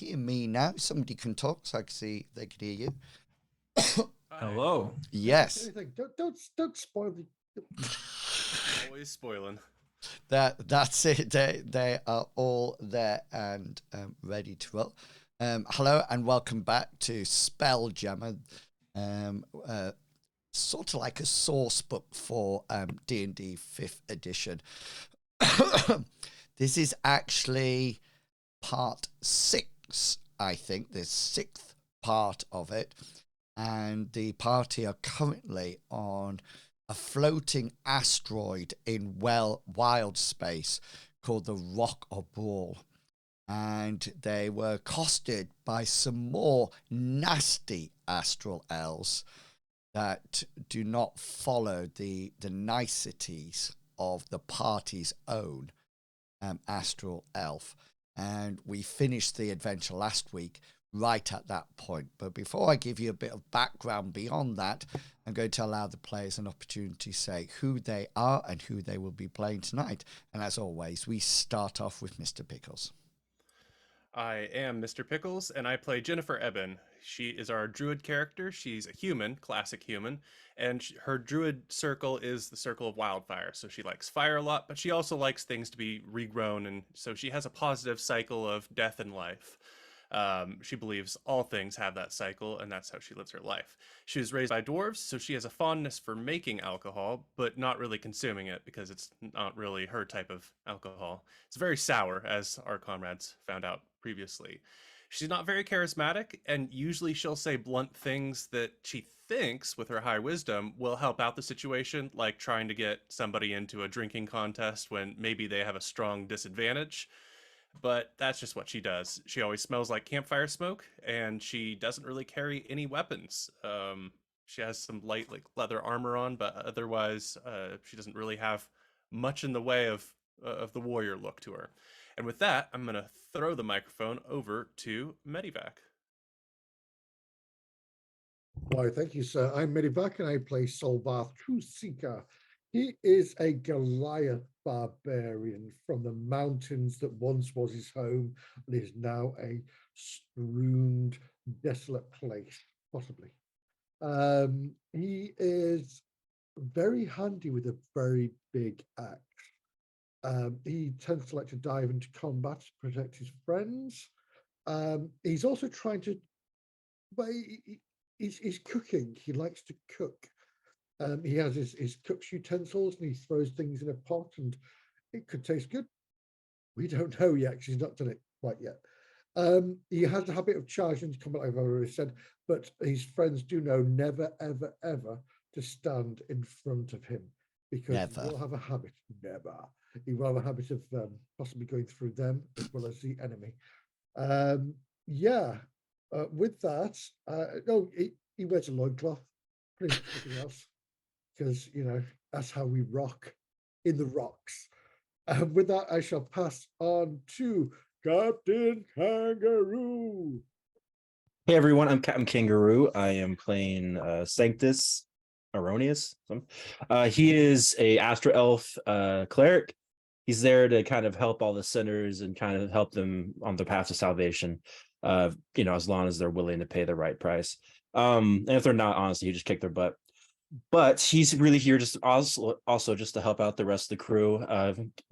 hear me now? Somebody can talk so I can see they can hear you. Hello. Yes. Don't spoil the. Always spoiling. That's it. They are all there and ready to roll. Hello and welcome back to Spelljammer. Sort of like a source book for D&D 5th edition. This is actually part 6, I think, the 6th part of it. And the party are currently on a floating asteroid in wild space called the Rock of Bral. And they were accosted by some more nasty astral elves that do not follow the niceties of the party's own astral elf. And we finished the adventure last week right at that point. But before I give you a bit of background beyond that, I'm going to allow the players an opportunity to say who they are and who they will be playing tonight. And as always, we start off with Mr. Pickles. I am Mr. Pickles, and I play Jennifer Eben. She is our druid character. She's a human, classic human, and her druid circle is the circle of wildfire. So she likes fire a lot, but she also likes things to be regrown, and so she has a positive cycle of death and life. She believes all things have that cycle, and that's how she lives her life. She was raised by dwarves, so she has a fondness for making alcohol, but not really consuming it because it's not really her type of alcohol. It's very sour, as our comrades found out previously. She's not very charismatic, and usually she'll say blunt things that she thinks, with her high wisdom, will help out the situation, like trying to get somebody into a drinking contest when maybe they have a strong disadvantage. But that's just what she does. She always smells like campfire smoke, and she doesn't really carry any weapons. She has some light, like leather armor on, but otherwise, she doesn't really have much in the way of the warrior look to her. And with that, I'm gonna throw the microphone over to Medivac. Why, thank you, sir. I'm Medivac, and I play Solvath Truthseeker. He is a Goliath barbarian from the mountains that once was his home and is now a strewn, desolate place, possibly. He is very handy with a very big axe. He tends to like to dive into combat to protect his friends. He's also trying to, but he's cooking. He likes to cook. He has his cook's utensils and he throws things in a pot and it could taste good. We don't know yet because he's not done it quite yet. He has a habit of charging into combat, like I've already said, but his friends do know never, ever, ever to stand in front of him because he will have a habit, he will have a habit of possibly going through them as well as the enemy. With that, he wears a loincloth, pretty much nothing else. Because, that's how we rock in the rocks. And with that, I shall pass on to Captain Kangaroo. Hey everyone, I'm Captain Kangaroo. I am playing Sanctus Aronius. He is a Astral Elf cleric. He's there to kind of help all the sinners and kind of help them on the path to salvation. As long as they're willing to pay the right price. And if they're not, honestly, he just kick their butt. But he's really here just also just to help out the rest of the crew,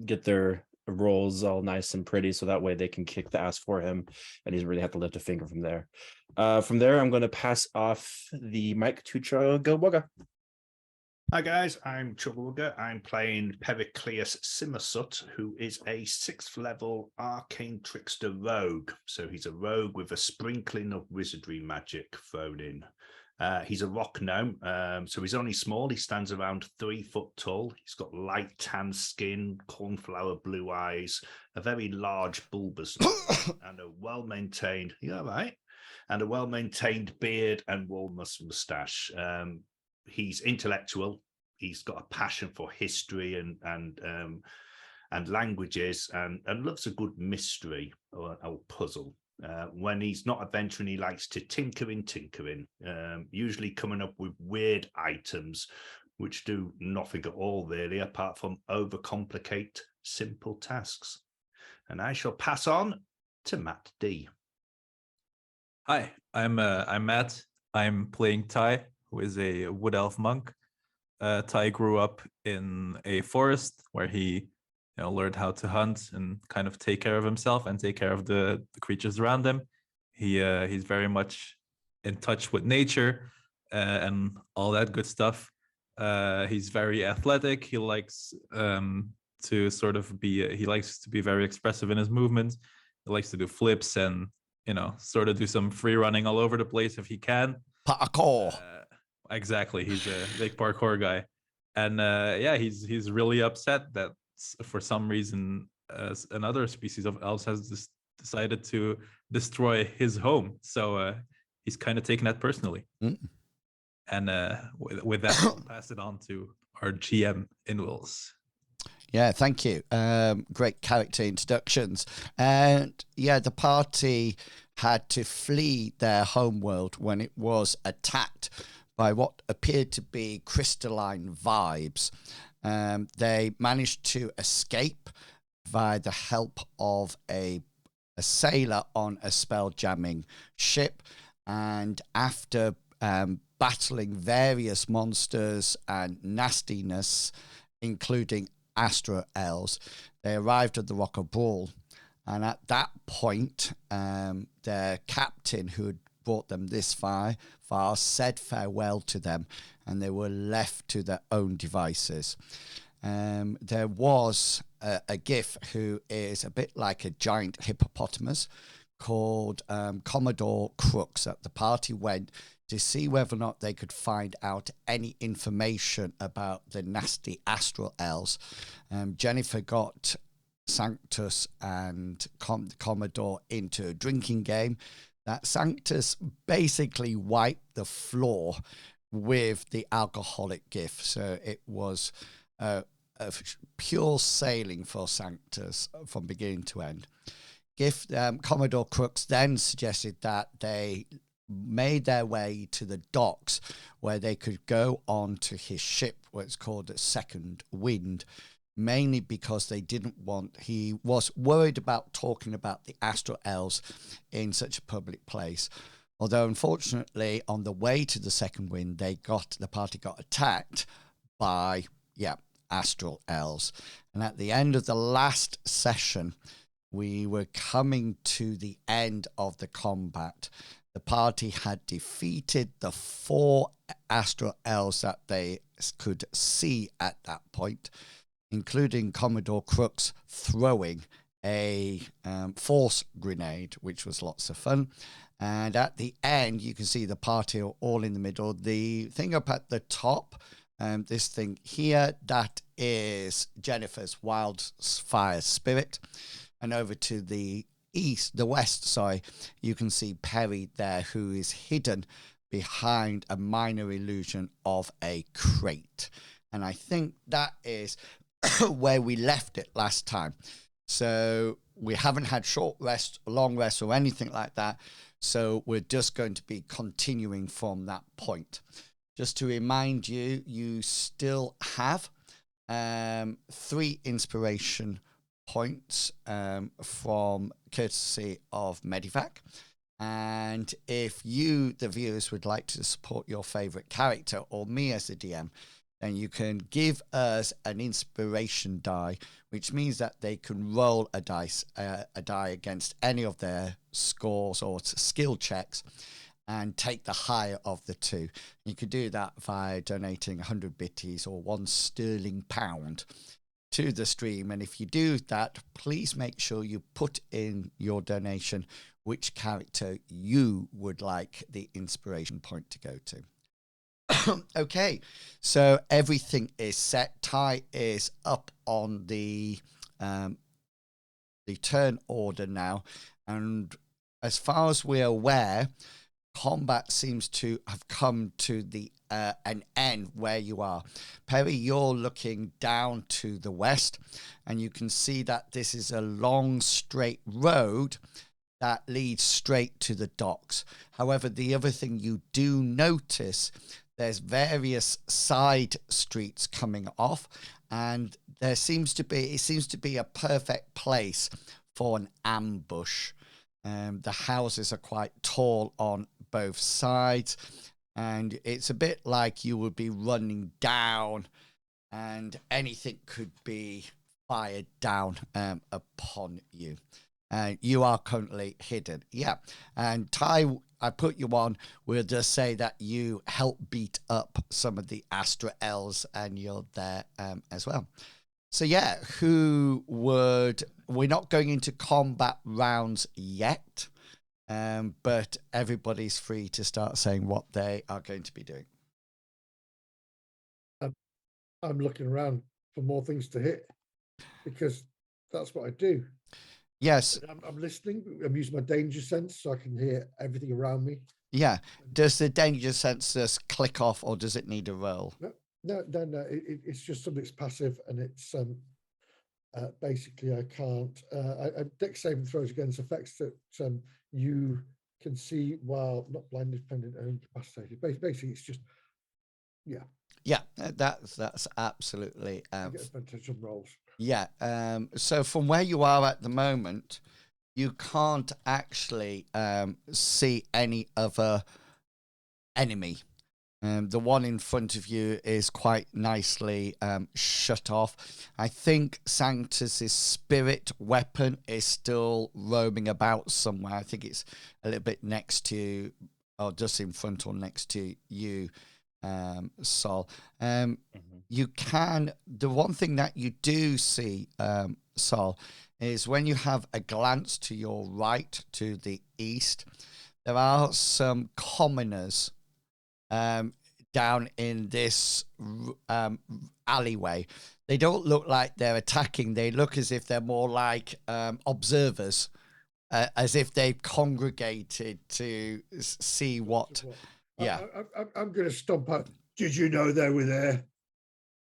get their roles all nice and pretty, so that way they can kick the ass for him, and he doesn't really have to lift a finger from there. From there, I'm going to pass off the mic to Chugawugga. Hi guys, I'm Chugawugga. I'm playing Pericleus Simmersut, who is a 6th level arcane trickster rogue. So he's a rogue with a sprinkling of wizardry magic thrown in. He's a rock gnome, so he's only small. He stands around 3 foot tall. He's got light tan skin, cornflower blue eyes, a very large bulbous nose, and a well-maintained, and a well-maintained beard and walrus moustache. He's intellectual. He's got a passion for history and languages, and loves a good mystery or puzzle. When he's not adventuring, he likes to tinkering, usually coming up with weird items which do nothing at all, really, apart from overcomplicate simple tasks. And I shall pass on to Matt D. Hi, I'm Matt. I'm playing Ty, who is a wood elf monk. Ty grew up in a forest where he, learned how to hunt and kind of take care of himself and take care of the creatures around him. He's very much in touch with nature and all that good stuff. He's very athletic. He likes to sort of be. He likes to be very expressive in his movements. He likes to do flips and sort of do some free running all over the place if he can. Parkour. Exactly. He's a big parkour guy. And yeah, he's really upset that for some reason another species of elves has decided to destroy his home. So he's kind of taking that personally. Mm. And with that, I'll pass it on to our GM, Inwils. Yeah, thank you. Great character introductions. And yeah, the party had to flee their homeworld when it was attacked by what appeared to be crystalline vibes. They managed to escape via the help of a sailor on a spell jamming ship. And after battling various monsters and nastiness, including astral elves, they arrived at the Rock of Bral, and at that point their captain, who had brought them this far, said farewell to them, and they were left to their own devices. There was a Gif who is a bit like a giant hippopotamus called Commodore Krux, that the party went to see whether or not they could find out any information about the nasty astral elves. Jennifer got Sanctus and Commodore into a drinking game that Sanctus basically wiped the floor with the alcoholic Gif. So it was a pure sailing for Sanctus from beginning to end. Commodore Krux then suggested that they made their way to the docks where they could go on to his ship, what's called the Second Wind, mainly because he was worried about talking about the astral elves in such a public place. Although unfortunately on the way to the Second Wind, the party got attacked by astral elves. And at the end of the last session, we were coming to the end of the combat. The party had defeated the 4 astral elves that they could see at that point, including Commodore Krux throwing a force grenade, which was lots of fun. And at the end, you can see the party are all in the middle. The thing up at the top, this thing here, that is Jennifer's wildfire spirit. And over to the west, you can see Perry there, who is hidden behind a minor illusion of a crate. And I think that is where we left it last time. So we haven't had short rest, long rest, or anything like that. So we're just going to be continuing from that point. Just to remind you, you still have 3 inspiration points from courtesy of Medivac. And if you, the viewers, would like to support your favorite character or me as the DM, then you can give us an inspiration die, which means that they can roll a die against any of their scores or skill checks and take the higher of the 2. You could do that via donating 100 bitties or £1 to the stream. And if you do that, please make sure you put in your donation which character you would like the inspiration point to go to. Okay, so everything is set. Ty is up on the turn order now, and as far as we're aware, combat seems to have come to the an end where you are. Perry, you're looking down to the west, and you can see that this is a long straight road that leads straight to the docks. However, the other thing you do notice, there's various side streets coming off, and it seems to be a perfect place for an ambush. The houses are quite tall on both sides, and it's a bit like you would be running down, and anything could be fired down upon you. You are currently hidden. Yeah. And Ty, I put you on. We'll just say that you help beat up some of the Astra elves, and you're there as well. So yeah, we're not going into combat rounds yet, but everybody's free to start saying what they are going to be doing. I'm looking around for more things to hit because that's what I do. Yes. I'm listening. I'm using my danger sense so I can hear everything around me. Yeah. Does the danger sense just click off, or does it need a roll? No. It's just something that's passive, and it's basically I can't. Dex saving throws against effects that you can see while not blinded, dependent, or incapacitated. Basically, it's just Yeah, that's absolutely you get advantage on rolls. yeah. So from where you are at the moment, you can't actually see any other enemy. The one in front of you is quite nicely shut off. I think Sanctus's spirit weapon is still roaming about somewhere. I think it's a little bit next to, or just in front or next to you, Sol. You can, the one thing that you do see, Sol, is when you have a glance to your right, to the east, there are some commoners down in this alleyway. They don't look like they're attacking. They look as if they're more like observers, as if they've congregated to see what. Yeah. I'm going to stomp out. Did you know they were there?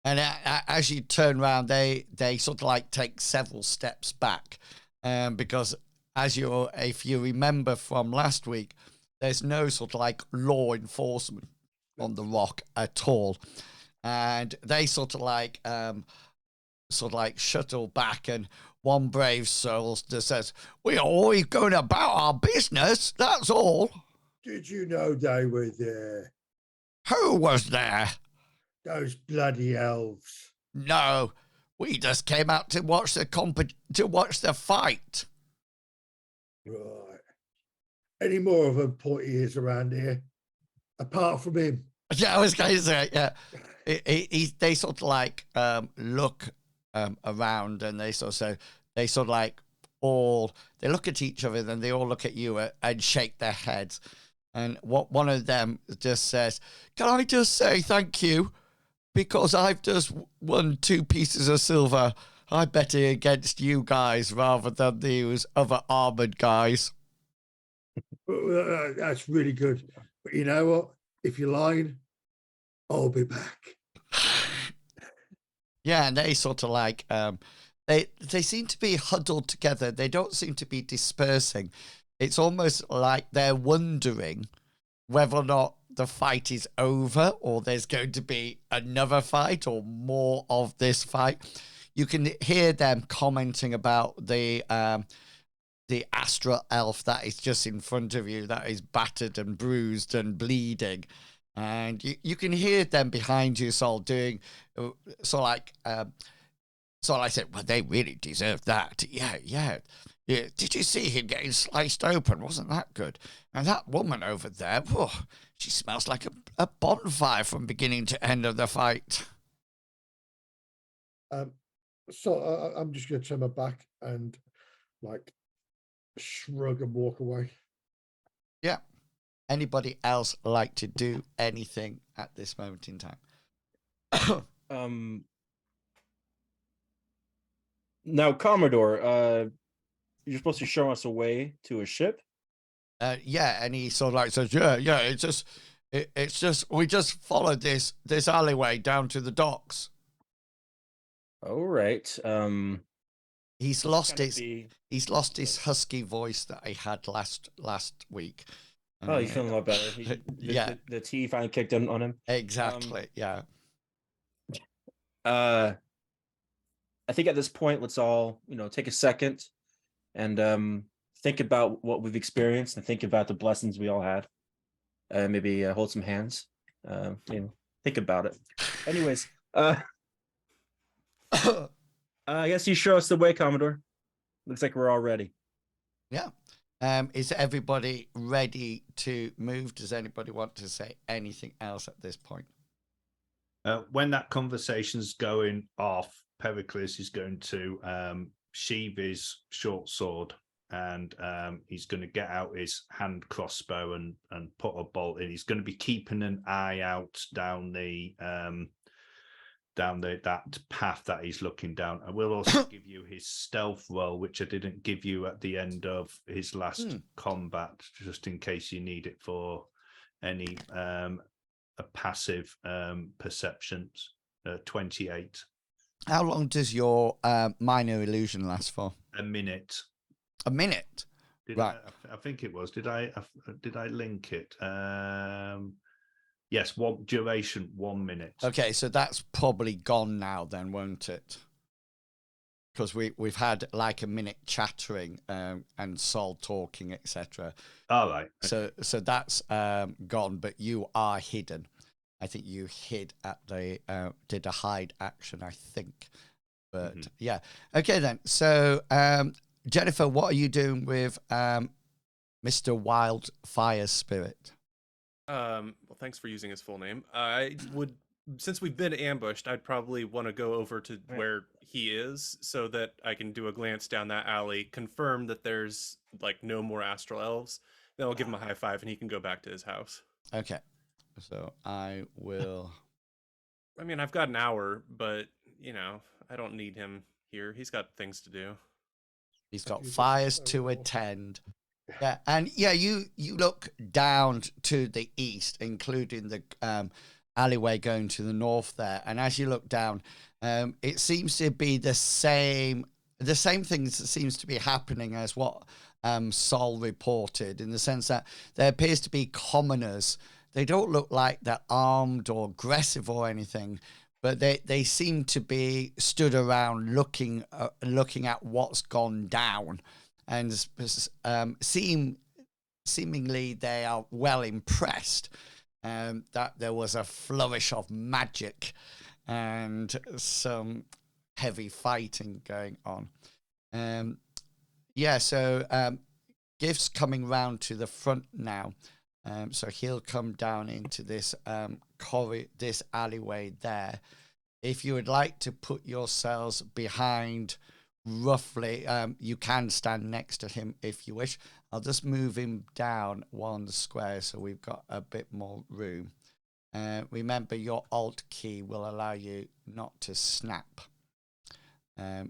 And as you turn around, they sort of like take several steps back, because if you remember from last week, there's no sort of like law enforcement on the rock at all, and they sort of like shuttle back, and one brave soul just says, "We're always going about our business. That's all." Did you know they were there? Who was there? Those bloody elves. No, we just came out to watch the fight. Right. Any more of them pointy ears around here? Apart from him. Yeah, I was going to say, yeah. They sort of like look around, and they sort of like they look at each other, then they all look at you and shake their heads. And one of them just says, "Can I just say thank you? Because I've just won 2 pieces of silver. I bet it against you guys rather than these other armored guys." That's really good. But you know what? If you're lying, I'll be back. Yeah, and they sort of like they seem to be huddled together. They don't seem to be dispersing. It's almost like they're wondering whether or not the fight is over, or there's going to be another fight or more of this fight. You can hear them commenting about the astral elf that is just in front of you, that is battered and bruised and bleeding. And you can hear them behind you, Sol, doing so I said, "Well, they really deserve that." Yeah. Did you see him getting sliced open? Wasn't that good? And that woman over there, she smells like a bonfire from beginning to end of the fight. So I'm just going to turn my back and like shrug and walk away. Yeah. Anybody else like to do anything at this moment in time? Now, Commodore, you're supposed to show us a way to a ship. Yeah, and he sort of like says, yeah, it's just we just followed this alleyway down to the docks. All right. He's lost his husky voice that he had last week. Oh, he's feeling a lot better. Yeah, the tea finally kicked in on him. Exactly. Yeah. I think at this point, let's all take a second and think about what we've experienced and think about the blessings we all had. Maybe hold some hands. Think about it. Anyways, I guess you show us the way, Commodore. Looks like we're all ready. Yeah. Is everybody ready to move? Does anybody want to say anything else at this point? When that conversation's going off, Pericles is going to sheathe his short sword, and he's going to get out his hand crossbow and put a bolt in. He's going to be keeping an eye out down that path that he's looking down. I will also give you his stealth roll, which I didn't give you at the end of his last combat, just in case you need it for any a passive perceptions. 28. How long does your minor illusion last for? A minute. A minute. Right. I think it was. Did I link it? Yes, duration 1 minute. Okay, so that's probably gone now then, won't it? Because we've had like a minute chattering and Sol talking, etc. All right. Okay. So that's gone, but you are hidden. I think you hid at the did a hide action, I think. But yeah. Okay then. So Jennifer, what are you doing with Mr. Wildfire Spirit? Well, thanks for using his full name. I would, since we've been ambushed, I'd probably want to go over to where he is so that I can do a glance down that alley, confirm that there's like no more astral elves. Then I'll give him a high five and he can go back to his house. Okay. So I will. I mean, I've got an hour, but you know, I don't need him here. He's got things to do. He's got fires to attend. Yeah, and yeah, you look down to the east, including the alleyway going to the north there. And as you look down, it seems to be the same things that seems to be happening as what Sol reported, in the sense that there appears to be commoners. They don't look like they're armed or aggressive or anything, but they seem to be stood around looking at what's gone down. And seemingly they are well impressed that there was a flourish of magic and some heavy fighting going on. So Gift's coming round to the front now. So he'll come down into this this alleyway there. If you would like to put yourselves behind, roughly, you can stand next to him if you wish. I'll just move him down one square so we've got a bit more room. Remember, your Alt key will allow you not to snap.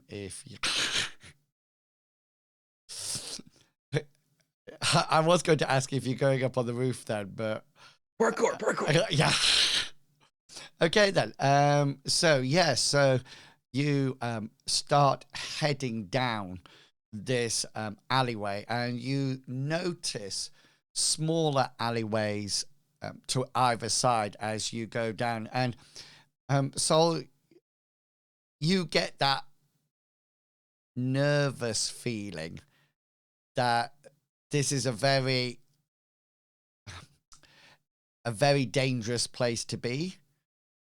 If you... I was going to ask if you're going up on the roof then, but... Parkour. Yeah. Okay then. So you start heading down this alleyway, and you notice smaller alleyways to either side as you go down. And so you get that nervous feeling that this is a very dangerous place to be.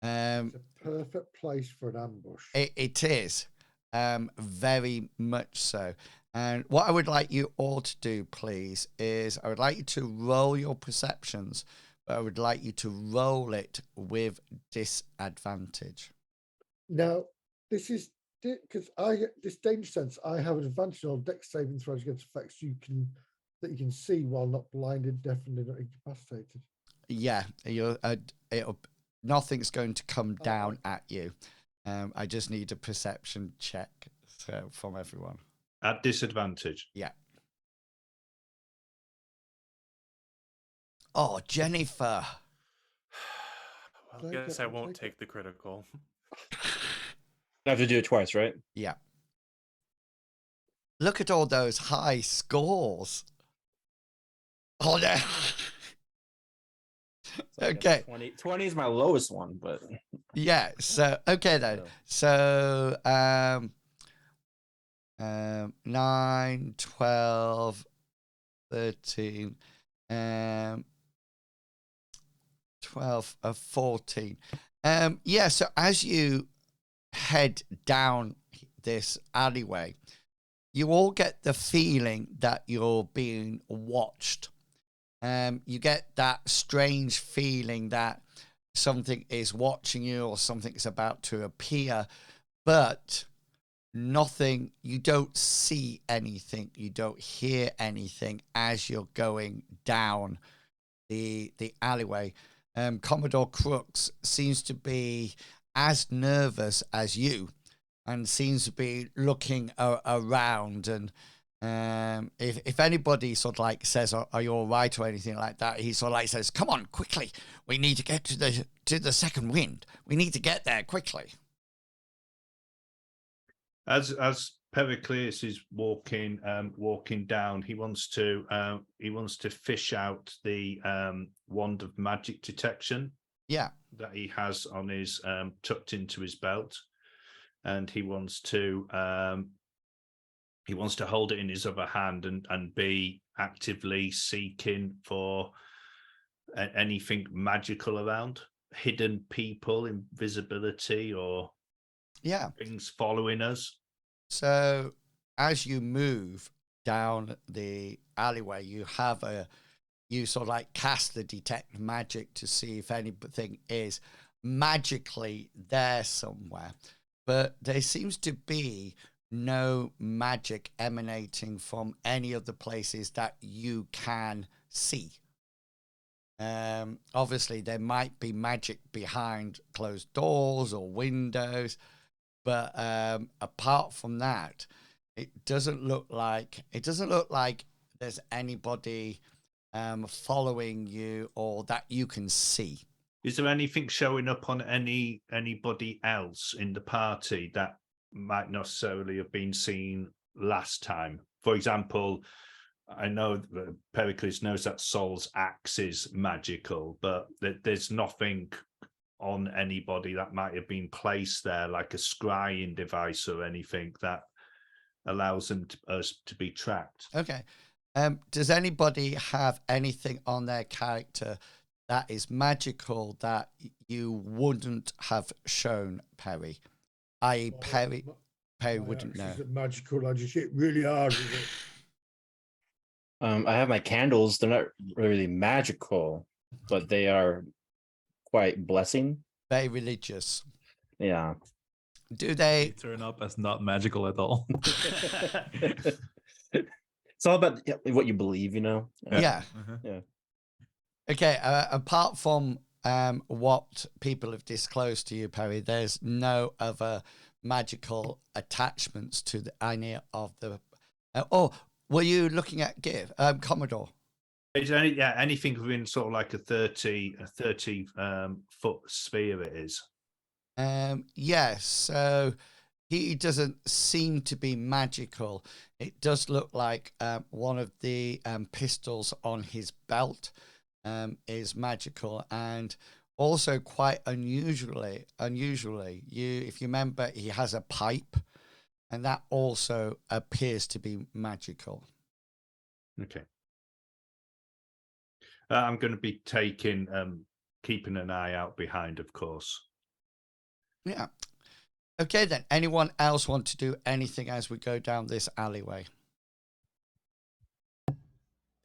It's a perfect place for an ambush. It is, very much so. And what I would like you all to do, please, is I would like you to roll your perceptions, but I would like you to roll it with disadvantage. Now, this is because this danger sense. I have an advantage on dex saving throws against effects you can see while not blinded, deafened, and incapacitated. Yeah, nothing's going to come down at you. I just need a perception check from everyone. At disadvantage. Yeah. Oh, Jennifer. Well, I guess I won't take the critical. I have to do it twice, right? Yeah. Look at all those high scores. Oh, no. Okay. 20 is my lowest one, but yeah. So okay then. So 9, 12, 13, 12, 14. Yeah, so as you head down this alleyway, you all get the feeling that you're being watched. You get that strange feeling that something is watching you or something's about to appear, but nothing, you don't see anything, you don't hear anything as you're going down the alleyway. Commodore Krux seems to be as nervous as you and seems to be looking around, and if anybody sort of like says, are you all right or anything like that, he sort of like says, come on, quickly, we need to get to the second wind, we need to get there quickly. As Pericles is walking down, he wants to fish out the wand of magic detection. Yeah, that he has on his tucked into his belt, and he wants to hold it in his other hand and be actively seeking for anything magical around, hidden people, invisibility, or things following us. So as you move down the alleyway, you sort of like cast the detect magic to see if anything is magically there somewhere, but there seems to be no magic emanating from any of the places that you can see. Obviously there might be magic behind closed doors or windows, but apart from that, it doesn't look like there's anybody following you or that you can see. Is there anything showing up on anybody else in the party that might not necessarily have been seen last time? For example, I know that Pericles knows that Sol's axe is magical, but there's nothing on anybody that might have been placed there, like a scrying device or anything that allows us to be tracked. Okay. Does anybody have anything on their character that is magical that you wouldn't have shown Perry? I.e. Perry wouldn't know. Is it magical? I just hit really hard with it. I have my candles. They're not really magical, but they are quite blessing. Very religious. Yeah. Do they turn up as not magical at all? It's all about what you believe, you know? Yeah. Yeah. Okay, apart from what people have disclosed to you, Perry, there's no other magical attachments to any of the... were you looking at Commodore? Is there anything within sort of like a 30 foot sphere it is? Yes, so he doesn't seem to be magical. It does look like one of the pistols on his belt is magical, and also quite unusually, if you remember, he has a pipe, and that also appears to be magical. Okay. I'm going to be keeping an eye out behind, of course. Yeah. Okay, then. Anyone else want to do anything as we go down this alleyway?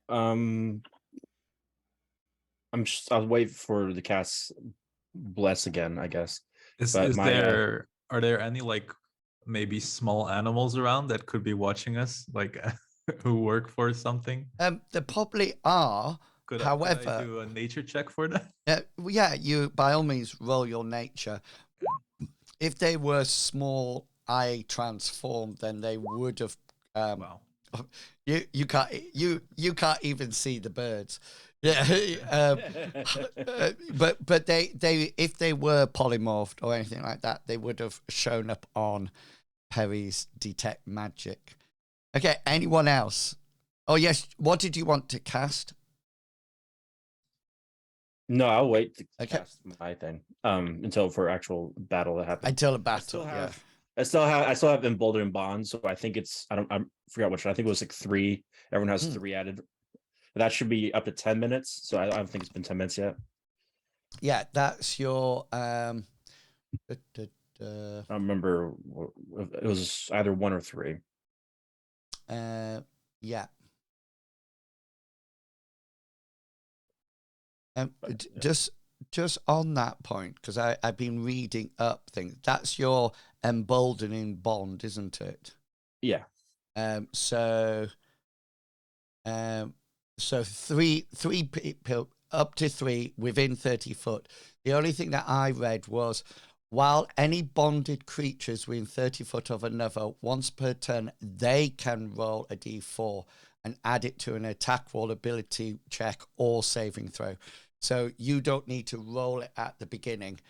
I'll wait for the cast bless again, I guess. Are there any like maybe small animals around that could be watching us, like who work for something? There probably are. However, could I do a nature check for that? Yeah, you by all means roll your nature. If they were small, I transformed, then they would have. Wow. You can't even see the birds. Yeah, but they if they were polymorphed or anything like that, they would have shown up on Perry's detect magic. Okay, anyone else? Oh yes, what did you want to cast? No, I'll wait to cast my thing until for actual battle to happen. Until a battle, I still have Emboldened Bond, so I think it's I forgot which one. I think it was like 3. Everyone has 3 added That should be up to 10 minutes. So I don't think it's been 10 minutes yet. Yeah, that's your I don't remember. It was either 1 or 3. yeah. But, yeah. Just on that point, because I've been reading up things. That's your emboldening bond, isn't it? Yeah. So three people up to 3 within 30 foot. The only thing that I read was, while any bonded creatures within 30 foot of another, once per turn, they can roll a d4 and add it to an attack roll, ability check, or saving throw. So you don't need to roll it at the beginning.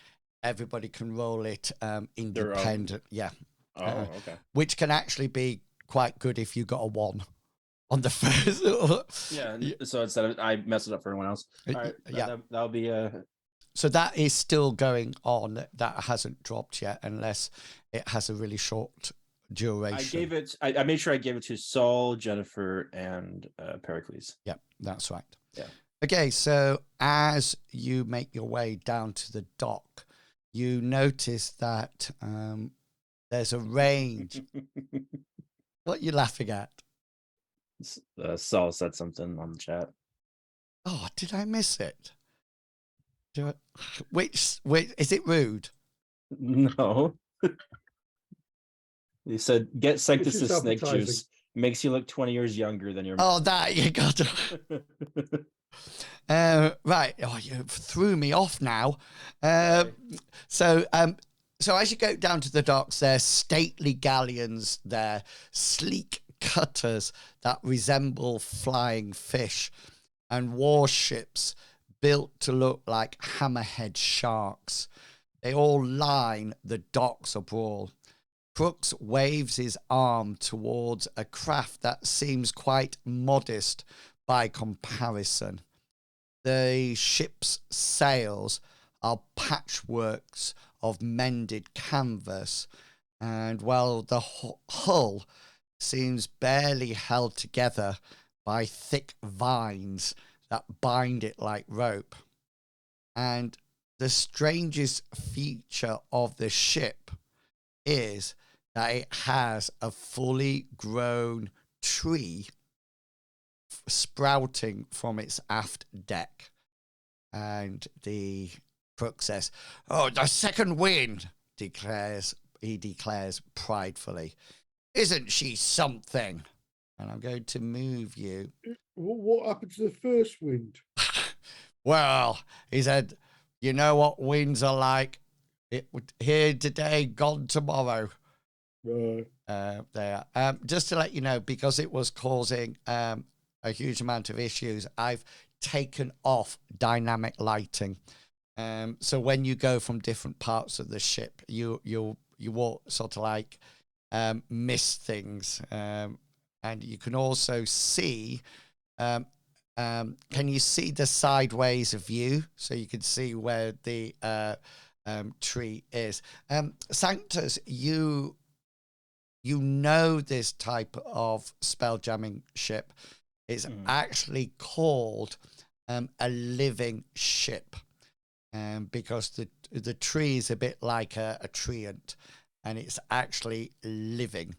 Everybody can roll it independent. Yeah. Oh, okay. Which can actually be quite good if you got a 1 on the first. Yeah. So instead of I mess it up for everyone else. All right. Yeah. That'll be So that is still going on. That hasn't dropped yet, unless it has a really short duration. I made sure I gave it to Saul, Jennifer, and Pericles. Yeah, that's right. Yeah. Okay, so as you make your way down to the dock, you notice that there's a range. What are you laughing at? Saul said something on the chat. Oh, did I miss it? Which is it rude? No. He said, "Get Sanctus' just snake advertising. juice. Makes you look 20 years younger than your." Oh, that you got. Right. Oh, you threw me off now. So as you go down to the docks, there's stately galleons there, sleek cutters that resemble flying fish, and warships built to look like hammerhead sharks. They all line the docks of Bral. Krux waves his arm towards a craft that seems quite modest by comparison. The ship's sails are patchworks of mended canvas, and while the hull seems barely held together by thick vines that bind it like rope. And the strangest feature of the ship is that it has a fully grown tree sprouting from its aft deck. And the Krux says, "Oh, the second wind," he declares pridefully. "Isn't she something?" And I'm going to move you. What happened to the first wind? Well, he said, "You know what winds are like. It would here today, gone tomorrow." Right. There. Just to let you know, because it was causing a huge amount of issues, I've taken off dynamic lighting. So when you go from different parts of the ship, you will sort of like miss things. And you can also see. Can you see the sideways view? So you can see where the tree is. Sanctus, you know this type of spell jamming ship is actually called a living ship, because the tree is a bit like a treant, and it's actually living,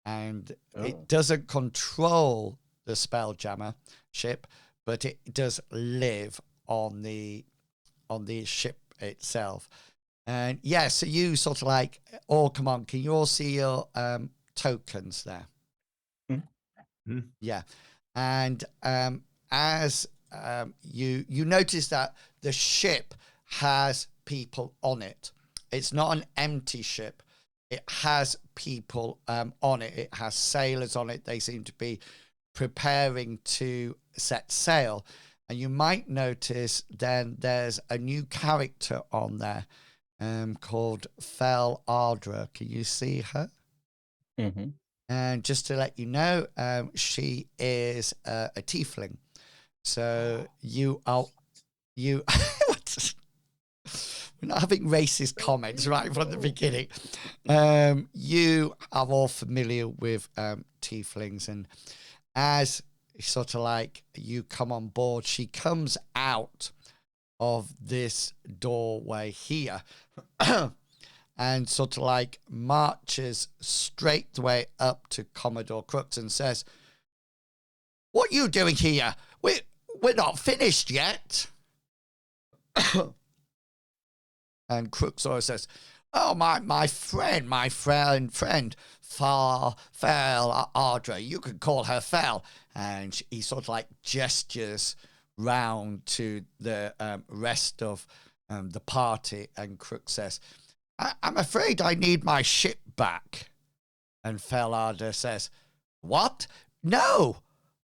and it doesn't control the spell jammer ship, but it does live on the ship itself. And yeah, so you sort of like, oh, come on, can you all see your tokens there? Mm-hmm. Yeah. And as you notice that the ship has people on it. It's not an empty ship. It has people on it. It has sailors on it. They seem to be preparing to set sail. And you might notice then there's a new character on there called Fel Ardra. Can you see her? Mm-hmm. And just to let you know, she is a tiefling. So we're not having racist comments right from the beginning. You are all familiar with tieflings, and as sort of like you come on board. She comes out of this doorway here and sort of like marches straight the way up to Commodore Krux and says, "What are you doing here? We're not finished yet." And Krux always says, "Oh, my friend, Fell Ardra, you can call her Fell." And he sort of like gestures round to the rest of the party, and Krux says, I'm afraid I need my ship back." And Fell Ardra says, "What? No,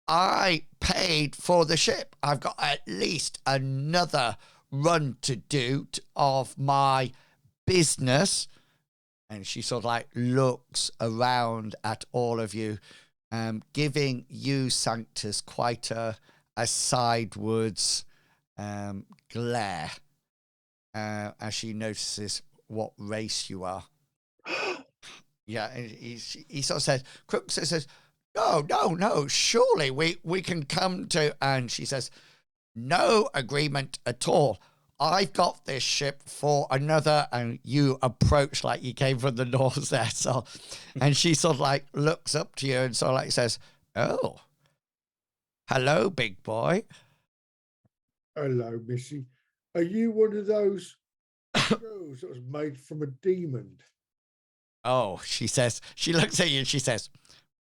I paid for the ship. I've got at least another run to do of my business." And she sort of like looks around at all of you, giving you, Sanctus, quite a sidewards glare as she notices what race you are. Yeah, and he sort of says, Crooks says, no, surely we can come to, and she says, "No agreement at all. I've got this ship for another," and you approach like you came from the north there, so, and she sort of like looks up to you and sort of like says, "Oh, hello, big boy." Hello, Missy. Are you one of those girls that was made from a demon? Oh, she says, she looks at you and she says,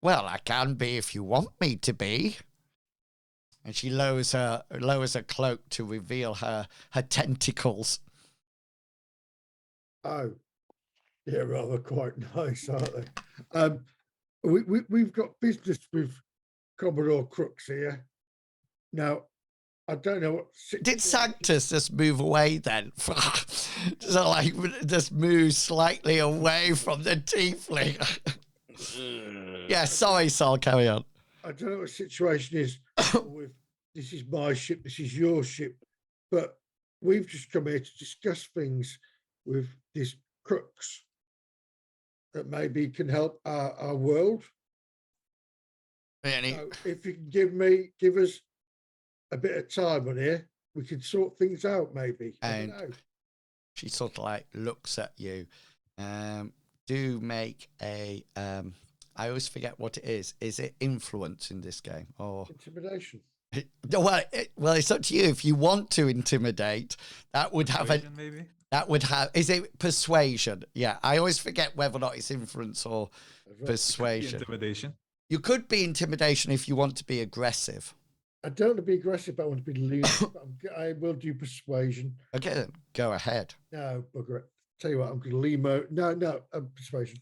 "Well, I can be if you want me to be." And she lowers her cloak to reveal her tentacles. Oh, yeah, rather quite nice, aren't they? We've got business with Commodore Krux here. Now, I don't know what... Did Sanctus just move away then? So like just move slightly away from the tiefling. Yeah, sorry, Sol, carry on. I don't know what the situation is with this is my ship, this is your ship, but we've just come here to discuss things with this Krux that maybe can help our world. Really? So if you can give us a bit of time on here, we can sort things out maybe. I don't know. She sort of like looks at you. Do make a I always forget what it is. Is it influence in this game or intimidation? Well, it's up to you. If you want to intimidate, that would Persuasion, have maybe. That would have. Is it persuasion? Yeah, I always forget whether or not it's influence or persuasion. Intimidation. You could be intimidation if you want to be aggressive. I don't want to be aggressive, but I want to be lenient. I will do persuasion. Okay, then go ahead. No, bugger it. Tell you what, I'm going to limo. No, persuasion.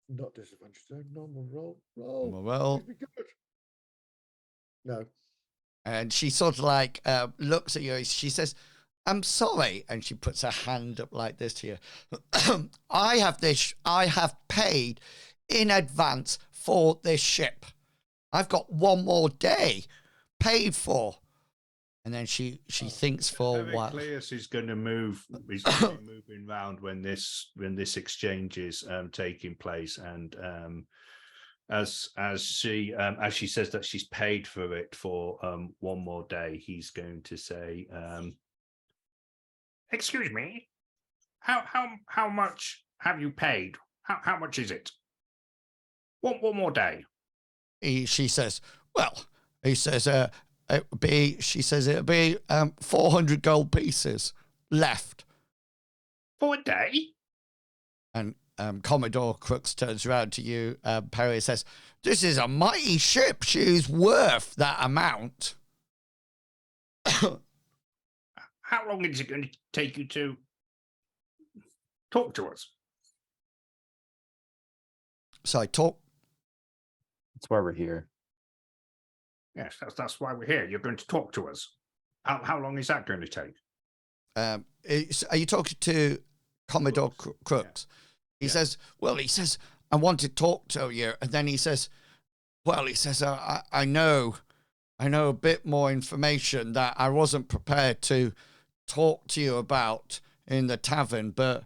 Not disadvantage. Normal roll. Well, Be good. No. And she sort of like looks at you. She says, "I'm sorry," and she puts her hand up like this to you. I have paid in advance for this ship. I've got one more day paid for. And then she thinks for a while. Xaryxis is going to move. He's going to be moving around when this exchange is taking place, and as she says that she's paid for it for one more day, he's going to say, "Excuse me, how much have you paid? How much is it? One more day." She says, "Well," he says, it'll be 400 gold pieces left for a day." And Commodore Krux turns around to you, Perry, says, "This is a mighty ship. She's worth that amount." How long is it going to take you to talk to us? So I talk. That's why we're here. Yes, that's why we're here. You're going to talk to us. How long is that going to take? Are you talking to Commodore Krux? Yeah. He says, "I want to talk to you." And then he says, I know a bit more information that I wasn't prepared to talk to you about in the tavern, but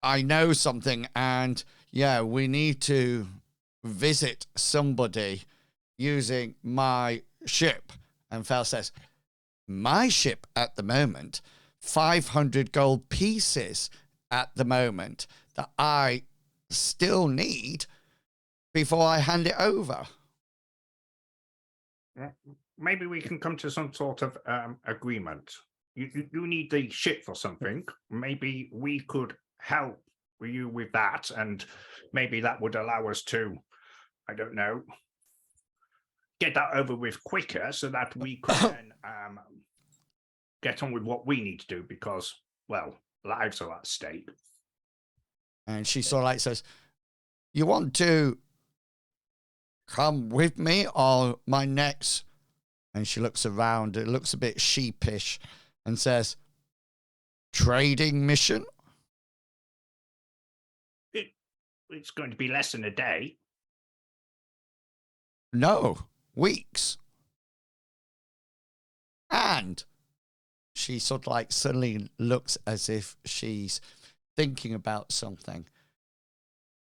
I know something, and yeah, we need to visit somebody using my ship. And Fel says, my ship at the moment, 500 gold pieces at the moment that I still need before I hand it over. Maybe we can come to some sort of agreement. You need the ship for something. Maybe we could help you with that, and maybe that would allow us to, I don't know, get that over with quicker so that we could then get on with what we need to do because, well, lives are at stake. And she sort of like says, you want to come with me on my next? And she looks around, it looks a bit sheepish and says, trading mission? It's going to be less than a day. No, weeks. And she sort of like suddenly looks as if she's thinking about something.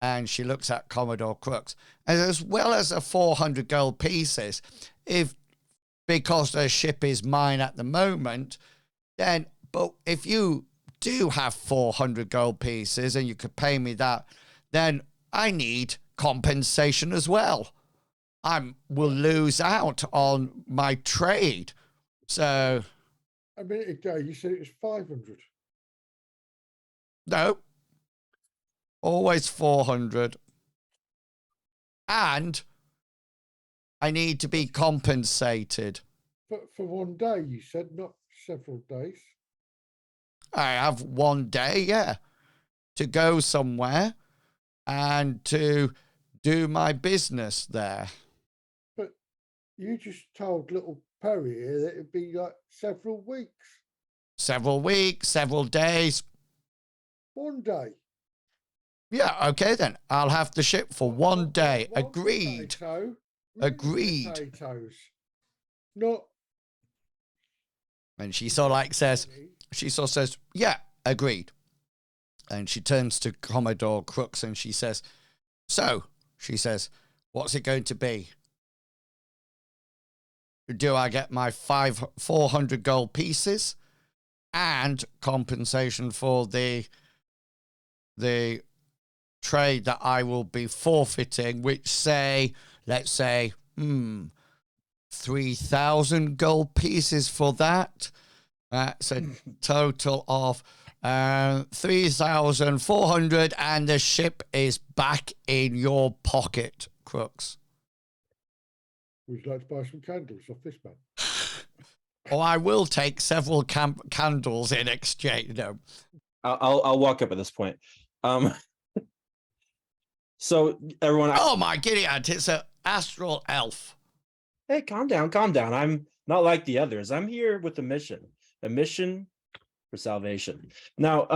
And she looks at Commodore Krux. And as well as the 400 gold pieces, because the ship is mine at the moment, then, but if you do have 400 gold pieces and you could pay me that, then I need compensation as well. Will lose out on my trade. So. A minute ago, you said it was 500. No. Always 400. And I need to be compensated. For one day, you said, not several days. I have one day, yeah, to go somewhere and to do my business there. But you just told little Perry here that it'd be like several weeks. Several weeks, several days. One day. Yeah, okay then. I'll have the ship for one day. One Agreed. potato, Agreed. potatoes. Not. And she sort of like says, yeah, agreed. And she turns to Commodore Krux and she says, so, she says, what's it going to be? Do I get my 400 gold pieces and compensation for the trade that I will be forfeiting, which let's say 3,000 gold pieces for that? That's a total of 3,400, and the ship is back in your pocket, Krux. Would you like to buy some candles off this man? Or I will take several candles in exchange. No. I'll walk up at this point. So everyone. Oh my giddy aunt! It's an astral elf. Hey, calm down. I'm not like the others. I'm here with a mission for salvation. Now,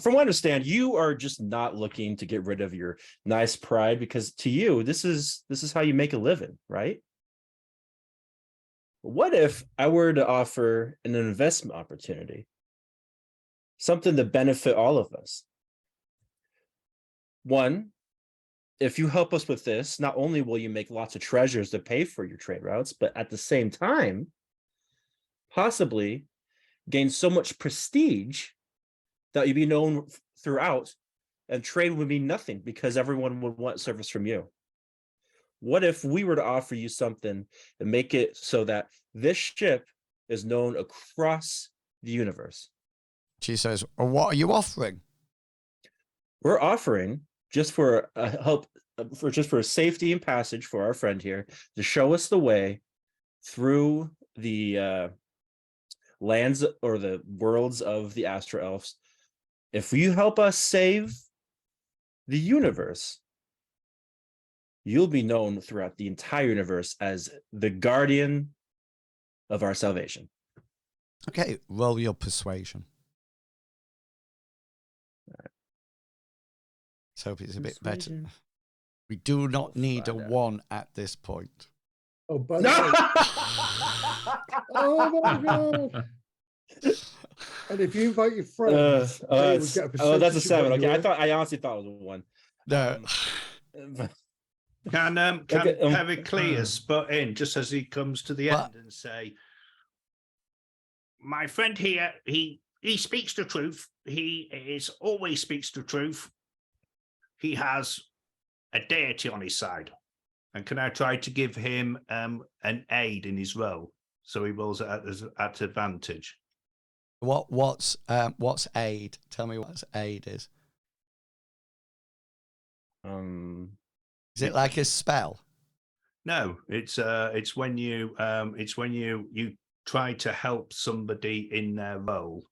from what I understand, you are just not looking to get rid of your nice pride, because to you, this is how you make a living, right? What if I were to offer an investment opportunity? Something to benefit all of us. One, if you help us with this, not only will you make lots of treasures to pay for your trade routes, but at the same time, possibly gain so much prestige that you'd be known throughout, and trade would mean nothing because everyone would want service from you. What if we were to offer you something and make it so that this ship is known across the universe? She says, well, what are you offering? We're offering, just for help, for safety and passage for our friend here, to show us the way through the lands or the worlds of the astral elves. If you help us save the universe, you'll be known throughout the entire universe as the guardian of our salvation. Okay, roll your persuasion. All right. Let's hope it's a bit better. We do not need a 1 at this point. Oh, by the way. Oh my god! And if you invite your friends, they will get a that's a percentage of 7. what Okay, you're- I honestly thought it was a 1. No. Can Okay, Pericleus butt in just as he comes to the What? end and say, "My friend here, he speaks the truth. He is always speaks the truth. He has a deity on his side." And can I try to give him an aid in his role so he rolls at advantage? What's aid? Tell me what aid is. Is it like a spell? No, it's when you try to help somebody in their role.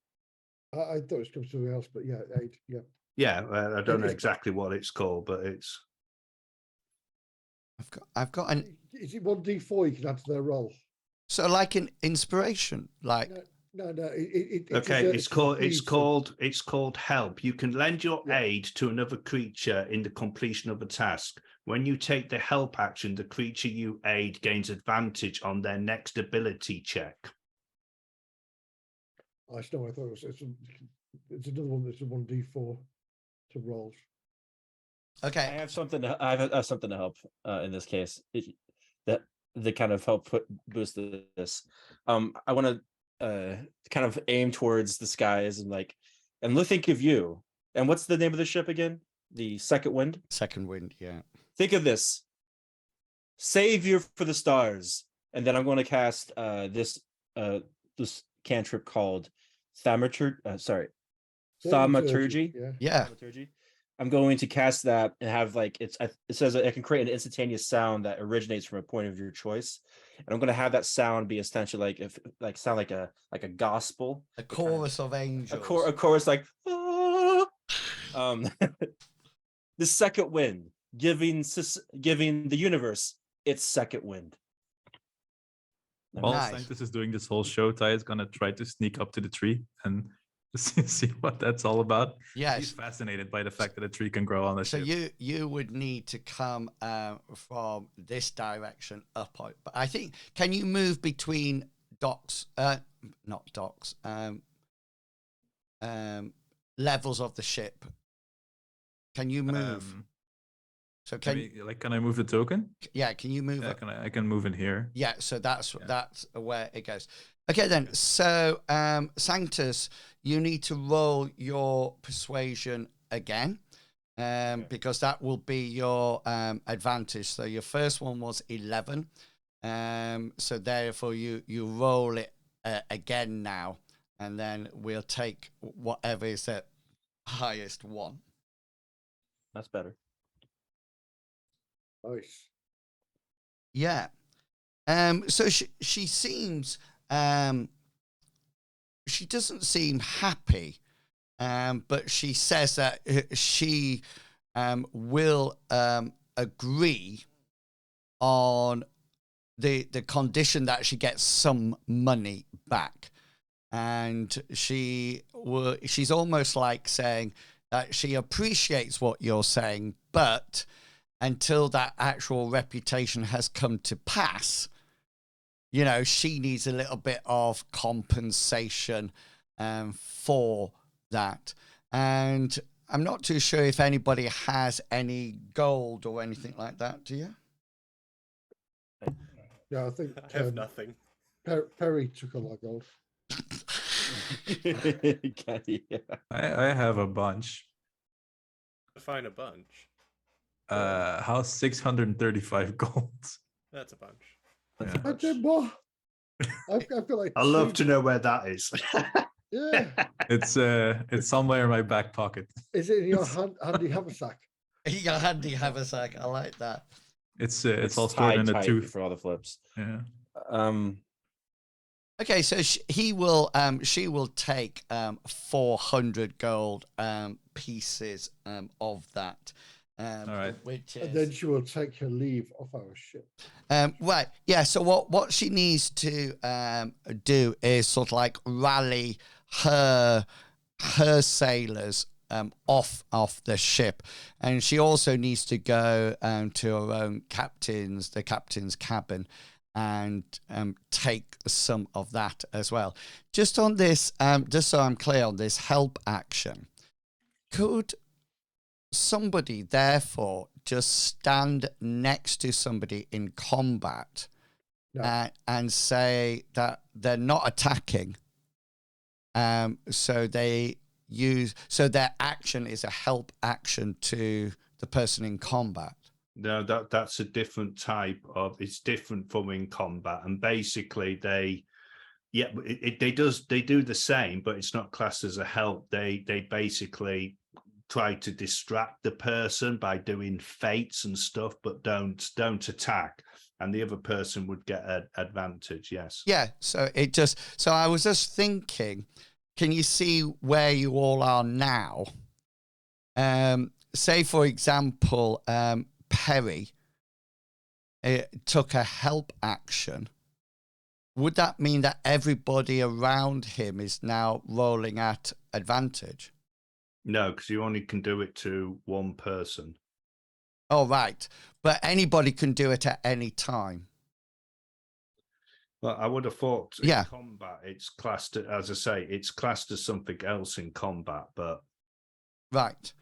I thought it was coming something else, but yeah, 8. Yeah. Yeah, I don't know It's- exactly what it's called, but it's I've got an Is it 1d4 you can add to their roll? so like an inspiration, like No. okay. It's called it's help. You can lend your Yeah. aid to another creature in the completion of a task. When you take the help action, the creature you aid gains advantage on their next ability check. I know. I thought it was. It's another one that's a 1d4 to rolls. okay. I have something. I have something to help in this case. That kind of help boost this. I want to kind of aim towards the skies and think of you. And what's the name of the ship again? The Second Wind. Second wind, yeah. Think of this. Savior for the stars, and then I'm going to cast this cantrip called Thaumaturgy. Yeah. Thaumaturgy. I'm going to cast that and have it says that I can create an instantaneous sound that originates from a point of your choice, and I'm going to have that sound be essentially sound like a gospel, A chorus of angels. a chorus like ah! The second wind giving the universe its second wind. While Nice. Sanctus is doing this whole show, Ty is gonna try to sneak up to the tree and see what that's all about. Yes. He's fascinated by the fact that a tree can grow on the So ship. you would need to come from this direction up. But I think, can you move between docks? Not docks. Levels of the ship. Can you move? So can I move the token? yeah? Can you move? Yeah, I can move in here. Yeah. So that's where it goes. Okay then. So Sanctus, you need to roll your persuasion again. Because that will be your advantage. So your first one was 11. So therefore you roll it again now, and then we'll take whatever is the highest one. That's better. Nice. Yeah. So she seems she doesn't seem happy. But she says that she will agree on the condition that she gets some money back, and she's almost like saying that she appreciates what you're saying, but until that actual reputation has come to pass, she needs a little bit of compensation for that. And I'm not too sure if anybody has any gold or anything like that. Do you? Yeah, I think I have nothing. Perry took a lot of gold. I have a bunch. Find a bunch. How's 635 gold? That's a bunch. Yeah. I did what? I feel like I love to know where that is. Yeah. It's somewhere in my back pocket. Is it in your handy haversack? Your handy haversack. I like that. It's all stored in the tight tooth. for all the flips. Yeah. Okay, so she will take 400 gold pieces of that. All right. Which is, And then she will take her leave off our ship. right, yeah. So what she needs to do is sort of like rally her sailors off the ship, and she also needs to go to her own the captain's cabin, and take some of that as well. Just on this, just so I'm clear on this help action, could somebody therefore just stand next to somebody in combat No. and say that they're not attacking. So their action is a help action to the person in combat. No, that's a different type of. It's different from in combat, and basically they do the same, but it's not classed as a help. They basically try to distract the person by doing fates and stuff, but don't attack, and the other person would get an advantage. Yes. Yeah. So I was just thinking, can you see where you all are now? Say for example, Perry took a help action. Would that mean that everybody around him is now rolling at advantage? No, because you only can do it to one person. Oh, right. But anybody can do it at any time. Well, I would have thought in Yeah. combat, it's classed, as I say, it's classed as something else in combat, but. Right.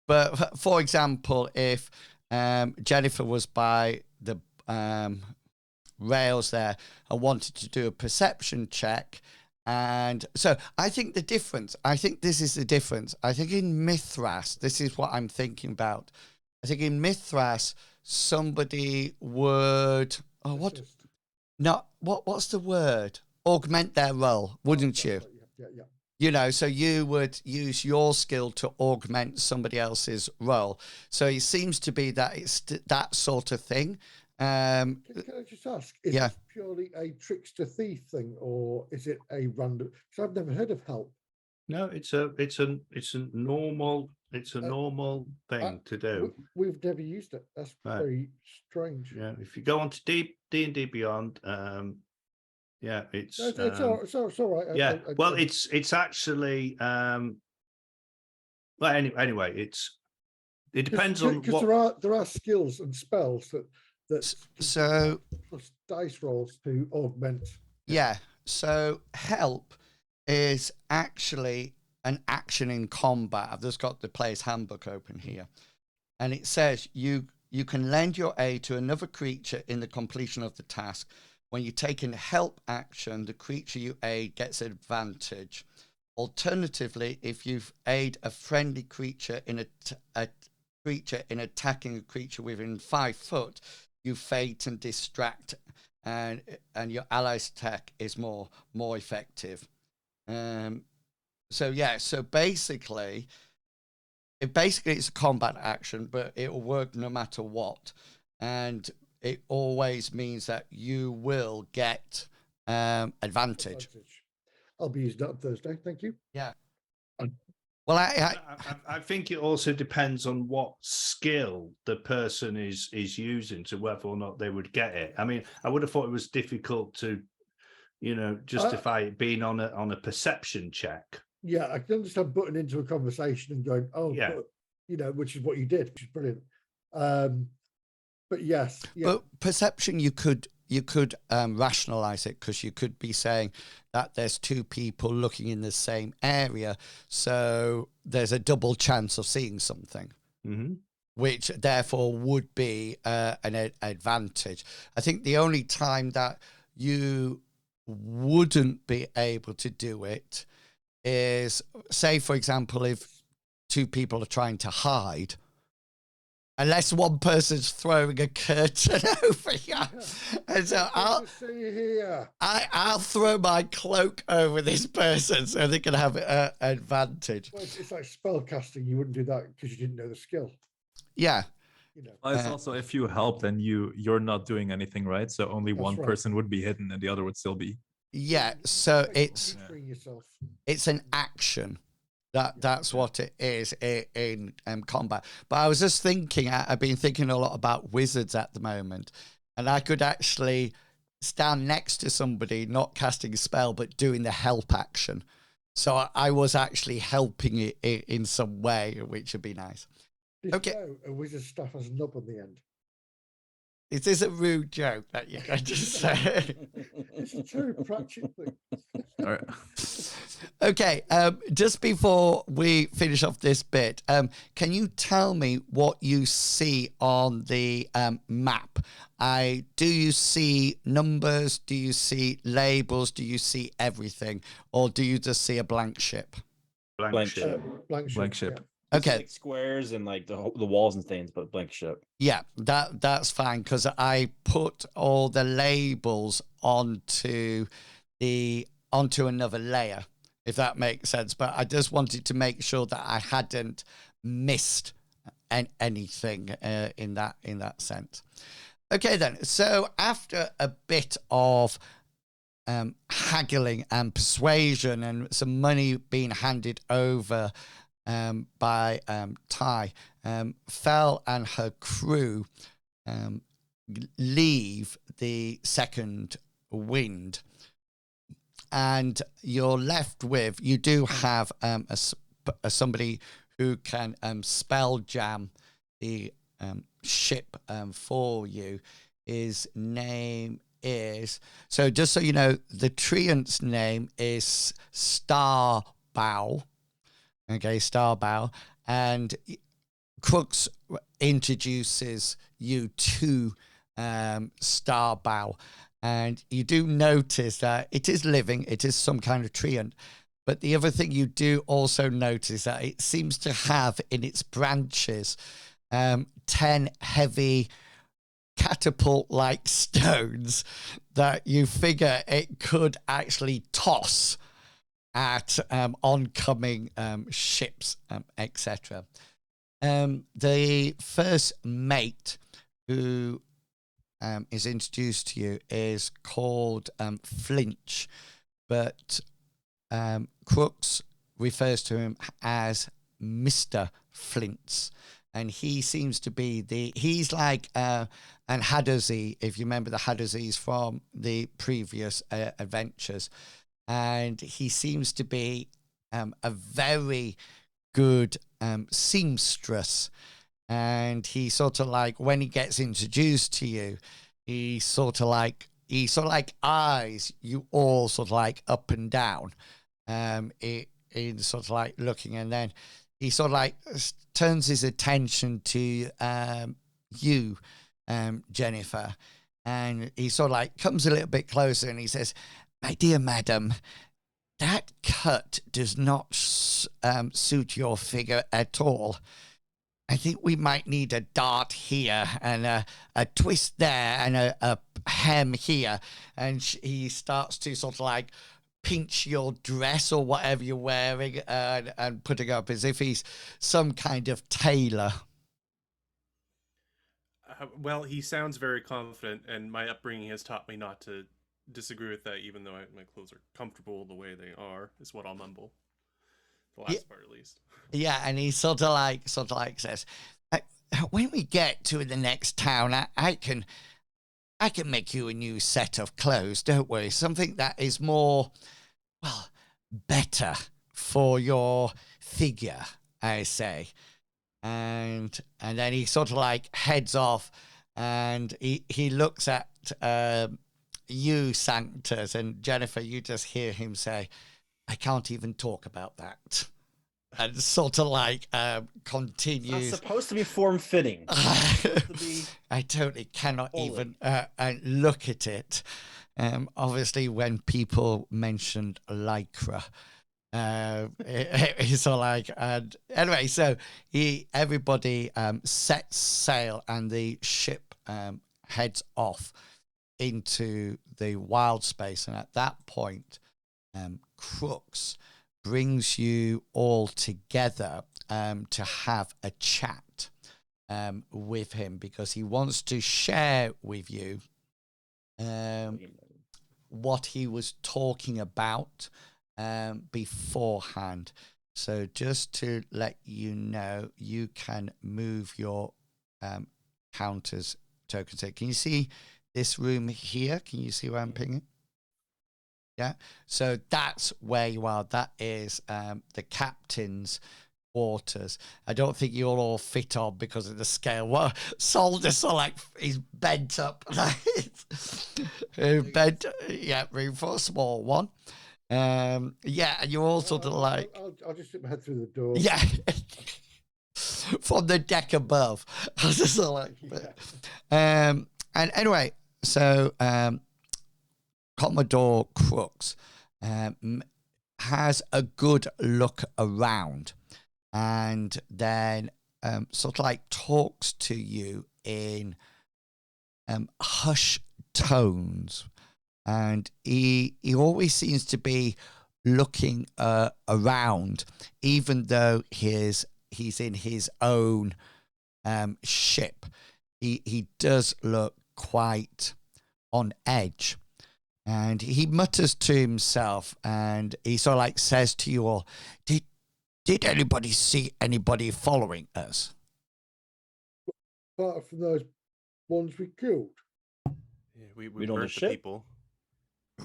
But for example, if Jennifer was by the rails there and wanted to do a perception check, and so I think this is the difference. I think in Mithras, this is what I'm thinking about. I think in Mithras, somebody would what's the word? Augment their role, wouldn't you? Yeah. You know, so you would use your skill to augment somebody else's role. So it seems to be that it's that sort of thing. Can I just ask, is Yeah. it purely a trickster thief thing, or is it a random? Because I've never heard of help. No, it's a normal thing to do. We've never used it. That's Right. very strange. Yeah, if you go on to D&D Beyond, yeah, it's No, it's all right. yeah. Well, it's actually well, anyway, it depends on because what. there are skills and spells that So plus dice rolls to augment. yeah, so help is actually an action in combat. I've just got the player's handbook open here, and it says you can lend your aid to another creature in the completion of the task. When you take a help action, the creature you aid gets advantage. Alternatively, if you aid a friendly creature in attacking a creature within 5 foot, you fate and distract, and your ally's attack is more effective. So basically it's a combat action, but it will work no matter what, and it always means that you will get advantage. I'll be using that on Thursday. Thank you. Yeah. Well, I think it also depends on what skill the person is using to whether or not they would get it. I mean, I would have thought it was difficult to, justify it being on a perception check. Yeah, I can understand butting into a conversation and going, "Oh, Yeah. but, which is what you did, which is brilliant." But yes, yeah. But perception, you could rationalize it, because you could be saying that there's 2 people looking in the same area, so there's a double chance of seeing something, which therefore would be an advantage. I think the only time that you wouldn't be able to do it is, say, for example, if 2 people are trying to hide. Unless one person's throwing a curtain over you. And so I'll throw my cloak over this person so they can have an advantage. Well, it's like spell casting. You wouldn't do that because you didn't know the skill. Yeah. Well, it's also, if you help, then you're not doing anything, right? So only one person would be hidden and the other would still be. Yeah, so it's yourself. It's an action. That's what it is in combat. But I was just thinking, I've been thinking a lot about wizards at the moment, and I could actually stand next to somebody, not casting a spell, but doing the help action. So I was actually helping it in some way, which would be nice. Did you know a wizard staff has a nub on the end? Is this a rude joke that you're going to say? It's a true Pratchett thing. All right. Okay, just before we finish off this bit, can you tell me what you see on the map? Do you see numbers? Do you see labels? Do you see everything? Or do you just see a blank ship? Blank ship. Blank ship. yeah. Okay. Like squares and like the walls and things, but blank ship. Yeah, that's fine, because I put all the labels onto another layer, if that makes sense. But I just wanted to make sure that I hadn't missed anything in that sense. Okay, then. So after a bit of haggling and persuasion and some money being handed over by Ty, Fel and her crew leave the second wind, and you're left with, you do have somebody who can spell jam the ship for you. His name is, so just so you know, the treant's name is Starbow. Okay, Starbow. And Krux introduces you to Starbow. And you do notice that it is living, it is some kind of treant. But the other thing you do also notice that it seems to have in its branches 10 heavy catapult-like stones that you figure it could actually toss at oncoming ships, etc. The first mate who is introduced to you is called Flinch, but Krux refers to him as Mr. Flintz. And he seems to be he's like an Hadozee, if you remember the Hadozees from the previous adventures. And he seems to be a very good seamstress. And he sort of like, when he gets introduced to you, he sort of like eyes you all sort of like up and down, in sort of like looking, and then he sort of like turns his attention to you, Jennifer, and he sort of like comes a little bit closer and he says, "My dear madam, that cut does not suit your figure at all. I think we might need a dart here and a twist there and a hem here." And he starts to sort of like pinch your dress or whatever you're wearing and putting up as if he's some kind of tailor. Well, he sounds very confident, and my upbringing has taught me not to disagree with that, even though my clothes are comfortable the way they are, is what I'll mumble. The last part, at least. Yeah, and he sort of like says, "When we get to the next town, I can make you a new set of clothes, don't worry. Something that is more, well, better for your figure, I say." And then he sort of like heads off, and he looks at you, Sanctus, and Jennifer, you just hear him say, "I can't even talk about that." And sort of like continues. It's supposed to be form-fitting. I totally cannot even look at it. Obviously, when people mentioned Lycra, it's all like, and anyway, so everybody sets sail, and the ship heads off into the wild space. And at that point, Krux brings you all together to have a chat with him, because he wants to share with you what he was talking about beforehand. So just to let you know, you can move your counters tokens here. Can you see this room here? Can you see where I'm pinging? Yeah, so that's where you are. That is the captain's quarters. I don't think you'll all fit on because of the scale. Well, Soldiers are like, he's bent up. Bent, yeah, room for a small one. Yeah, and you're all sort of like, I'll just stick my head through the door. yeah, from the deck above. I was just like, and anyway, so Commodore Krux has a good look around, and then sort of like talks to you in hushed tones, and he always seems to be looking around, even though he's in his own ship. He does look quite on edge, and he mutters to himself, and he sort of like says to you all, did anybody see anybody following us? Apart from those ones we killed. Yeah, we Been on the burnt the ship? people.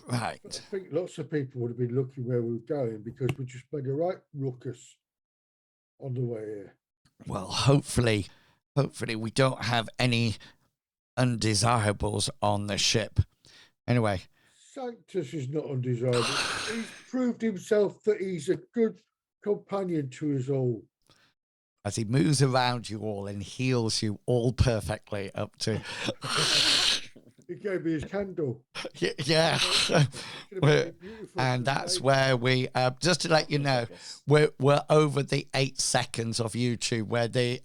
Right. I think lots of people would have been looking where we were going because we just made a right ruckus on the way here. Well, hopefully we don't have any undesirables on the ship. Anyway, Sanctus is not undesirable. He's proved himself that he's a good companion to us all. as he moves around you all and heals you all perfectly up to He gave me his candle. yeah. And that's where we just to let you know, we're over the 8 seconds of YouTube where the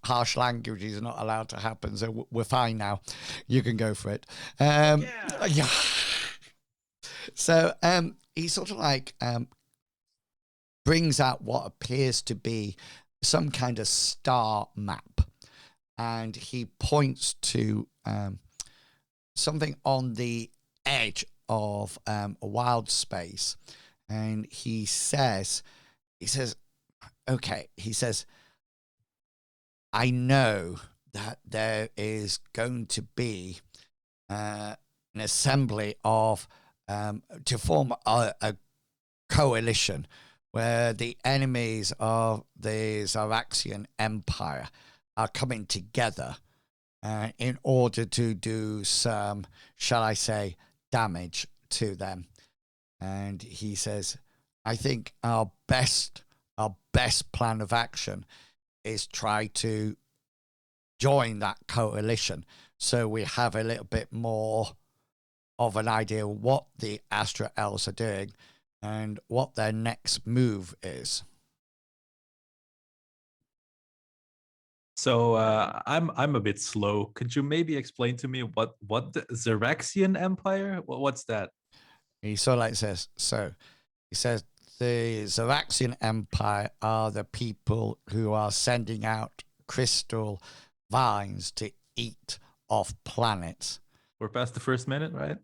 harsh language is not allowed to happen, so we're fine now. You can go for it. Yeah. So he sort of like brings out what appears to be some kind of star map, and he points to something on the edge of a wild space, and he says, okay, he says, I know that there is going to be an assembly of to form a coalition where the enemies of the Xaryxian Empire are coming together in order to do some, shall I say, damage to them. And he says, I think our best plan of action is try to join that coalition so we have a little bit more of an idea what the astral elves are doing and what their next move is. So I'm a bit slow. Could you maybe explain to me what the Xaryxian Empire? What's that? He sort of like says, so he says the Xaryxian Empire are the people who are sending out crystal vines to eat off planets. We're past the first minute, right?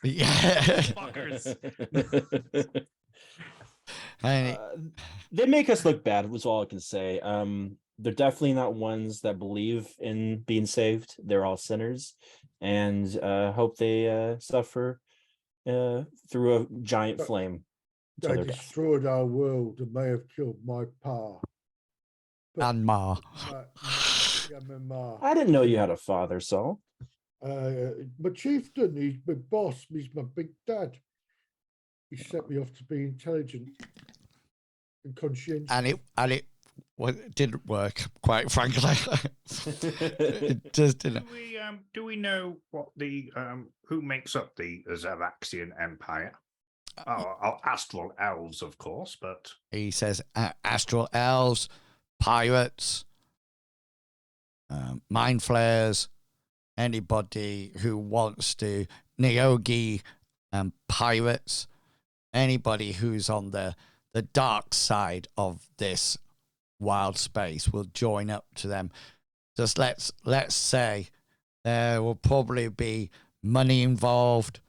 Yeah. Fuckers. And They make us look bad, was all I can say. They're definitely not ones that believe in being saved. They're all sinners, and hope they suffer through a giant flame. They destroyed our world and may have killed my pa. and Ma. Yeah, my ma. I didn't know you had a father, Saul. My chieftain, he's my boss, he's my big dad. He set me off to be intelligent and conscientious. And it didn't work, quite frankly. It just didn't. Do we know what the who makes up the Xaryxian Empire? Astral elves, of course, but He says astral elves, pirates, mind flayers, anybody who wants to Neogi pirates, anybody who's on the dark side of this wild space will join up to them. Just let's say there will probably be money involved,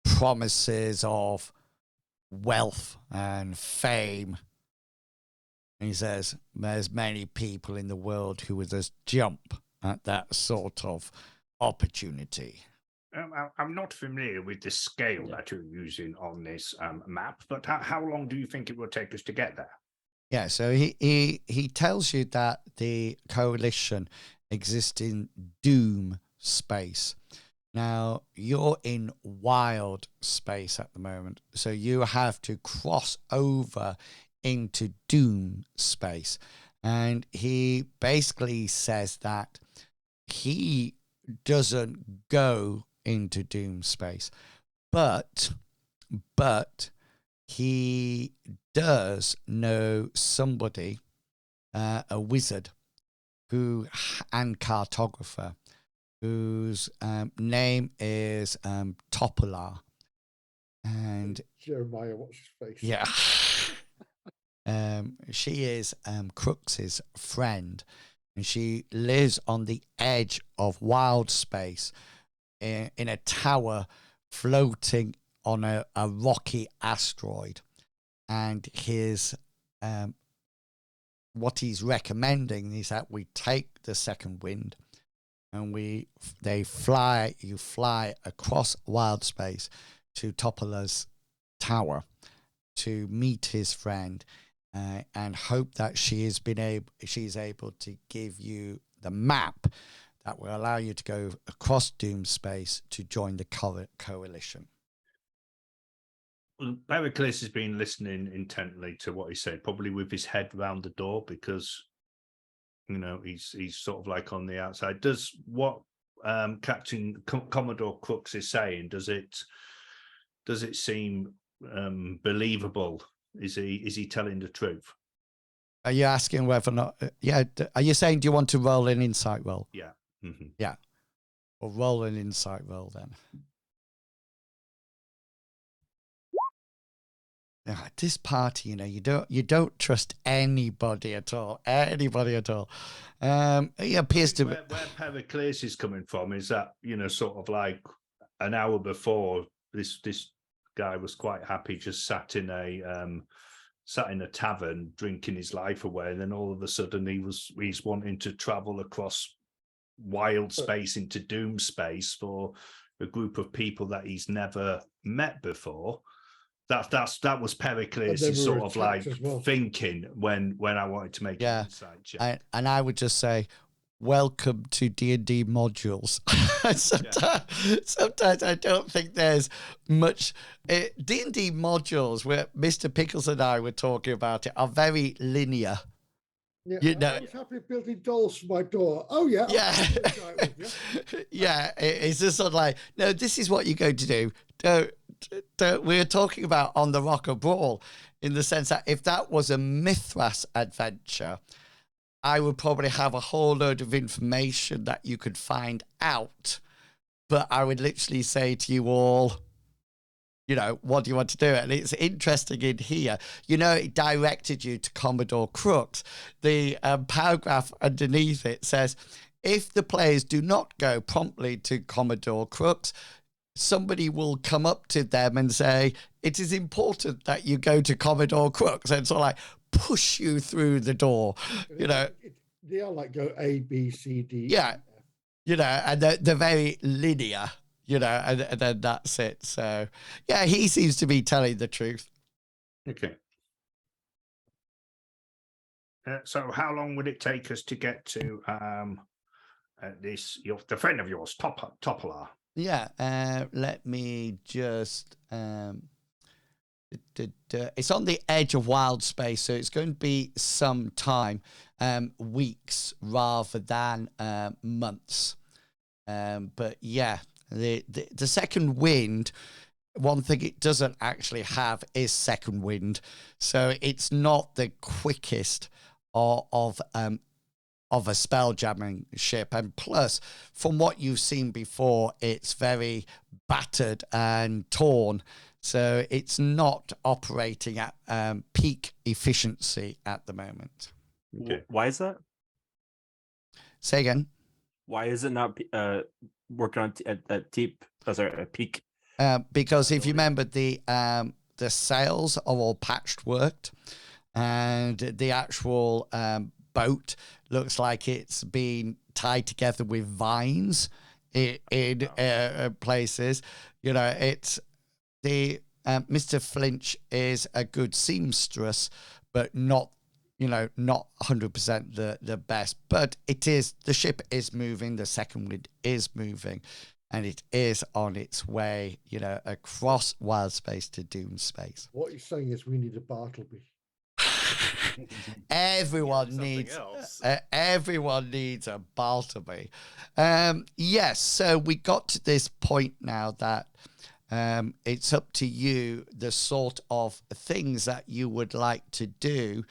promises of wealth and fame. And he says there's many people in the world who would just jump at that sort of opportunity. I'm not familiar with the scale that you're using on this map, but how long do you think it will take us to get there? Yeah, so he tells you that the coalition exists in Doom space, Now, you're in wild space at the moment, so you have to cross over into doom space. And he basically says that he doesn't go into doom space, but he does know somebody, a wizard and cartographer, whose name is Topolar. And Jeremiah, what's his face? yeah, she is Crux's friend, and she lives on the edge of wild space in a tower floating on a rocky asteroid. And his what he's recommending is that we take the second wind and you fly across wild space to Topola's tower to meet his friend, and hope that she's able to give you the map that will allow you to go across doom space to join the coalition. Well, Pericles has been listening intently to what he said, probably with his head round the door, because he's sort of like on the outside. Does what Captain Commodore Krux is saying, does it seem believable? Is he telling the truth? Are you asking whether or not? Yeah. Are you saying, do you want to roll an insight roll? Yeah. Mm-hmm. Yeah. Well, roll an insight roll then. This party, you don't trust anybody at all. Anybody at all. He appears to be. Where Pericles is coming from is that, sort of like an hour before, this guy was quite happy, just sat in a tavern drinking his life away, and then all of a sudden he's wanting to travel across wild space into doom space for a group of people that he's never met before. That was Pericles' sort of like thinking when I wanted to make an insight check. And I would just say, welcome to D&D modules. Sometimes I don't think there's much. D&D modules, where Mr. Pickles and I were talking about it, are very linear. Yeah, I was happy building dolls for my door. Oh, yeah. Yeah, it's just sort of like, no, this is what you're going to do. We're talking about On the Rock of Bral, in the sense that if that was a Mithras adventure, I would probably have a whole load of information that you could find out, but I would literally say to you all, what do you want to do? And it's interesting in here, it directed you to Commodore Krux. The paragraph underneath it says, if the players do not go promptly to Commodore Krux, somebody will come up to them and say, it is important that you go to Commodore Krux, and sort of like push you through the door, They are like go A, B, C, D. Yeah, and they're very linear, and then that's it. So, yeah, he seems to be telling the truth. Okay. So how long would it take us to get to the friend of yours, Topolar? Yeah, let me just. It's on the edge of wild space, so it's going to be some time, weeks rather than months. But yeah, the second wind. One thing it doesn't actually have is second wind, so it's not the quickest of a spell jamming ship. And plus, from what you've seen before, it's very battered and torn, so it's not operating at peak efficiency at the moment. Okay. Why is that? Say again. Why is it not working on at peak? Because if you remember, the sails are all patchworked, and the actual boat looks like it's been tied together with vines in places. It's the Mr. Flinch is a good seamstress, but not 100% the best. But the ship is moving, the second wind is moving. and it is on its way, across wild space to doom space. What he's saying is we need a Bartleby. Everyone something needs else. everyone needs a Bartleby. Yes, so we got to this point now that it's up to you the sort of things that you would like to do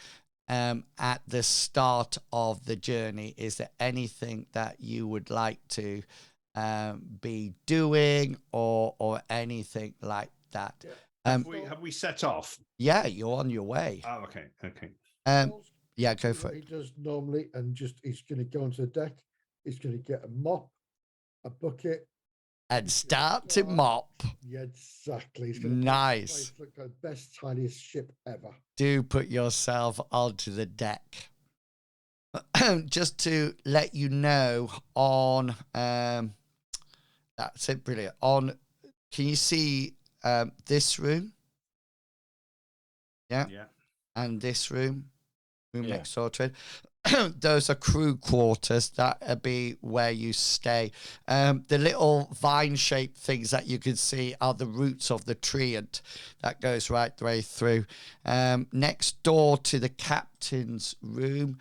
at the start of the journey. Is there anything that you would like to be doing or anything like that? Have we set off? Yeah, you're on your way. Oh, okay. Yeah, go for What it. he does normally, and he's going to go onto the deck. He's going to get a mop, a bucket, And start to mop. Yeah, exactly. He's going to Nice. look like the best, tiniest ship ever. Do put yourself onto the deck. Just to let you know on that's it, brilliant. Can you see this room? Yeah. And this room next door to it. Those are crew quarters. That'll be where you stay. The little vine-shaped things that you can see are the roots of the tree, and that goes right the way through. Next door to the captain's room,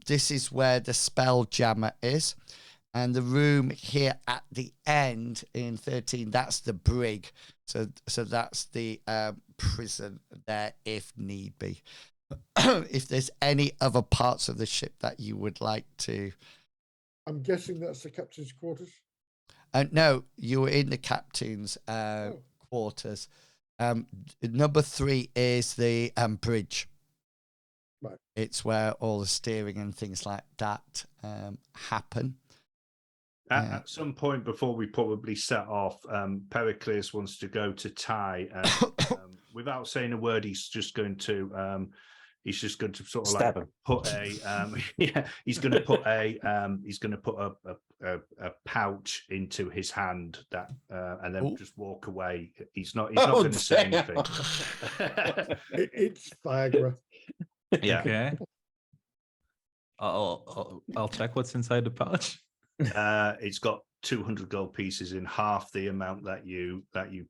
this is where the spell jammer is. And the room here at the end in 13, that's the brig. So that's the prison there if need be. If there's any other parts of the ship that you would like to. I'm guessing that's the captain's quarters. No, you were in the captain's quarters. Number 3 is the bridge. Right. It's where all the steering and things like that happen. At some point before we probably set off, Pericles wants to go to Ty, and without saying a word, he's just going to sort of Stab like him. put a he's going to put a pouch into his hand that and then just walk away. He's not going to say anything. It's Viagra. Yeah. Okay. I'll check what's inside the pouch. It's got 200 gold pieces in half the amount that you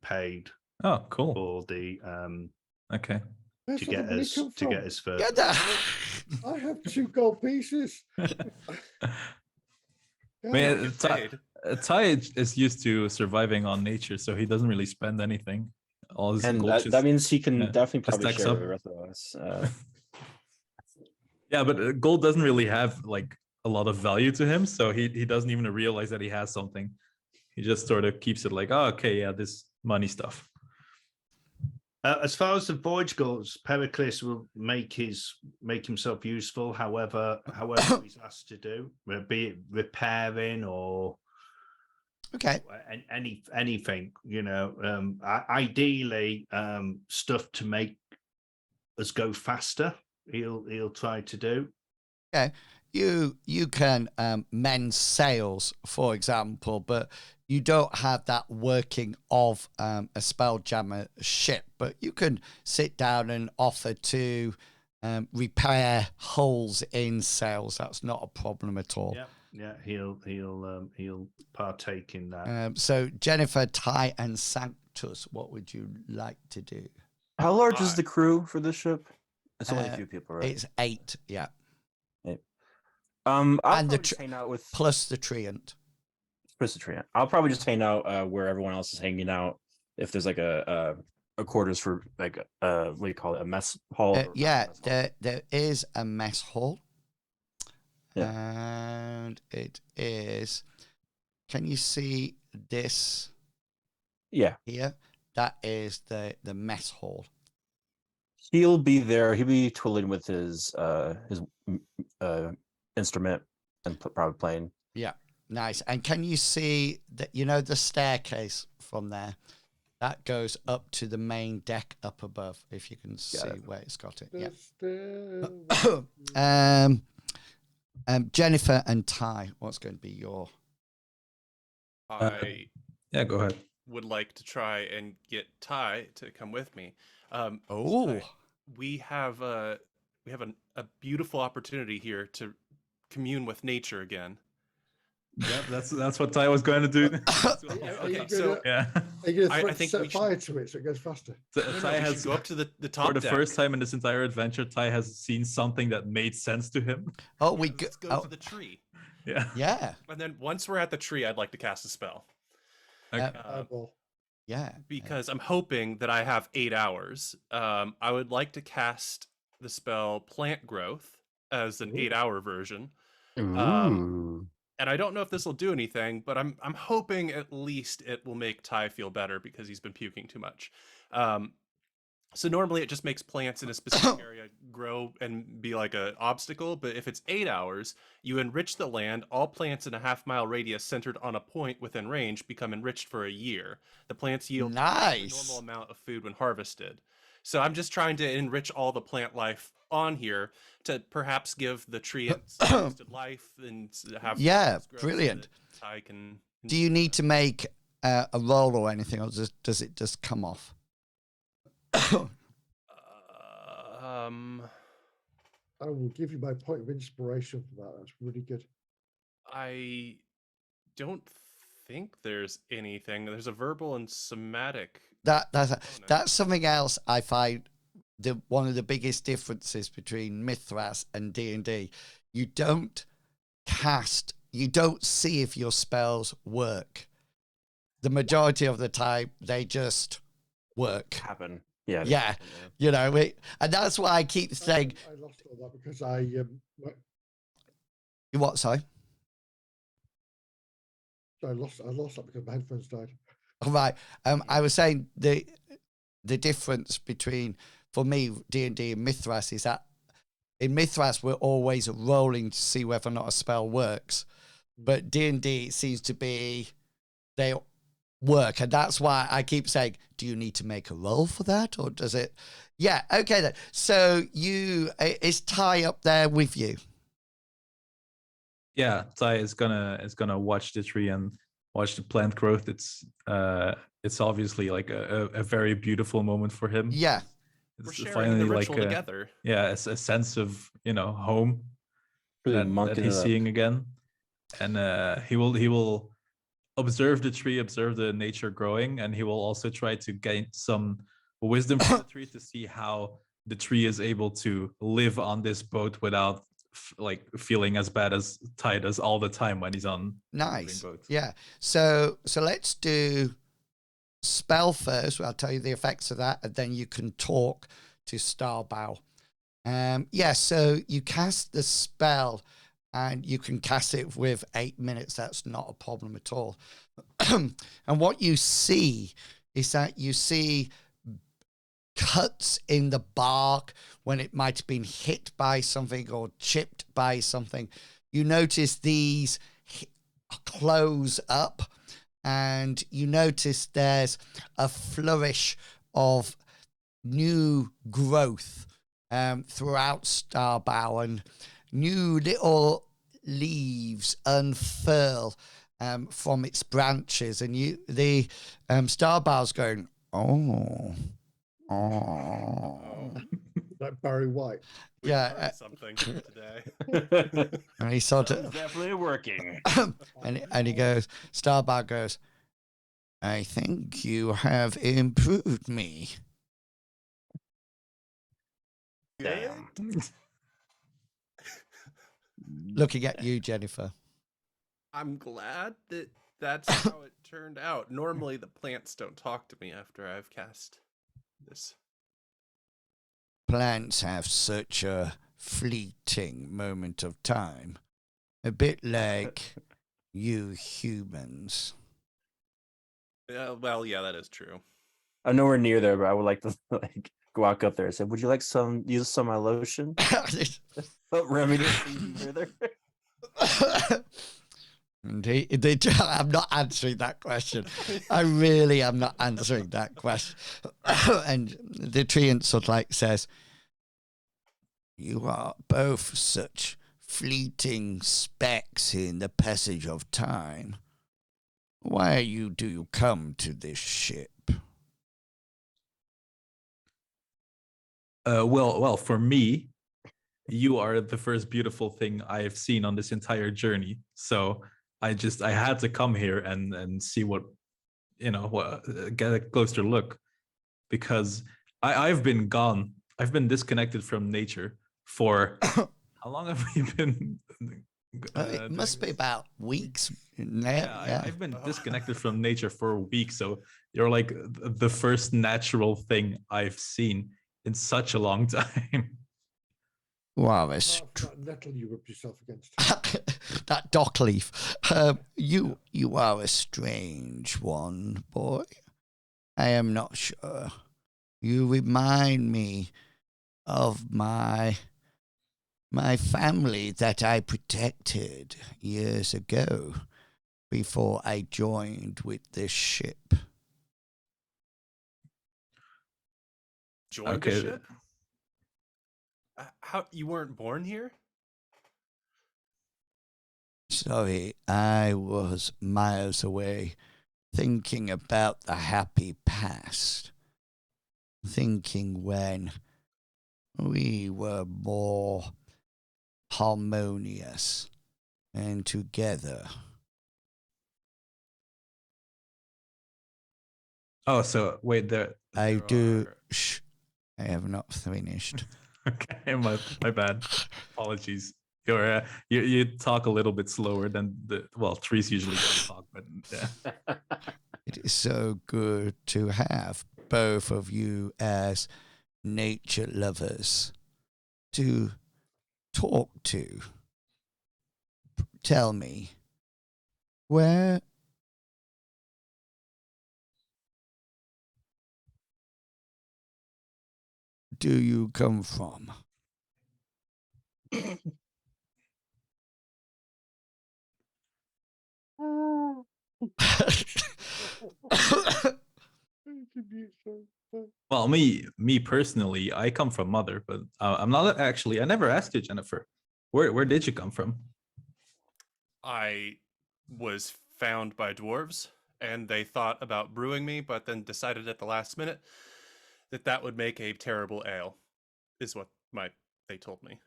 paid Oh, cool. for the Okay. Where's to all the get money us come to from? get us further. Get that. I have 2 gold pieces. Man, Paid. Ty is used to surviving on nature, so he doesn't really spend anything. All his And gold that just- means he can yeah, definitely just probably stacks share up. with the rest of us. Yeah, but gold doesn't really have like a lot of value to him, so he doesn't even realize that he has something. He just sort of keeps it like, oh, okay, yeah, this money stuff. As far as the voyage goes, Pericles will make himself useful. However he's asked to do, be it repairing or Okay. anything. Ideally, stuff to make us go faster. He'll try to do. Okay. You can mend sails, for example, but you don't have that working of a spelljammer ship. But you can sit down and offer to repair holes in sails. That's not a problem at all. Yeah. He'll partake in that. So Jennifer, Ty, and Sanctus, what would you like to do? How large is the crew for this ship? It's only a Uh, few people, right? It's 8, yeah. I'll and probably the just hang out with plus the treant. I'll probably just hang out where everyone else is hanging out. If there's like a quarters for like what do you call it, a mess hall? or not a Yeah, mess hall. there is a mess hall. Yeah. And it is. Can you see this Yeah, here? That is the mess hall. he'll be there. He'll be twiddling with his instrument and probably playing. Yeah, nice. And can you see that? The staircase from there that goes up to the main deck up above. If you can see where it's got it. Yeah. Jennifer and Ty, what's going to be your? I Yeah, go ahead. would like to try and get Ty to come with me. Oh, Ty, we have a beautiful opportunity here to commune with nature again. Yeah, that's what I was going to do. Okay, so Yeah. Are you I going to think set we should- fire to it so it goes faster? So no, Ty we has should go up to the top for the deck. first time in this entire adventure, Ty has seen something that made sense to him. Oh, Yeah, we go. let's go Oh, to the tree. Yeah. yeah, And then once we're at the tree, I'd like to cast a spell. Okay. Fireball. yeah. Because I'm hoping that I have 8 hours. I would like to cast the spell Plant Growth as an Ooh. 8-hour version. Ooh. And I don't know if this will do anything, but I'm hoping at least it will make Ty feel better because he's been puking too much. So normally it just makes plants in a specific area grow and be like an obstacle, but if it's 8 hours, you enrich the land. All plants in a half-mile radius centered on a point within range become enriched for a year. The plants yield the Nice. normal amount of food when harvested. So I'm just trying to enrich all the plant life on here to perhaps give the tree its boosted life and have Yeah, plants grow so brilliant. that Ty can. Do you need to make a roll or anything, or does it just come off? I will give you my point of inspiration for that. That's really good. I don't think there's anything. There's a verbal and somatic. That's something else I find one of the biggest differences between Mithras and D&D. You don't see if your spells work. The majority of the time, they just work. Happen. Yeah. Yeah, you know, and that's why I keep saying. I lost all that because I What? Sorry. lost that because my headphones died. All right. I was saying the difference between, for me, D&D and Mithras is that in Mithras we're always rolling to see whether or not a spell works, but D&D seems to be they work, and that's why I keep saying, do you need to make a roll for that, or does it? Yeah. Okay then. So is Ty up there with you? Yeah, Ty is gonna watch the tree and watch the plant growth. It's obviously like a very beautiful moment for him. Yeah. We're It's sharing finally the like ritual together. yeah, it's a sense of home Really that monking he's it up. seeing again, and he will observe the tree, observe the nature growing, and he will also try to gain some wisdom from the tree to see how the tree is able to live on this boat without like feeling as bad as Ty does all the time when he's on Nice. boats. Yeah. So let's do spell first. I'll tell you the effects of that, and then you can talk to Starbow. Yeah. So you cast the spell, and you can cast it with 8 minutes. That's not a problem at all. And what you see is that you see cuts in the bark when it might have been hit by something or chipped by something. You notice these close up, and you notice there's a flourish of new growth throughout Starbow, and new little leaves unfurl from its branches, and the Starbow's going, oh. Like Barry White. We've Yeah, learned something today. and he sort of Definitely working. and he goes, Starbow goes, I think you have improved me. Damn. Looking at you, Jennifer. I'm glad that that's how it turned out. Normally, the plants don't talk to me after I've cast this. Plants have such a fleeting moment of time. A bit like you humans. Well, yeah, that is true. I'm nowhere near there, but I would like to like walk up there and say, "Would you like use some of my lotion?" Oh, remedy even further. Indeed, I'm not answering that question. I really am not answering that question. And the treant sort of like says, you are both such fleeting specks in the passage of time. Why do you come to this ship? Well, for me, you are the first beautiful thing I have seen on this entire journey. So I had to come here and see what, get a closer look, because I've been gone. I've been disconnected from nature for how long have we been? It must doing be this? about weeks. Yeah, Yeah. I've been Oh. disconnected from nature for a week, so you're like the first natural thing I've seen in such a long time. Wow, Apart from that nettle you rubbed yourself against. that dock leaf. You are a strange one, boy. I am not sure. You remind me of my family that I protected years ago before I joined with this ship. Joined the Okay. ship? How you weren't born here? Sorry, I was miles away thinking about the happy past. Thinking when we were more harmonious and together. Oh, so wait, there I do. are... Shh, I have not finished. Okay, my bad. Apologies. You talk a little bit slower than trees usually don't talk, but yeah. It is so good to have both of you as nature lovers to talk to. Tell me, where do you come from? Well, me personally, I come from Mother, but I'm not actually. I never asked you, Jennifer. Where did you come from? I was found by dwarves, and they thought about brewing me, but then decided at the last minute that that would make a terrible ale, is what they told me.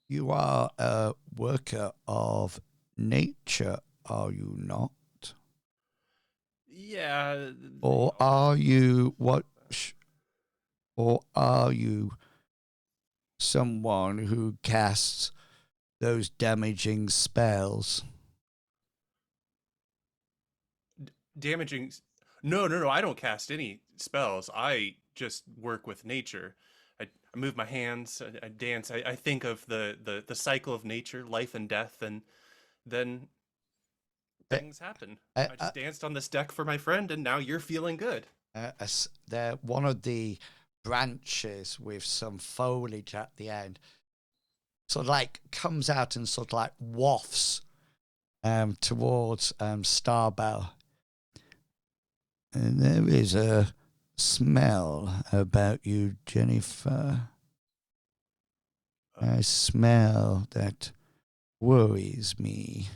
You are a worker of nature, are you not? Yeah. Or are you what? Or are you someone who casts those damaging spells? Damaging? No. I don't cast any spells. I just work with nature. I move my hands. I dance. I think of the cycle of nature, life and death, and then things happen. I just danced on this deck for my friend, and now you're feeling good. They're one of the branches with some foliage at the end sort of like comes out and sort of like wafts towards Starbell. And there is a smell about you, Jennifer. A smell that worries me.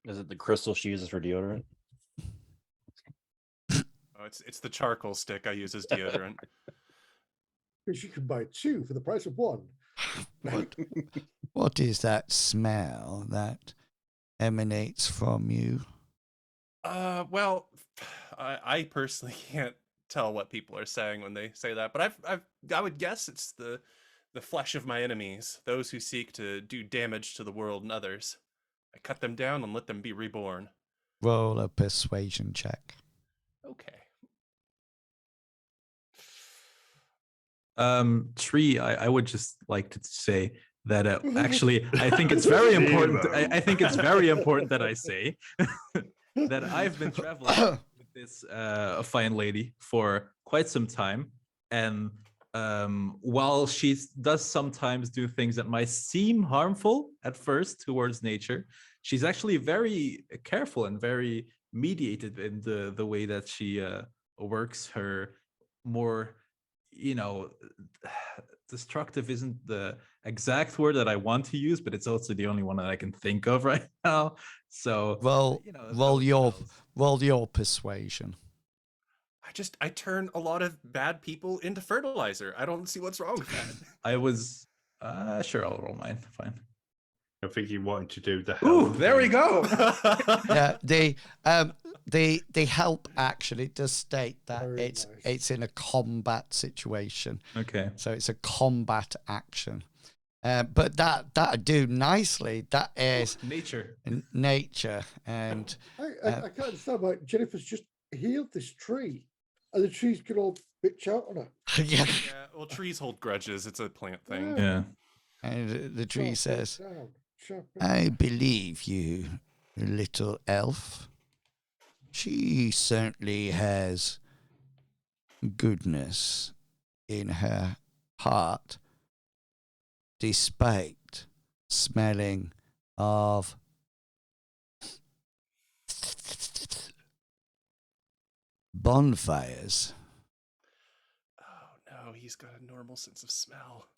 Is it the crystal she uses for deodorant? Oh, it's the charcoal stick I use as deodorant. Because you can buy two for the price of one. What is that smell that emanates from you? Well, I personally can't tell what people are saying when they say that, but I would guess it's the flesh of my enemies, those who seek to do damage to the world and others. I cut them down and let them be reborn. Roll a persuasion check. Okay. Tree, I would just like to say that actually I think it's very important. I think it's very important that I say that I've been traveling with this fine lady for quite some time, and while she does sometimes do things that might seem harmful at first towards nature, she's actually very careful and very mediated in the way that she works her more, destructive isn't the exact word that I want to use, but it's also the only one that I can think of right now. So roll your persuasion. I turn a lot of bad people into fertilizer. I don't see what's wrong with that. I was sure, I'll roll mine. Fine. I think he wanted to do the Ooh, help there we thing. go. Yeah, the help actually does state that Very it's nice. it's in a combat situation, Okay. so it's a combat action. But that do nicely. That is Nature. nature, and I can't understand why Jennifer's just healed this tree, and the tree's gonna all bitch out on her. yeah. Yeah, well, trees hold grudges. It's a plant thing. Yeah. And the tree Chop it says, down, chop it "I down. believe you, little elf. She certainly has goodness in her heart, despite smelling of bonfires." Oh no, he's got a normal sense of smell.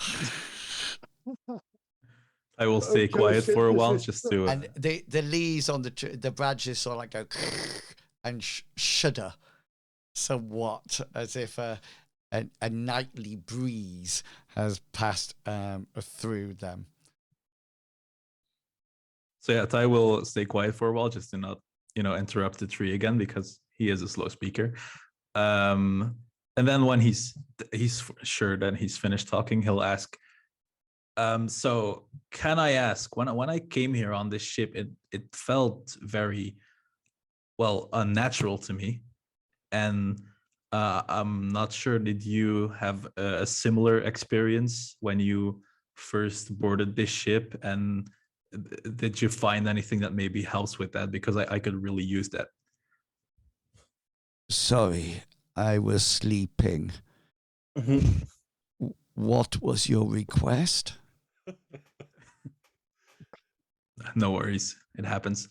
I will stay quiet for a while just to. And the leaves on the branches sort of like go and shudder somewhat, as if a nightly breeze has passed through them. So yeah, Ty will stay quiet for a while just to not, interrupt the tree again because he is a slow speaker. And then when he's sure that he's finished talking, he'll ask, so can I ask, when I came here on this ship, it felt very, well, unnatural to me. And I'm not sure, did you have a similar experience when you first boarded this ship? And did you find anything that maybe helps with that? Because I could really use that. Sorry, I was sleeping. What was your request? No worries, it happens.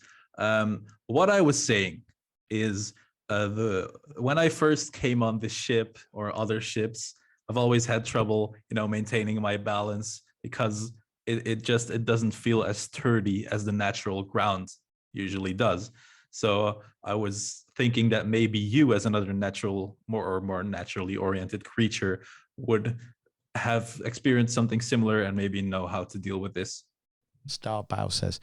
What I was saying is, when I first came on this ship or other ships, I've always had trouble, maintaining my balance because it doesn't feel as sturdy as the natural ground usually does. So I was thinking that maybe you, as another more naturally oriented creature, would have experienced something similar and maybe know how to deal with this. Starbow says,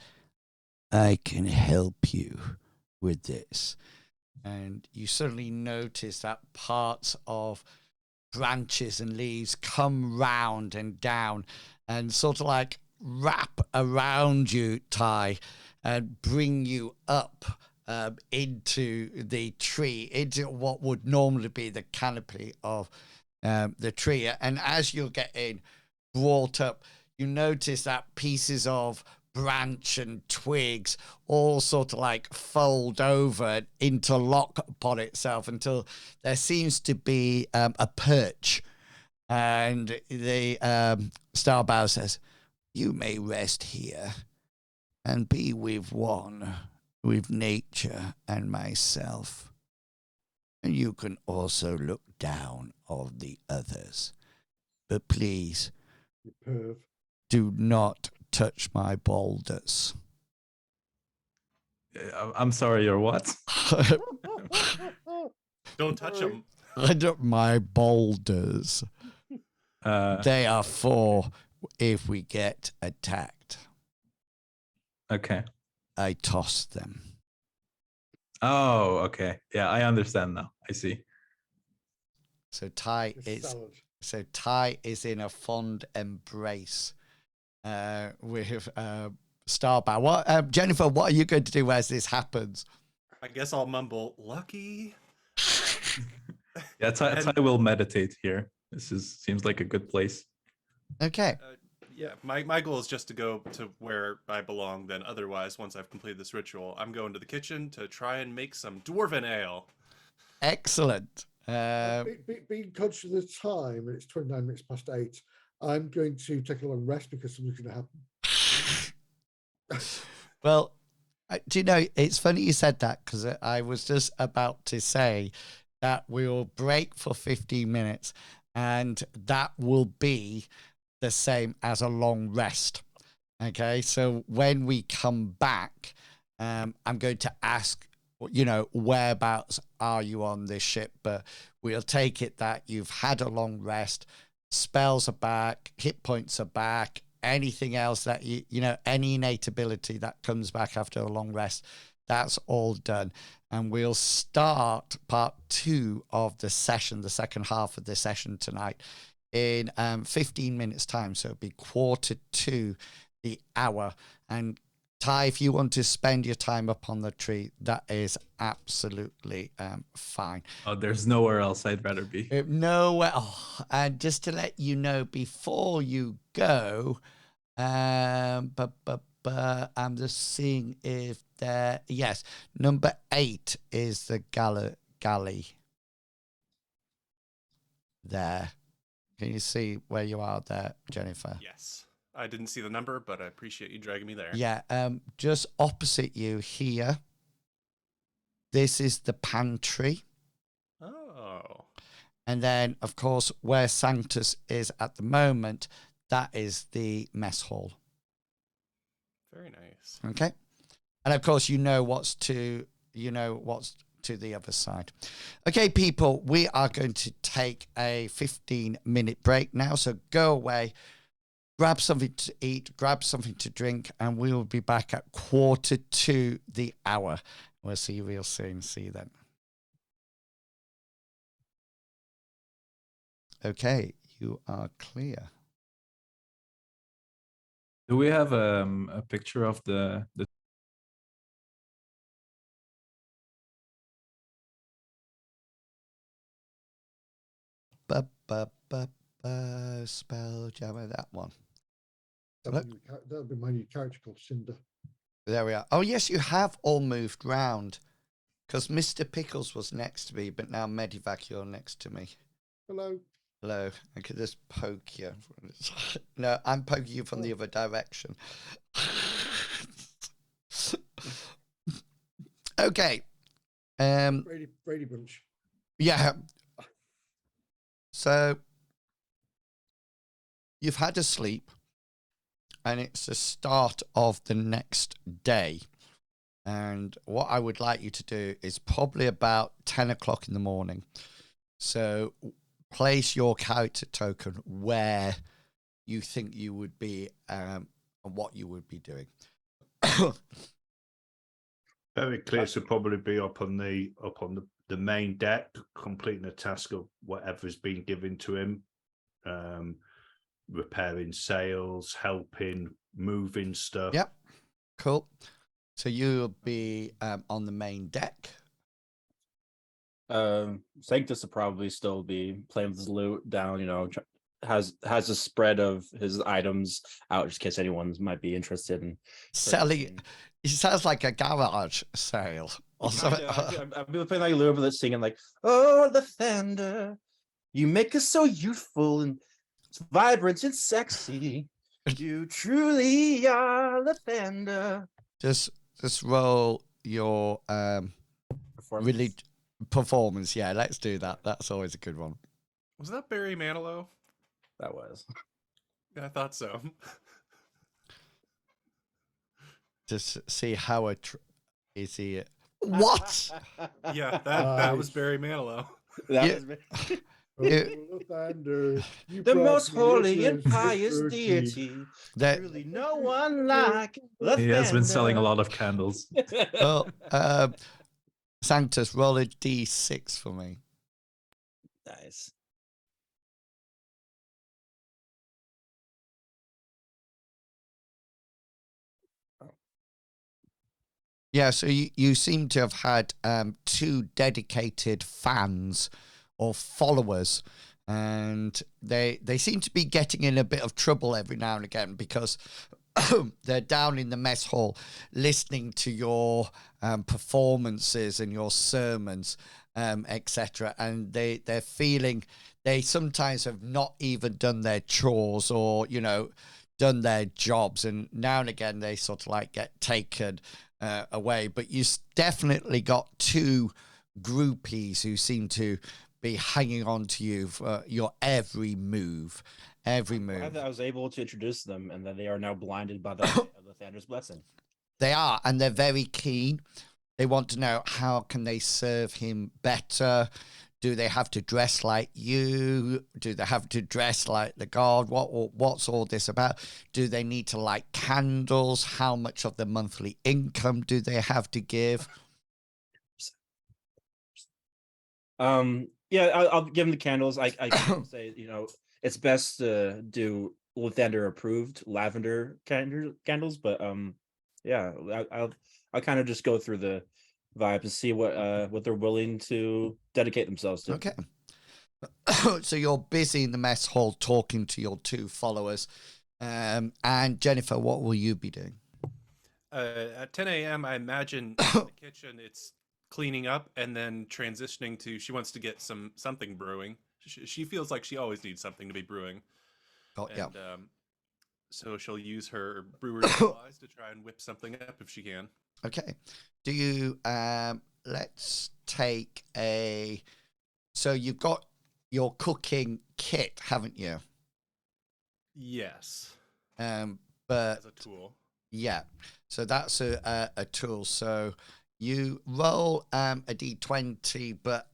"I can help you with this." And you suddenly notice that parts of branches and leaves come round and down and sort of like wrap around you, Ty, and bring you up into the tree, into what would normally be the canopy of the tree. And as you're getting brought up, you notice that pieces of branch and twigs all sort of like fold over and interlock upon itself until there seems to be a perch. And the Starbow says, "You may rest here and be with nature and myself. And you can also look down on the others. But please, You perv. do not touch my boulders." I'm sorry, or what? Don't touch him. My boulders. They are for if we get attacked. Okay. I toss them. Oh, okay. Yeah, I understand now. I see. So Ty is in a fond embrace with Starbow. What, Jennifer? What are you going to do as this happens? I guess I'll mumble, "Lucky." Yeah, Ty will meditate here. Seems like a good place. Okay. Yeah, my goal is just to go to where I belong. Then otherwise, once I've completed this ritual, I'm going to the kitchen to try and make some dwarven ale. Excellent. Being conscious of the time, and it's 29 minutes past 8, I'm going to take a long rest because something's going to happen. Well, do you know, it's funny you said that because I was just about to say that we will break for 15 minutes and that will be the same as a long rest. Okay, so when we come back, I'm going to ask, whereabouts are you on this ship? But we'll take it that you've had a long rest, spells are back, hit points are back, anything else that any innate ability that comes back after a long rest, that's all done. And we'll start part 2 of the session, the second half of the session tonight, in 15 minutes time. So it'll be 1:45 the hour. And Ty, if you want to spend your time up on the tree, that is absolutely fine. Oh, there's nowhere else I'd rather be. Nowhere. And just to let you know, before you go, I'm just seeing if there. Yes, number 8 is the galley. There. Can you see where you are there, Jennifer? Yes. I didn't see the number, but I appreciate you dragging me there. Yeah, just opposite you here. This is the pantry. Oh. And then, of course, where Sanctus is at the moment, that is the mess hall. Very nice. Okay. And of course, you know what's to the other side. Okay, people, we are going to take a 15-minute break now. So go away, grab something to eat, grab something to drink, and we will be back at 1:45 the hour. We'll see you real soon. See you then. Okay, you are clear. Do we have a picture of the Spell jammer, that one. That'll be my new character called Cinder. There we are. Oh, yes, you have all moved round. Because Mr. Pickles was next to me, but now Medivac, you're next to me. Hello. Hello. I could just poke you. No, I'm poking you from the other direction. Okay. Brady Bunch. Yeah. So you've had a sleep, and it's the start of the next day. And what I would like you to do is probably about 10 o'clock in the morning. So place your character token where you think you would be and what you would be doing. Very clear to probably be up on the main deck, completing a task of whatever's been given to him, repairing sails, helping, moving stuff. Yep, cool. So you'll be on the main deck. Sanctus will probably still be playing with his loot down, has a spread of his items out just in case anyone might be interested in Selling. It sounds like a garage sale. Or something. I've been playing like a little bit of singing like, "Oh, Lathander, you make us so youthful and vibrant and sexy. You truly are Lathander." Just roll your performance. Yeah, let's do that. That's always a good one. Was that Barry Manilow? That was. Yeah, I thought so. Just see how is he. What? Yeah, that was Barry Manilow. That was Thunder, the most holy and pious deity. Truly no one like Lathander. He has been selling a lot of candles. Well, Sanctus, roll a D6 for me. Nice. Yeah, so you seem to have had 2 dedicated fans or followers, and they seem to be getting in a bit of trouble every now and again because they're down in the mess hall listening to your performances and your sermons, etc. And they're feeling they sometimes have not even done their chores or done their jobs, and now and again they sort of like get taken away. But you definitely got 2 groupies who seem to be hanging on to you for your every move. I was able to introduce them, and then they are now blinded by the Lathander's blessing. They are, and they're very keen. They want to know how can they serve him better. Do they have to dress like you? Do they have to dress like the guard? What's all this about? Do they need to light candles? How much of their monthly income do they have to give? Yeah, I'll give them the candles. I can say, it's best to do lavender approved lavender candles, but yeah, I'll kind of just go through the vibe to see what they're willing to dedicate themselves to. Okay. So you're busy in the mess hall talking to your 2 followers. And Jennifer, what will you be doing? At 10 a.m., I imagine in the kitchen it's cleaning up and then transitioning to she wants to get something brewing. She feels like she always needs something to be brewing. Yeah. So she'll use her brewer's supplies to try and whip something up if she can. Okay. Do you let's take so you've got your cooking kit, haven't you? Yes. But As a tool. Yeah. So that's a tool. So you roll a d20, but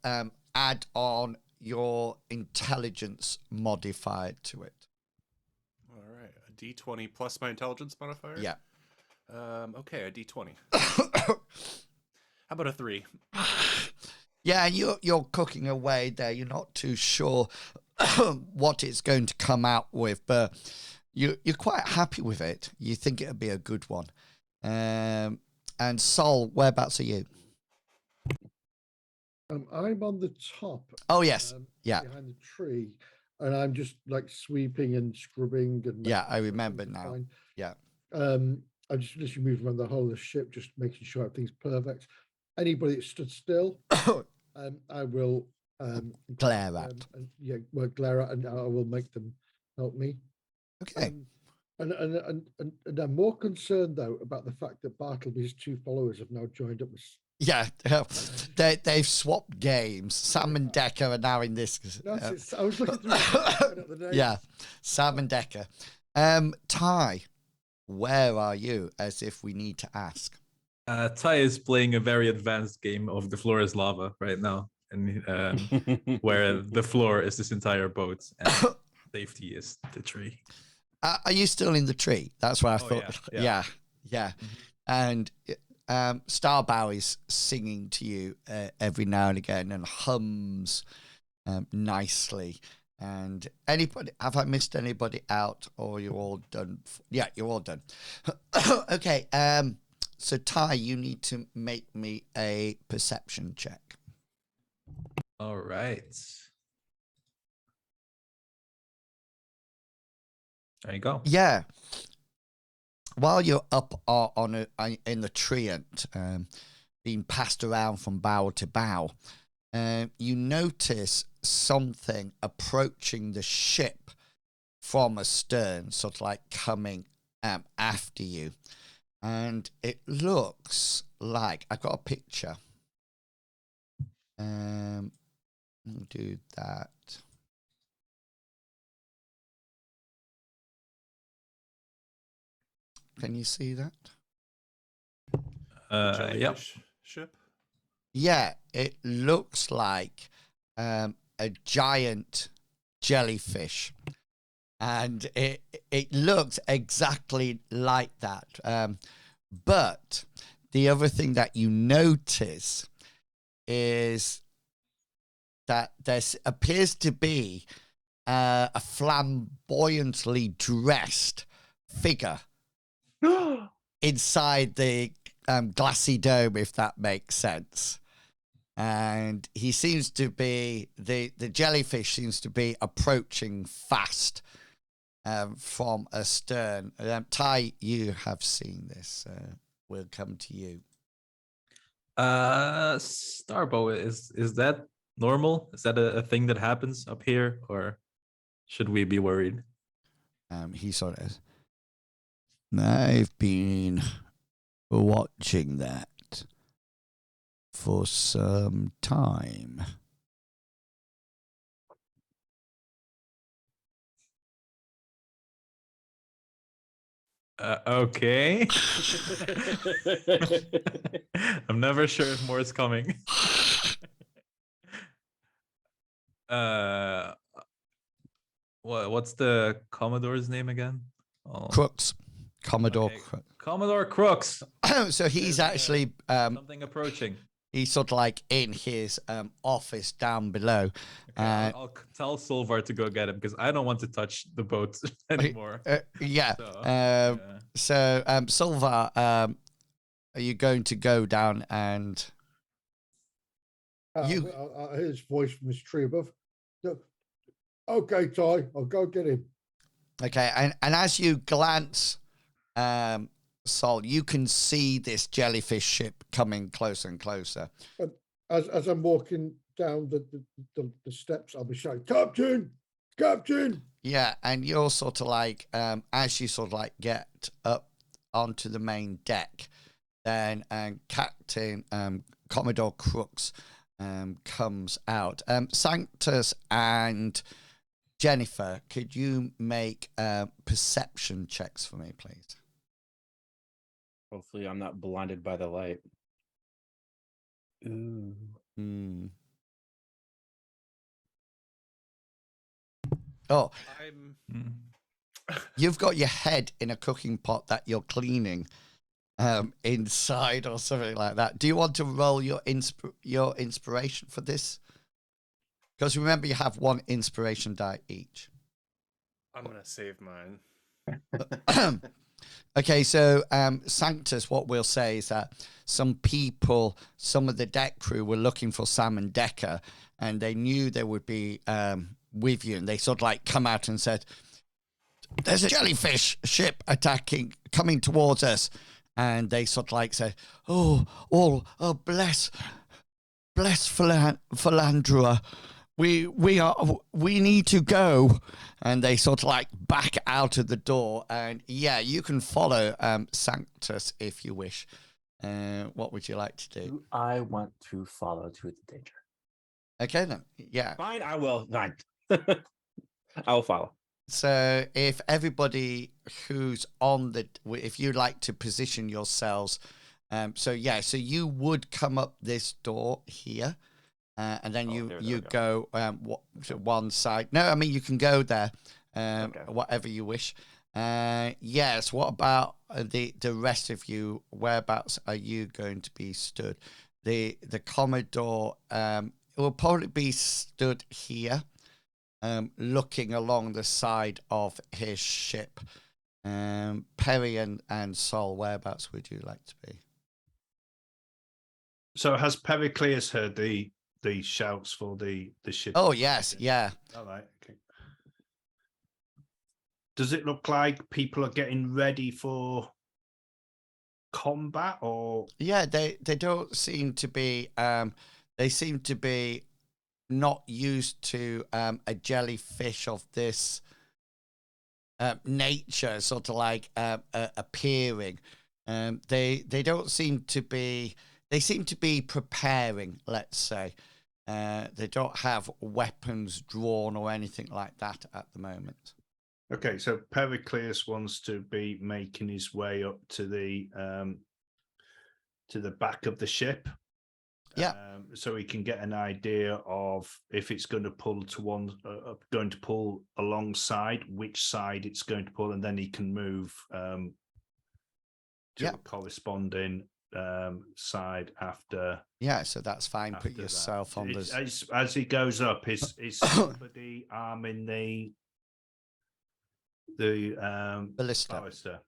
add on your intelligence modifier to it. All right. A d20 plus my intelligence modifier? Yeah. Okay, a d20. How about a 3? Yeah, you're cooking away there. You're not too sure what it's going to come out with, but you're quite happy with it. You think it'll be a good one. And Sol, whereabouts are you? I'm on the top. Oh yes, yeah, behind the tree, and I'm just like sweeping and scrubbing and yeah. making I sure remember things are now. fine. Yeah. I'm just literally moving around the whole of the ship, just making sure everything's perfect. Anybody that stood still, I will Glare at. glare at, and I will make them help me. Okay. And I'm more concerned though about the fact that Bartleby's 2 followers have now joined up with. Yeah, they've swapped games. Sam and Decker are now in this. That's it. I was looking through the names. Yeah, Sam and Decker. Ty, where are you? As if we need to ask. Ty is playing a very advanced game of the floor is lava right now, and where the floor is this entire boat and safety is the tree. Are you still in the tree? That's what I thought. Yeah. And Starbow is singing to you every now and again and hums nicely. And anybody, have I missed anybody out, or you're all done? Yeah, you're all done. Okay. So Ty, you need to make me a perception check. All right. There you go. Yeah. While you're up in the tree and being passed around from bough to bough, you notice something approaching the ship from astern, sort of like coming after you. And it looks like, I've got a picture. I'll do that. Can you see that? Yep. Ship? Yeah, it looks like a giant jellyfish. And it looks exactly like that. But the other thing that you notice is that there appears to be a flamboyantly dressed figure inside the glassy dome, if that makes sense. And he seems to be, the jellyfish seems to be approaching fast from astern. Ty, you have seen this. We'll come to you. Starbow, is that normal? Is that a thing that happens up here, or should we be worried? He sort of, I've been watching that for some time. Okay. I'm never sure if more is coming. What's the Commodore's name again? Oh, Crux, Commodore okay. Crux. Commodore Crux. So he's There's, actually something approaching. he's sort of like in his office down below. Okay, I'll tell Solvar to go get him because I don't want to touch the boat anymore. Yeah. So, Silva, are you going to go down and I hear his voice from this tree above. Okay, Ty, I'll go get him. okay, and as you glance, Sol, you can see this jellyfish ship coming closer and closer. As I'm walking down the steps, I'll be shouting, Captain, Captain. Yeah, and you're sort of like, as you sort of like get up onto the main deck, then Captain Commodore Crux comes out. Sanctus and Jennifer, could you make perception checks for me, please? Hopefully, I'm not blinded by the light. Ooh. Oh, I'm you've got your head in a cooking pot that you're cleaning inside or something like that. Do you want to roll your inspiration for this? Because remember, you have one inspiration die each. I'm gonna save mine. Okay, so Sanctus, what we'll say is that some of the deck crew were looking for Sam and Decker, and they knew they would be with you, and they sort of like come out and said, "There's a jellyfish ship coming towards us," and they sort of like say, "Oh, bless Philandra. We need to go," and they sort of like back out of the door. And yeah, you can follow Sanctus if you wish. What would you like to do? I want to follow to the danger. Okay then, yeah. Fine, I will. Fine. I will follow. So if everybody who's if you'd like to position yourselves, so you would come up this door here. And then you go to one side. No, I mean, you can go there, whatever you wish. Yes, what about the rest of you? Whereabouts are you going to be stood? The Commodore will probably be stood here, looking along the side of his ship. Perry and Sol, whereabouts would you like to be? So has Pericles heard the shouts for the ship? Oh yes, yeah. All right. Okay. Does it look like people are getting ready for combat, or? Yeah, they don't seem to be. They seem to be not used to a jellyfish of this nature, sort of like appearing. They don't seem to be. They seem to be preparing. Let's say. They don't have weapons drawn or anything like that at the moment. Okay, so Pericles wants to be making his way up to the back of the ship. Yeah. So he can get an idea of if it's going to pull going to pull alongside, which side it's going to pull, and then he can move to a corresponding side after. Yeah, so that's fine. Put yourself on this. As he goes up, is somebody arming the ballista?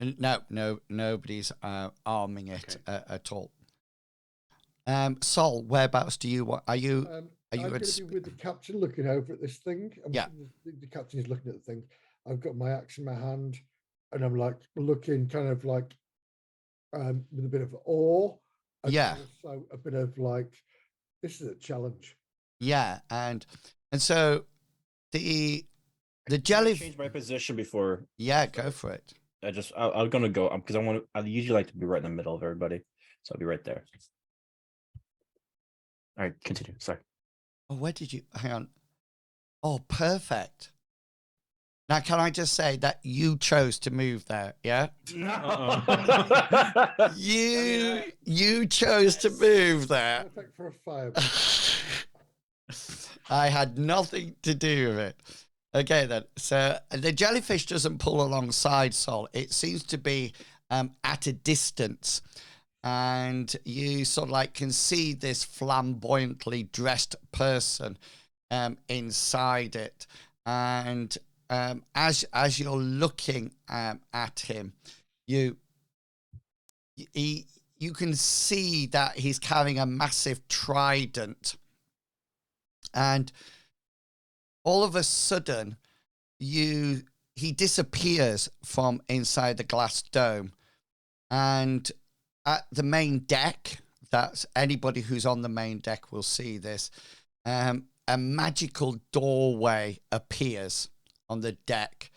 No, nobody's arming it at all. Sol, whereabouts do you want? Are you? I'm going to be with the captain looking over at this thing. The captain is looking at the thing. I've got my axe in my hand, and I'm like looking, kind of like with a bit of awe. And also a bit of like, this is a challenge. Yeah, and so the jelly. Change my position before. Yeah, go for it. I'm gonna go because I usually like to be right in the middle of everybody, so I'll be right there. All right, continue. Sorry. Oh, where did you hang on? Oh, perfect. Now, can I just say that you chose to move there? Yeah. You chose to move there. Perfect for a fire. I had nothing to do with it. Okay, then. So the jellyfish doesn't pull alongside Sol. It seems to be at a distance. And you sort of like can see this flamboyantly dressed person inside it. And as you're looking at him, you can see that he's carrying a massive trident. And all of a sudden, he disappears from inside the glass dome. And at the main deck, that's anybody who's on the main deck will see this, a magical doorway appears on the deck,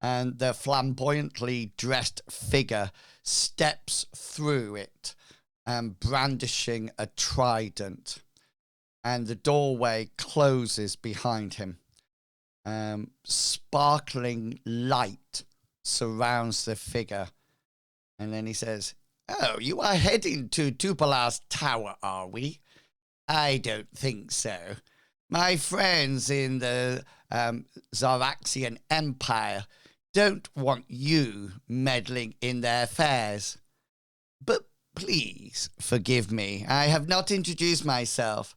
and the flamboyantly dressed figure steps through it, brandishing a trident, and the doorway closes behind him. Sparkling light surrounds the figure, and then he says, "Oh, you are heading to Tupalar's tower, are we? I don't think so. My friends in the Xaryxian Empire don't want you meddling in their affairs. But please forgive me. I have not introduced myself.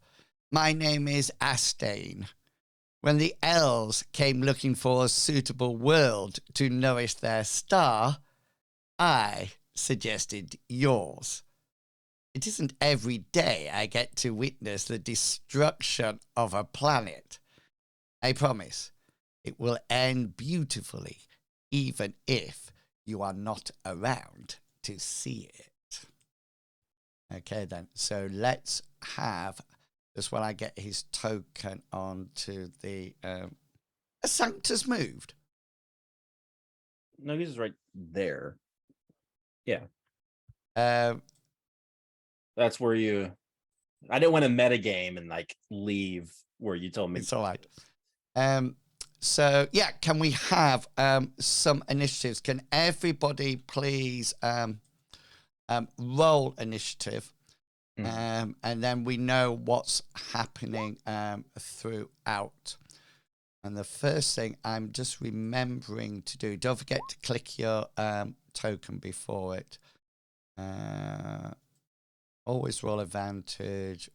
My name is Astane. When the elves came looking for a suitable world to nourish their star, I suggested yours. It isn't every day I get to witness the destruction of a planet. I promise it will end beautifully, even if you are not around to see it." Okay, then. So let's have, just when I get his token onto the... Sanctus moved. No, he's right there. Yeah. That's where you... I didn't want to metagame and like leave where you told me. It's all right. So, yeah, can we have some initiatives? Can everybody please roll initiative? And then we know what's happening throughout. And the first thing I'm just remembering to do, don't forget to click your token before it. Always roll advantage.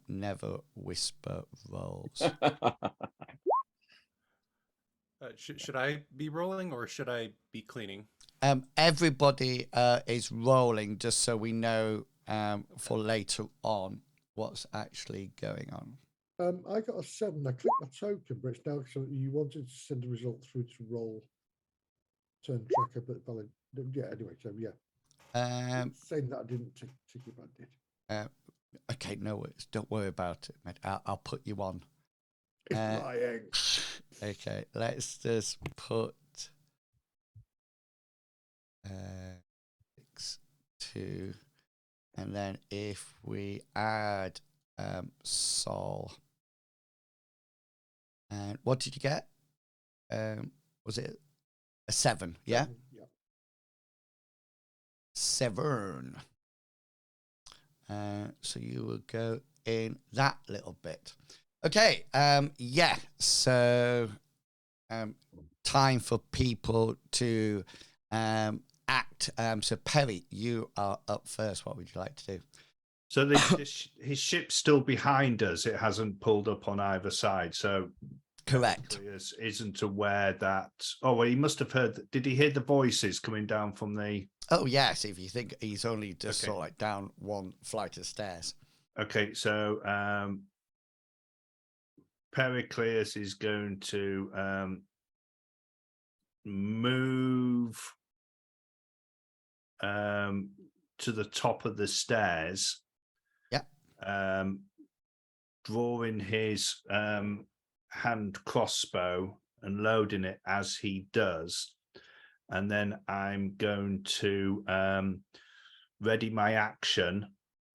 Never whisper rolls. Should I be rolling or should I be cleaning? Everybody is rolling just so we know for later on what's actually going on. I got a 7. I clicked my token, but it's now so you wanted to send the result through to roll. Turn tracker, but valid. Yeah, anyway, so yeah. Saying that I didn't tick it, but I did. Okay, no worries. Don't worry about it, mate. I'll put you on. It's lying. Okay, let's just put 6-2, and then if we add Sol, and what did you get? Was it a 7? Yeah. 7. So you will go in that little bit. Okay. Yeah. So time for people to act. So Perry, you are up first. What would you like to do? So his ship's still behind us. It hasn't pulled up on either side. So correct. Isn't aware that. Oh, well, he must have heard. Did he hear the voices coming down from the? Oh yes. If you think he's only just sort of like down one flight of stairs. Okay, so Pericles is going to move to the top of the stairs. Yeah. Drawing his hand crossbow and loading it as he does. And then I'm going to ready my action.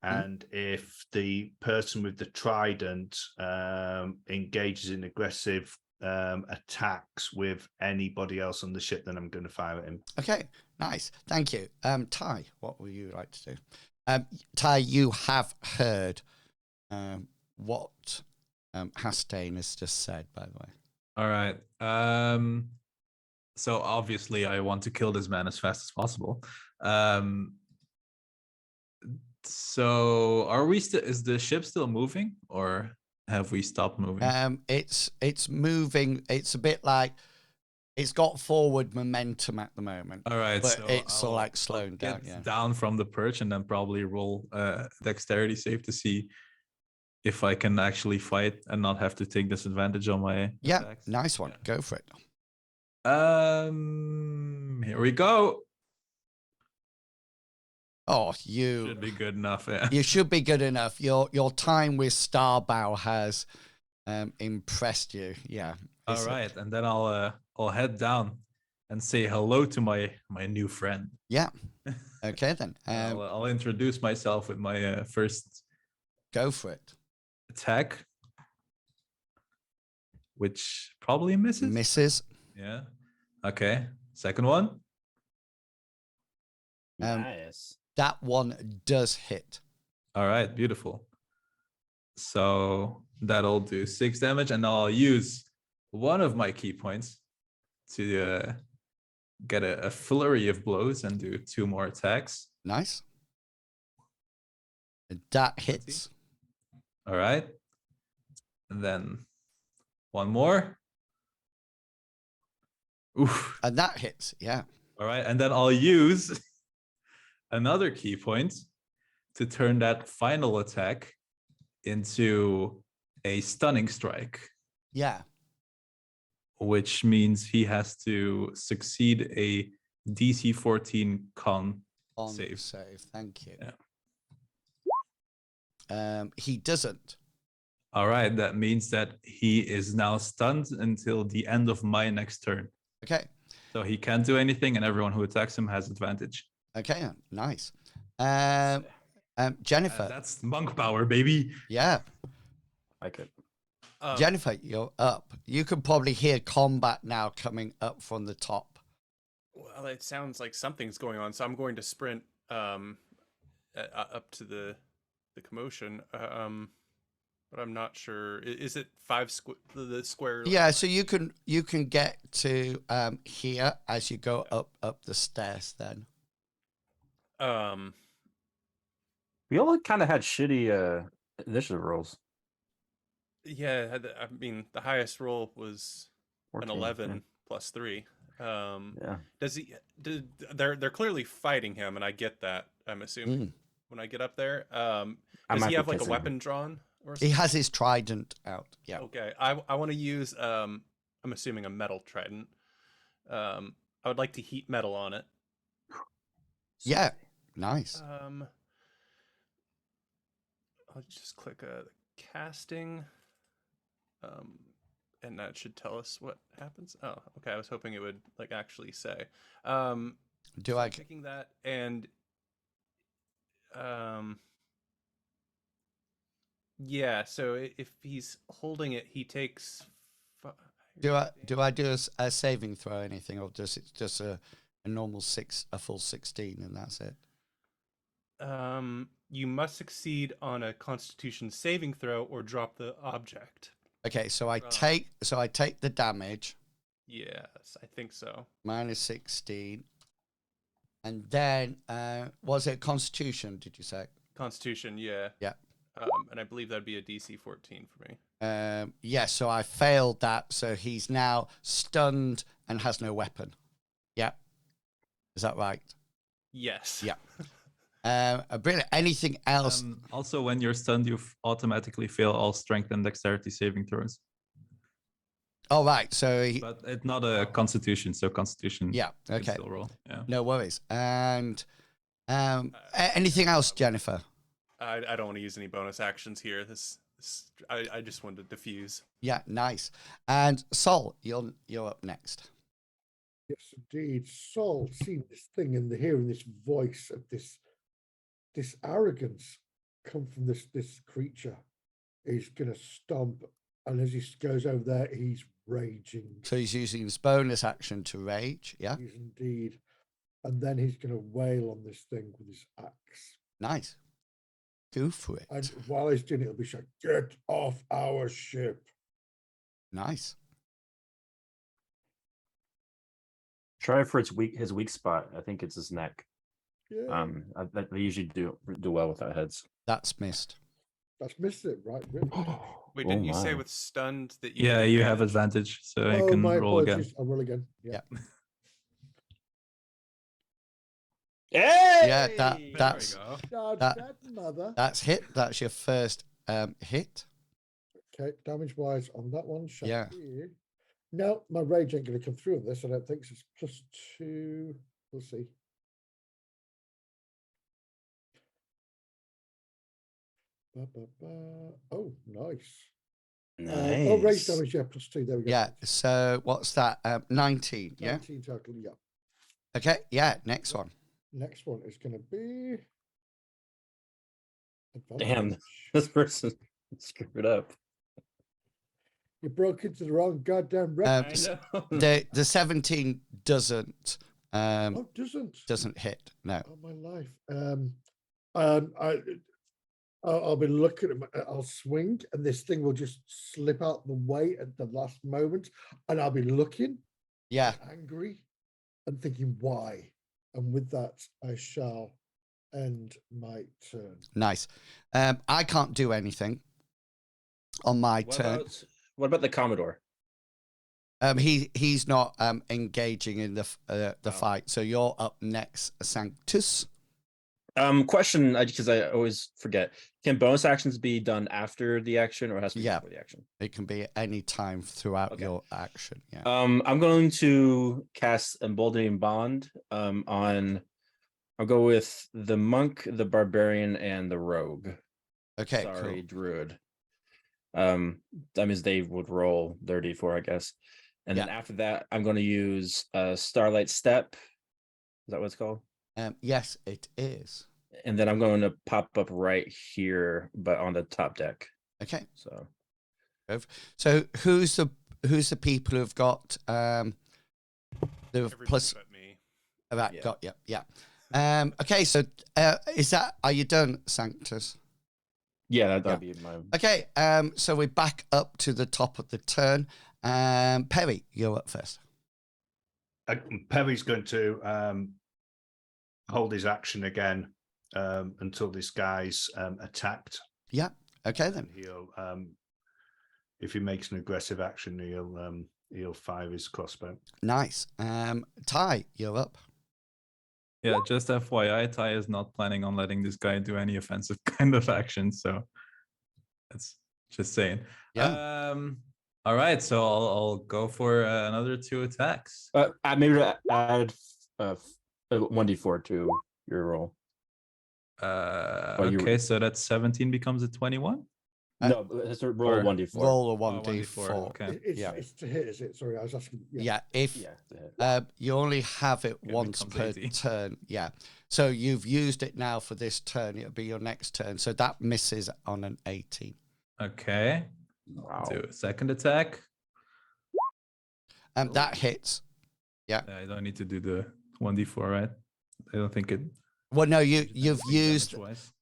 And if the person with the trident engages in aggressive attacks with anybody else on the ship, then I'm going to fire at him. Okay, nice. Thank you. Ty, what would you like to do? Ty, you have heard what Hastane has just said, by the way. All right. So obviously I want to kill this man as fast as possible. So are we still? Is the ship still moving, or have we stopped moving? It's moving. It's a bit like it's got forward momentum at the moment. All right, but so it's sort of I'll like slowing down. get Yeah. down from the perch and then probably roll dexterity save to see if I can actually fight and not have to take disadvantage on my Yeah. attacks. Nice one. Go for it. Here we go. Oh, you Should be good enough. Yeah. you should be good enough. Your time with Starbow has impressed you. Yeah. All right, and then I'll head down and say hello to my new friend. Yeah. Okay then. I'll introduce myself with my first Go for it. attack, which probably misses. Misses. Yeah. Okay. Second one. Nice. That one does hit. All right. Beautiful. So that'll do 6 damage, and I'll use one of my key points to get a flurry of blows and do 2 more attacks. Nice. That hits. All right. And then one more. Oof. And that hits. Yeah. All right. And then I'll use another key point to turn that final attack into a stunning strike, Yeah. which means he has to succeed a DC 14 con On save. Thank you. Yeah. He doesn't. All right. That means that he is now stunned until the end of my next turn. Okay. So he can't do anything, and everyone who attacks him has advantage. Okay. Nice. Jennifer. That's monk power, baby. Yeah. I could. Jennifer, you're up. You can probably hear combat now coming up from the top. Well, it sounds like something's going on, so I'm going to sprint up to the commotion. But I'm not sure. Is it the square? Yeah, so you can get to here as you go up the stairs. Then. We all kind of had shitty initiative rolls. Yeah, I mean the highest roll was 14, an 11 yeah. plus 3. Yeah. Does he? They're clearly fighting him, and I get that. I'm assuming when I get up there. Does might he be have like a kissing weapon drawn? Or He has his trident out. Yeah. Okay, I want to use I'm assuming a metal trident. I would like to heat metal on it. Yeah. Nice. I'll just click casting. And that should tell us what happens. Oh, okay. I was hoping it would like actually say. Do I? Picking that and yeah. So if he's holding it, he takes. Do I do a saving throw or anything, or does it just a normal a full 16, and that's it? You must succeed on a Constitution saving throw or drop the object. Okay, so I take the damage. Yes, I think so. Minus 16, and then was it Constitution? Did you say? Constitution, yeah. Yeah. And I believe that'd be a DC 14 for me. Yeah, so I failed that. So he's now stunned and has no weapon. Yeah. Is that right? Yes. Yeah. Brilliant. Anything else? Also, when you're stunned, you automatically fail all strength and dexterity saving throws. Oh, right. So But it's not a constitution, so constitution. Yeah. can Okay. Still roll. Yeah. No worries. And anything else, Jennifer? I don't want to use any bonus actions here. I just wanted to diffuse. Yeah. Nice. And Sol, you're up next. Yes, indeed. Saul seeing this thing and hearing this voice of this arrogance come from this creature. He's gonna stomp, and as he goes over there, he's raging. So he's using his bonus action to rage. Yeah. He's indeed, and then he's gonna wail on this thing with his axe. Nice. Go for it. And while he's doing it, he'll be shouting, "Get off our ship!" Nice. Try for his weak spot. I think it's his neck. Yeah, They usually do well without heads. That's missed. that's missed it, right? Really? Wait, Oh didn't you say my. with stunned that you Yeah, get you have advantage? advantage, so you Oh, can my roll again. apologies. I'll roll again. Yeah. Hey! Yeah, There we that's go. Dad, That- Dad, mother. that's hit. That's your first hit. Okay, damage wise on that one. Yeah. Shakir. No, my rage ain't going to come through on this. I don't think so. It's +2. We'll see. Ba, ba, ba. Oh, nice. Nice. Oh, rage damage. Yeah, +2. There we go. Yeah. So what's that? 19. Yeah. 19 total. Yeah. Okay. Yeah. Next one. Next one is going to be. Damn, advantage. this person screwed up. You broke into the wrong goddamn red. Um, I know. The 17 doesn't Oh, doesn't. hit. No. Oh, my life. I'll be looking at I'll swing, and this thing will just slip out the way at the last moment, and I'll be looking, Yeah. angry, and thinking why. And with that, I shall end my turn. Nice. I can't do anything on my turn. What about the Commodore? He's not engaging in the Oh. fight. So you're up next, Sanctus. Question, because I always forget. Can bonus actions be done after the action, or has to be Yeah. before the action? It can be any time throughout Okay. your action. Yeah. I'm going to cast Emboldening Bond on. I'll go with the monk, the barbarian, and the rogue. Okay. Sorry, Cool. druid. That means they would roll their d4, I guess. And then Yeah. after that, I'm going to use Starlight Step. Is that what it's called? Yes, it is. And then I'm going to pop up right here, but on the top deck. Okay. So So who's the people who've got the Everybody plus but me. that Yeah. got yeah. Okay, so are you done, Sanctus? yeah, that'd be my. Okay, so we're back up to the top of the turn. Perry, you're up first. Perry's going to hold his action again until this guy's attacked. Yeah. Okay then. And he'll, if he makes an aggressive action, he'll fire his crossbow. Nice. Ty, you're up. Yeah, just FYI, Ty is not planning on letting this guy do any offensive kind of action, so that's just saying. Yeah. All right, so I'll go for another 2 attacks. Maybe to add 1d4 to your roll. Okay, so that 17 becomes a 21. No, it's a roll or- 1d4. Roll a Oh, 1d4. Okay. Yeah. It's to hit, is it? Sorry, I was asking. Yeah. If Yeah. it's a hit. you only have it It once becomes per 80. turn. Yeah. So you've used it now for this turn. It'll be your next turn. So that misses on an 18. Okay. Wow. Do a second attack. That hits. I don't need to do the 1d4, right? I don't think it. Well, no, you've changes used damage-wise.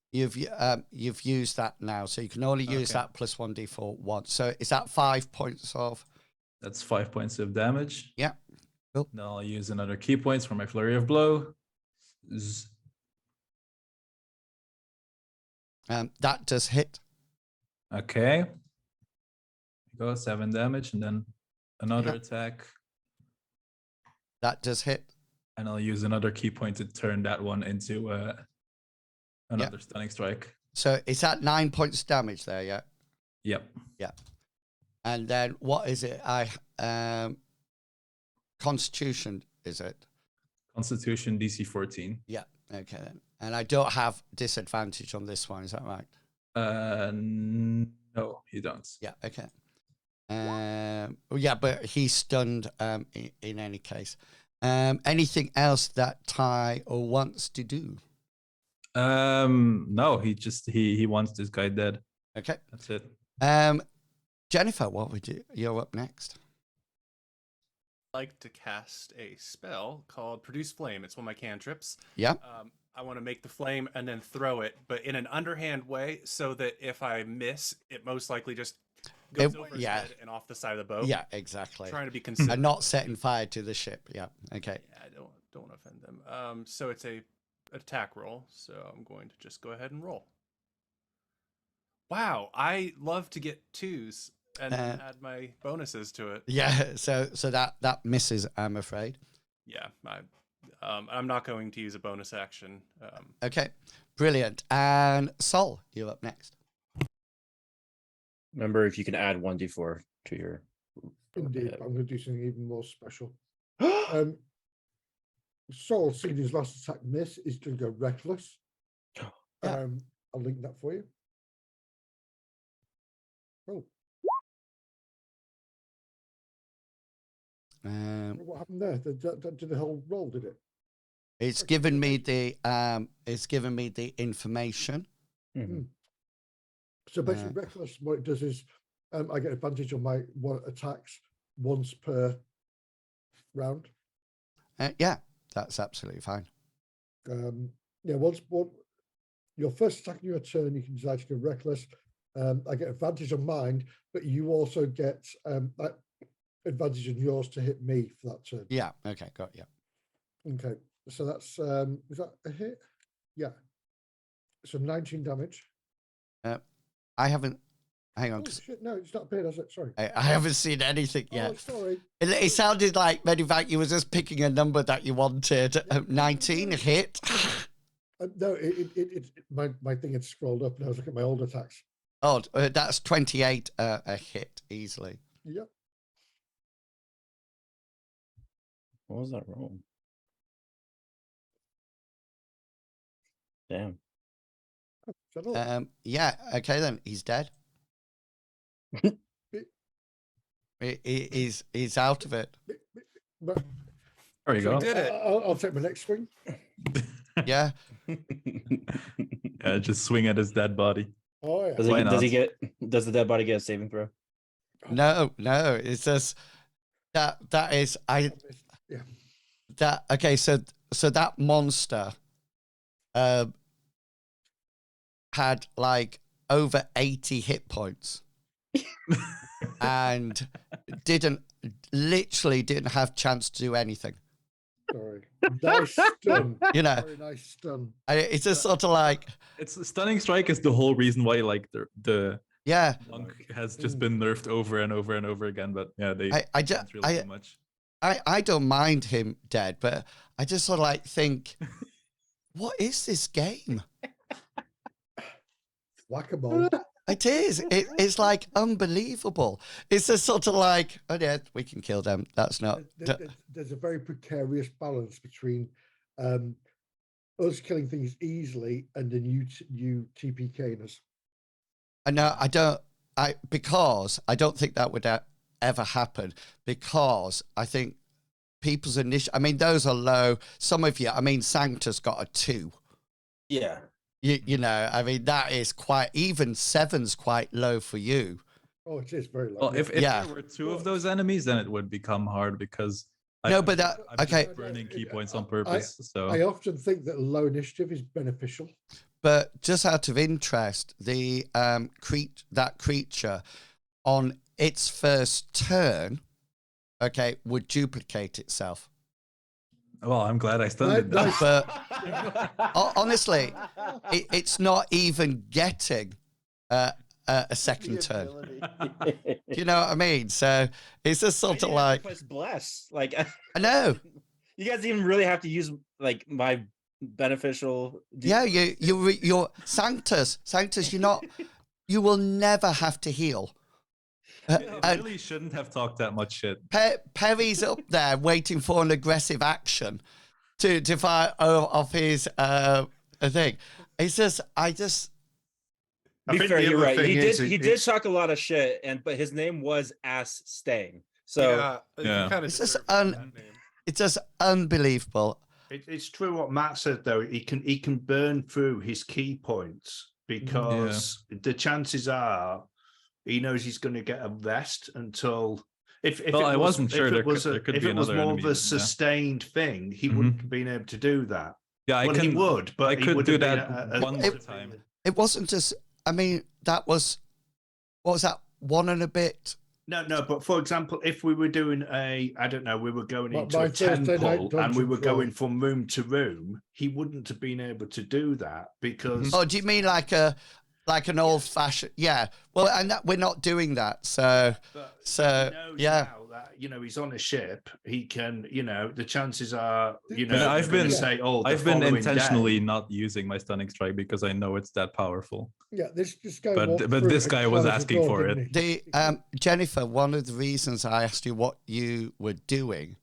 you've used that now, so you can only use Okay. that plus 1d4 once. So is that 5 points of? That's 5 points of damage. Yeah. Cool. Then I'll use another key points for my flurry of blow. Z- That does hit. Okay. Go 7 damage, and then another Yeah. attack, That does hit. and I'll use another key point to turn that one into another stunning strike. So it's at 9 points damage there, yeah. Yep. And then what is it? Constitution, is it? Constitution DC 14. Yeah. Okay then. And I don't have disadvantage on this one. Is that right? No, you don't. Yeah. Okay. Yeah, but he's stunned in any case. Anything else that Ty wants to do? No, he wants this guy dead. Okay. That's it. Jennifer, what would you? You're up next. I'd like to cast a spell called Produce Flame. It's one of my cantrips. Yeah. I want to make the flame and then throw it, but in an underhand way, so that if I miss, it most likely just goes over his head and off the side of the boat. Yeah, exactly. Trying to be considerate. And not setting fire to the ship. Yeah. Okay. Yeah, I don't want to offend them. So it's a attack roll. So I'm going to just go ahead and roll. Wow, I love to get 2s and add my bonuses to it. Yeah. So that misses, I'm afraid. Yeah, I'm not going to use a bonus action. Okay. Brilliant. And Sol, you're up next. Remember, if you can add 1d4 to your. Indeed, I'm going to do something even more special. Saul, seeing his last attack miss, is going to go reckless. Yeah. I'll link that for you. Oh. What happened there? Did the whole roll? Did it? It's given me the information. Mm-hmm. So basically, reckless. What it does is, I get advantage on my attacks once per round. Yeah, that's absolutely fine. Once your first attack in your turn, you can decide to go reckless. I get advantage on mine, but you also get advantage on yours to hit me for that turn. Yeah. Okay. Got you. Okay. So that's is that a hit? Yeah. So 19 damage. I haven't. Hang on. Oh, shit, no, it's not appeared, has it? Sorry. I haven't seen anything yet. Oh, sorry. It sounded like, Medivac, you were just picking a number that you wanted. 19, a hit. No, my thing had scrolled up and I was looking at my old attacks. Oh, that's 28, a hit, easily. Yep. What was that roll? Damn. Is that all? Yeah, okay then, he's dead. He's out of it. But, There you go. Did it? I'll take my next swing. Yeah. Yeah, just swing at his dead body. Oh yeah. Does the dead body get a saving throw? No, it's just that is Yeah. that okay, so that monster had like over 80 hit points. And literally didn't have chance to do anything. Sorry. Nice stun. You know, Very nice stun. it's just sort of like, It's stunning strike is the whole reason why like the yeah. monk has just been nerfed over and over and over again. But yeah, they can't really do much. I don't mind him dead, but I just sort of like think, what is this game? Whack-a-mole. It is. It's like unbelievable. It's just sort of like, oh yeah, we can kill them. That's not. There's a very precarious balance between us killing things easily and then you TPKing us. No, I don't. Because I don't think that would ever happen. Because I think people's initial. I mean, those are low. Some of you. I mean, Sanctus got a 2. Yeah. You know, I mean, that is quite, even 7's quite low for you. Oh, it is very low. Well, if there were 2 of those enemies, then it would become hard because I'm just burning key points on purpose. I often think that low initiative is beneficial. But just out of interest, the that creature on its first turn, okay, would duplicate itself. Well, I'm glad I stunned it. But honestly, it's not even getting a second turn. Do you know what I mean? So it's just sort of like bless. Like I know. You guys even really have to use like my beneficial. Yeah, you're Sanctus. You're not. You will never have to heal. I really shouldn't have talked that much shit. Perry's up there waiting for an aggressive action to fire off his thing. It's just, Be fair, you're right. He did talk a lot of shit, but his name was Ass Stang. So yeah. It's just unbelievable. It's true what Matt said though. He can burn through his key points because the chances are he knows he's going to get a rest until if I wasn't sure if it was there could be more of a enemy, sustained thing, he wouldn't have been able to do that. Yeah, I Well, can. he would, but I he could would do have been that a- one would more have been- time. It wasn't just. I mean, that was. What was that? 1 and a bit. No, but for example, if we were doing I don't know, we were going into My a Thursday night temple and we dungeon were crawl. going from room to room, he wouldn't have been able to do that because Oh, do you mean like an old fashioned? Yeah. Well, and that we're not doing that. So but so, he knows yeah. now that he's on a ship. He can, the chances are, Yeah, I've they're gonna been- say, oh, the I've been following intentionally day. not using my stunning strike because I know it's that powerful. Yeah, this guy. But walked but through this and guy was closed the asking door, for didn't it. he? Jennifer, one of the reasons I asked you what you were doing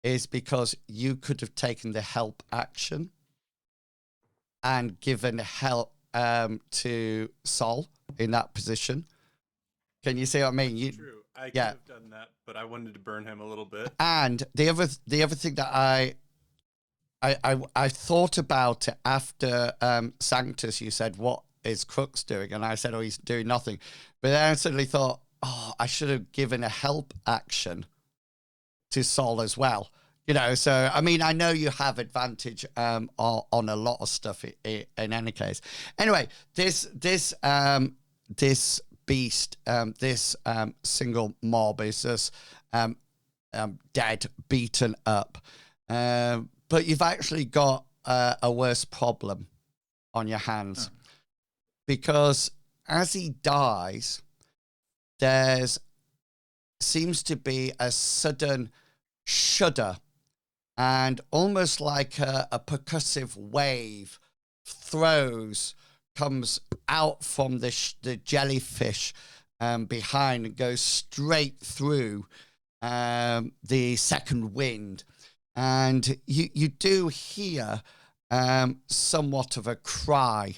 is because you could have taken the help action and given help to Sol in that position. Can you see what I mean? You, True. I could yeah. have done that, but I wanted to burn him a little bit. And the other thing that I thought about it after Sanctus, you said, what is Krux doing? And I said, oh, he's doing nothing. But then I suddenly thought, oh, I should have given a help action to Sol as well. So, I mean, I know you have advantage on a lot of stuff in any case. Anyway, this beast, this single mob is just dead, beaten up. But you've actually got a worse problem on your hands because as he dies, there's seems to be a sudden shudder and almost like a percussive wave comes out from the jellyfish behind and goes straight through the second wind. And you do hear somewhat of a cry,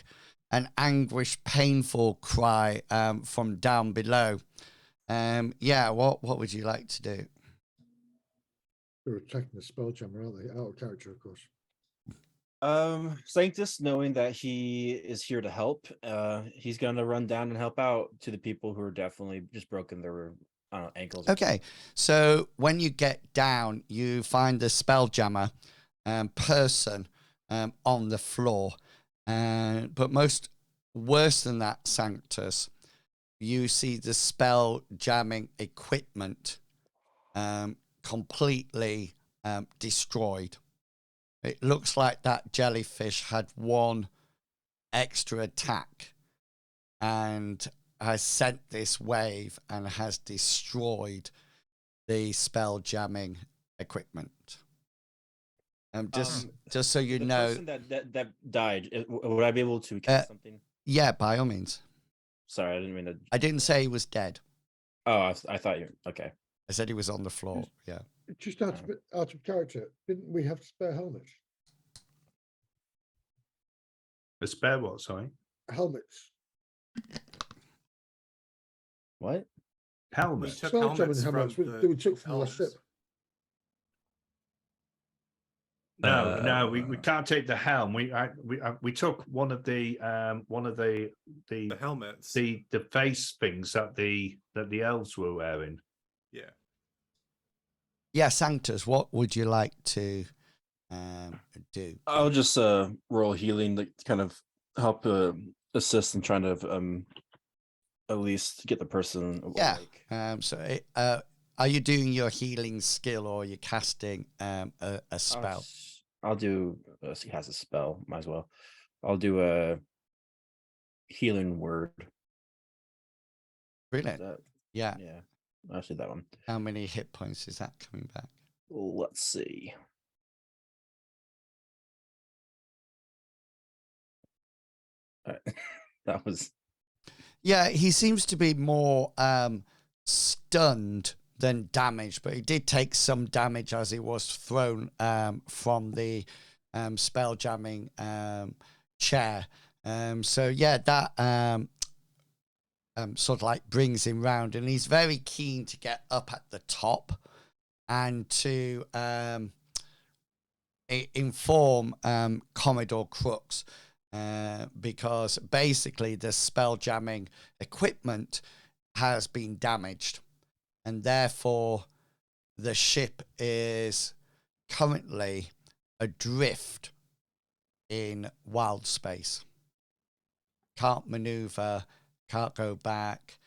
an anguish, painful cry from down below. What would you like to do? They're attacking the spelljammer, aren't they? Out of character, of course. Sanctus, knowing that he is here to help, he's gonna run down and help out to the people who are definitely just broken their ankles. Okay, so when you get down, you find the spelljammer person on the floor. But most worse than that, Sanctus, you see the spell jamming equipment completely destroyed. It looks like that jellyfish had one extra attack and has sent this wave and has destroyed the spell jamming equipment. Just so you the know, person that died, would I be able to cast something? yeah, by all means. Sorry, I didn't mean to. I didn't say he was dead. Oh, I thought you. Okay. I said he was on the floor. Yeah. Just out of character, didn't we have spare helmets? The spare what? Sorry, Helmets. We What? helmet. took Spelljamming helmets helmets from that we took from the elves. ship. No, we can't take the helm. We took one of the The helmets. the face things that the elves were wearing. Yeah. Yeah, Sanctus, what would you like to do? I'll just roll healing to kind of help assist in trying to at least get the person Yeah. awake. Are you doing your healing skill or are you casting a spell? I'll do. He has a spell. Might as well. I'll do a healing word. Brilliant. Yeah. Yeah. Actually, that one. How many hit points is that coming back? Let's see. All right. That was. Yeah, he seems to be more stunned than damaged, but he did take some damage as he was thrown from the spell jamming chair. That sort of like brings him round, and he's very keen to get up at the top and to inform Commodore Krux. Because basically the spell jamming equipment has been damaged and therefore the ship is currently adrift in wild space. Can't maneuver, can't go back.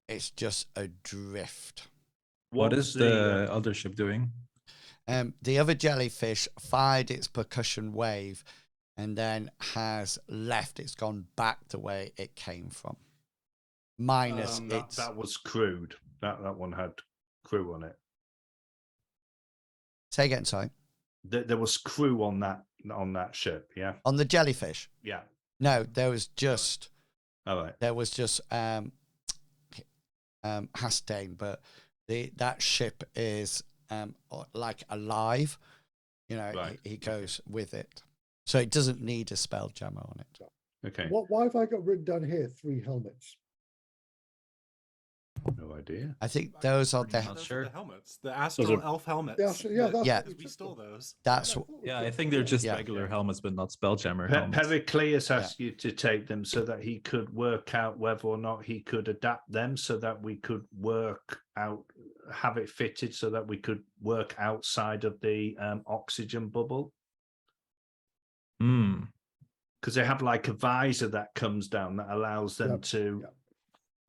It's just adrift. What What's is the other ship doing? The other jellyfish fired its percussion wave and then has left. It's gone back the way it came from. Minus that was crewed. That one had crew on it. Say again, sorry. There was crew on that ship. Yeah. On the jellyfish? Yeah. No, there was just. All right. There was just Hastane, but that ship is like alive. You know, Right. he goes with it, so it doesn't need a spell jammer on it. Okay. Why have I got written down here 3 helmets? No idea. I think those are Not the. Those are sure. the helmets, the astral elf helmets. Yeah, so- yeah, that's Yeah. what Because we took stole them. those. That's I thought we Yeah, I took think them. they're just Yeah. regular helmets, but not spelljammer helmets. Pericleus asked you to take them so that he could work out whether or not he could adapt them so that we could work out, have it fitted so that we could work outside of the oxygen bubble. Hmm. Because they have like a visor that comes down that allows them Yep, to. yep.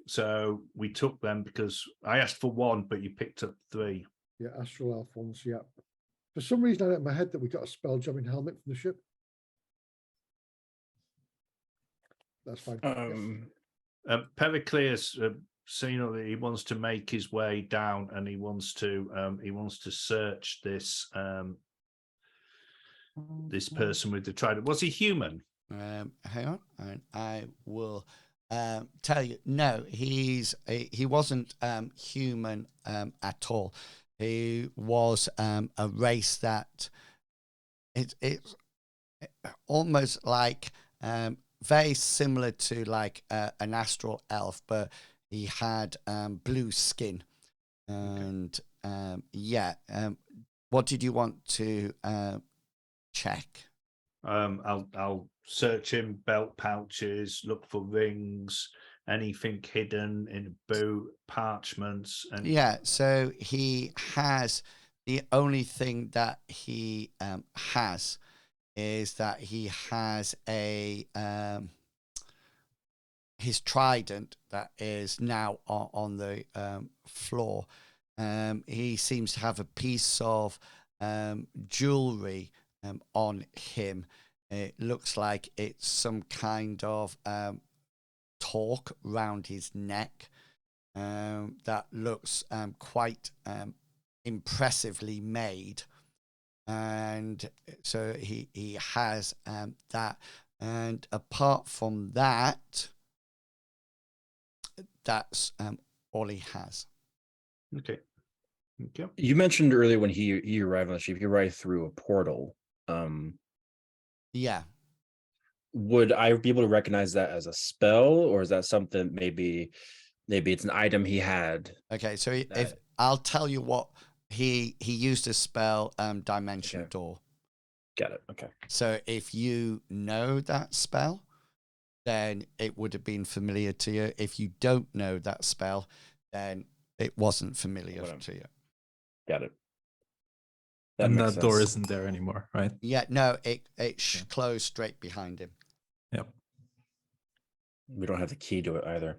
So we took them because I asked for 1, but you picked up 3. Yeah, Astral Elf ones, yeah. For some reason, I had in my head that we got a spell jamming helmet from the ship. That's fine. Pericleus, seeing that he wants to make his way down and he wants to search this this person with the trident. Was he human? Hang on, and I will tell you. No, he wasn't human at all. He was a race that it's almost like very similar to like an astral elf, but he had blue skin. And what did you want to check? I'll search him, belt pouches, look for rings, anything hidden in a boot, parchments, and So he has, the only thing that he has is that he has a his trident that is now on the floor. He seems to have a piece of jewelry on him. It looks like it's some kind of torque round his neck that looks quite impressively made. And so he has that. And apart from that, that's all he has. okay. You mentioned earlier when he arrived on the ship, he arrived through a portal. Yeah. Would I be able to recognize that as a spell, or is that something maybe it's an item he had? Okay, so if I'll tell you what he used a spell, Dimension Okay. Door. Got it. Okay. So if you know that spell, then it would have been familiar to you. If you don't know that spell, then it wasn't familiar to you. Got it. And makes that door sense. isn't there anymore, right? Yeah, no, it closed straight behind him. Yep. We don't have the key to it either.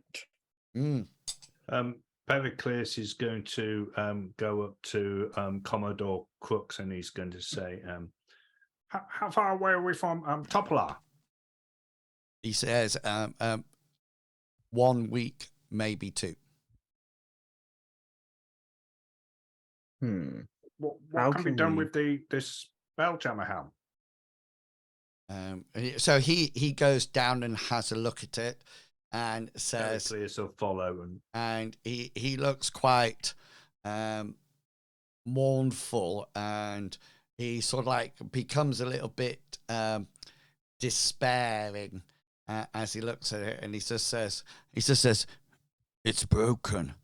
Pericleus is going to go up to Commodore Krux and he's going to say, how far away are we from Toplar? He says 1 week, maybe 2. What How can be can done we- with this spelljammer helm? So he goes down and has a look at it and says, Pericleus will follow, and he looks quite mournful, and he sort of like becomes a little bit despairing as he looks at it, and he just says, "It's broken.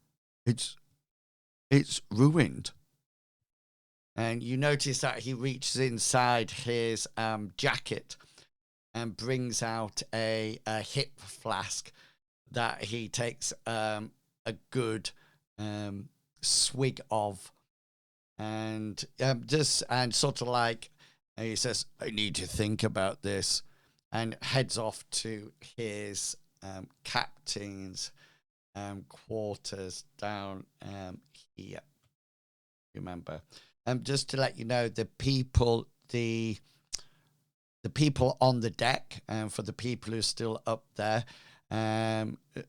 It's ruined." And you notice that he reaches inside his jacket and brings out a hip flask that he takes a good swig of, and sort of like And he says, I need to think about this, and heads off to his captain's quarters down here. Remember, just to let you know, the people on the deck, and for the people who are still up there,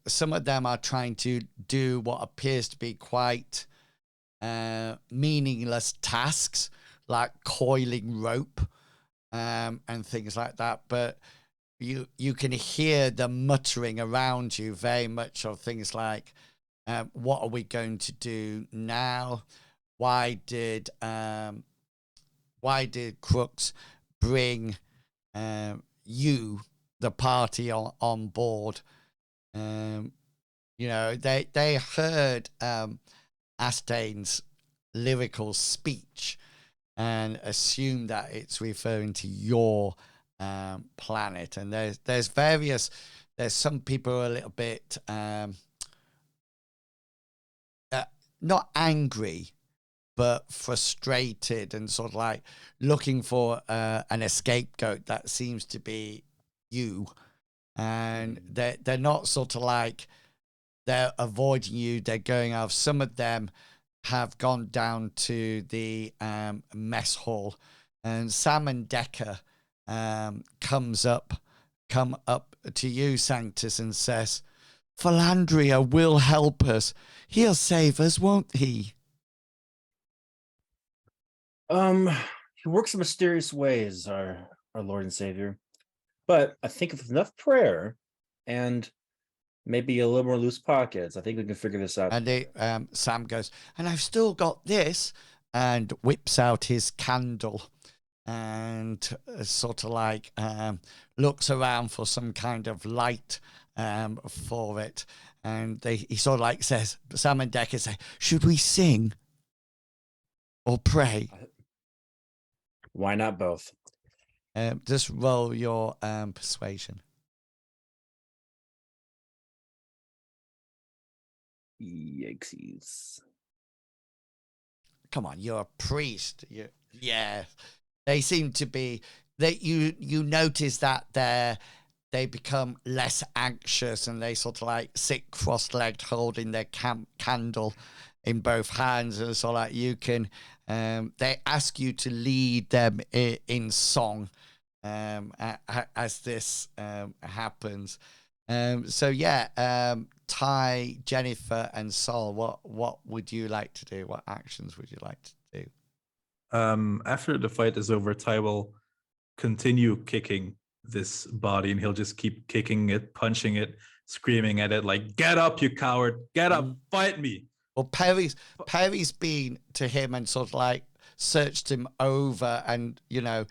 some of them are trying to do what appears to be quite meaningless tasks, like coiling rope and things like that. But you can hear the muttering around you very much of things like, what are we going to do now? Why did Krux bring you, the party, on board? You know, they heard Astain's lyrical speech and assume that it's referring to your planet. And there's some people who are a little bit not angry, but frustrated and sort of like looking for an scapegoat that seems to be you. And they're not sort of like they're avoiding you. They're going off. Some of them have gone down to the mess hall, and Sam and Decker come up to you, Sanctus, and says, Philandria will help us. He'll save us, won't he? He works in mysterious ways, our Lord and Savior. But I think with enough prayer and maybe a little more loose pockets, I think we can figure this out. And Sam goes, and I've still got this, and whips out his candle and sort of like looks around for some kind of light for it. And he sort of like says, Sam and Decker say, should we sing or pray? Why not both? Just roll your persuasion. Yikesies. Come on, you're a priest. Yeah. They seem to be, that you notice that they become less anxious, and they sort of like sit cross-legged holding their candle in both hands, and so like you can they ask you to lead them in song as this happens. So yeah, Ty, Jennifer, and Sol, what would you like to do? What actions would you like to do? After the fight is over, Ty will continue kicking this body, and he'll just keep kicking it, punching it, screaming at it like, get up, you coward, get up, fight me. Well, Perry's been to him and sort of like searched him over and, you know,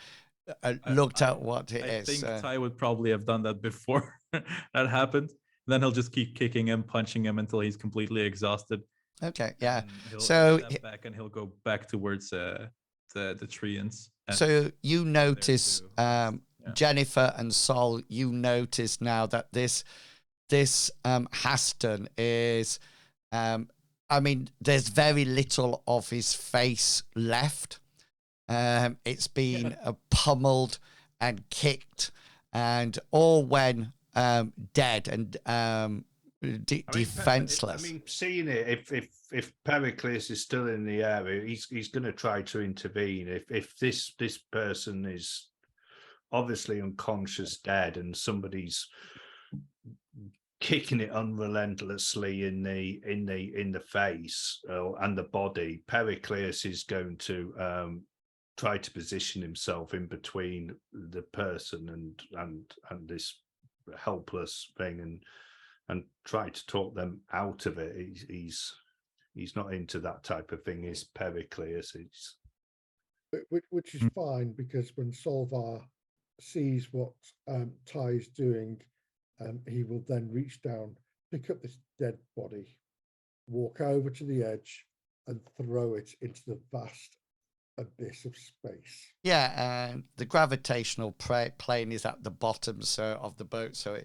looked at what it is. I think Ty would probably have done that before that happened. Then he'll just keep kicking him, punching him until he's completely exhausted. Okay, yeah. He'll So step back and he'll go back towards the treants. So you notice, Jennifer and Sol, you notice now that this Haston is, I mean, there's very little of his face left. It's been pummeled and kicked, and all when dead and defenseless. I mean, seeing it, if Pericles is still in the area, he's going to try to intervene. If this person is obviously unconscious, dead, and somebody's kicking it unrelentlessly in the face and the body, Pericles is going to try to position himself in between the person and this helpless thing, and try to talk them out of it. He's not into that type of thing. He's Pericles. Which is fine, because when Solvar sees what Ty's doing, he will then reach down, pick up this dead body, walk over to the edge, and throw it into the vast abyss of space. Yeah, and the gravitational plane is at the bottom of the boat, so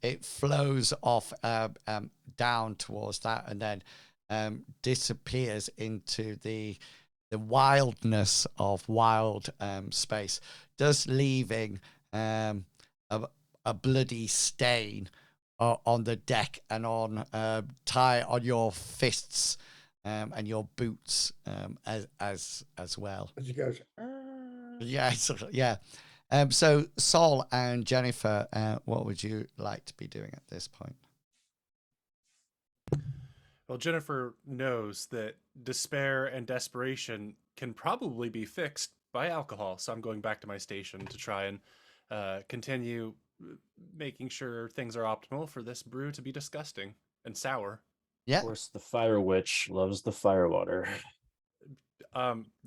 it flows off down towards that, and then disappears into the wildness of wild space, thus leaving a bloody stain on the deck and on on your fists and your boots as well. As he goes, Yeah, yeah. So Sol and Jennifer, what would you like to be doing at this point? Well, Jennifer knows that despair and desperation can probably be fixed by alcohol, so I'm going back to my station to try and continue making sure things are optimal for this brew to be disgusting and sour. Yeah. Of course, the fire witch loves the fire water.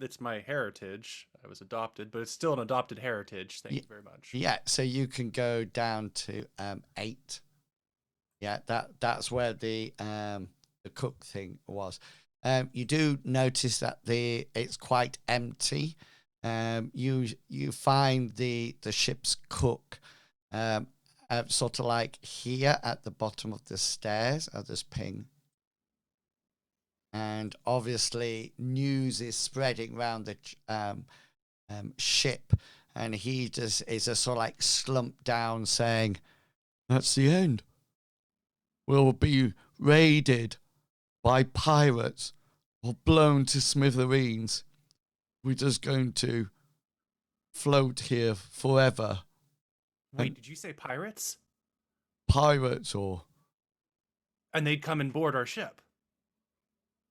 It's my heritage. I was adopted, but it's still an adopted heritage. Thank you very much. Yeah, so you can go down to 8. Yeah, that's where the cook thing was. You do notice that it's quite empty. You find the ship's cook sort of like here at the bottom of the stairs at this ping. And obviously news is spreading around the ship, and he just is a sort of like slumped down saying, "That's the end. We'll be raided by pirates or blown to smithereens. We're just going to float here forever. Wait, did you say pirates? Pirates or, And they'd come and board our ship.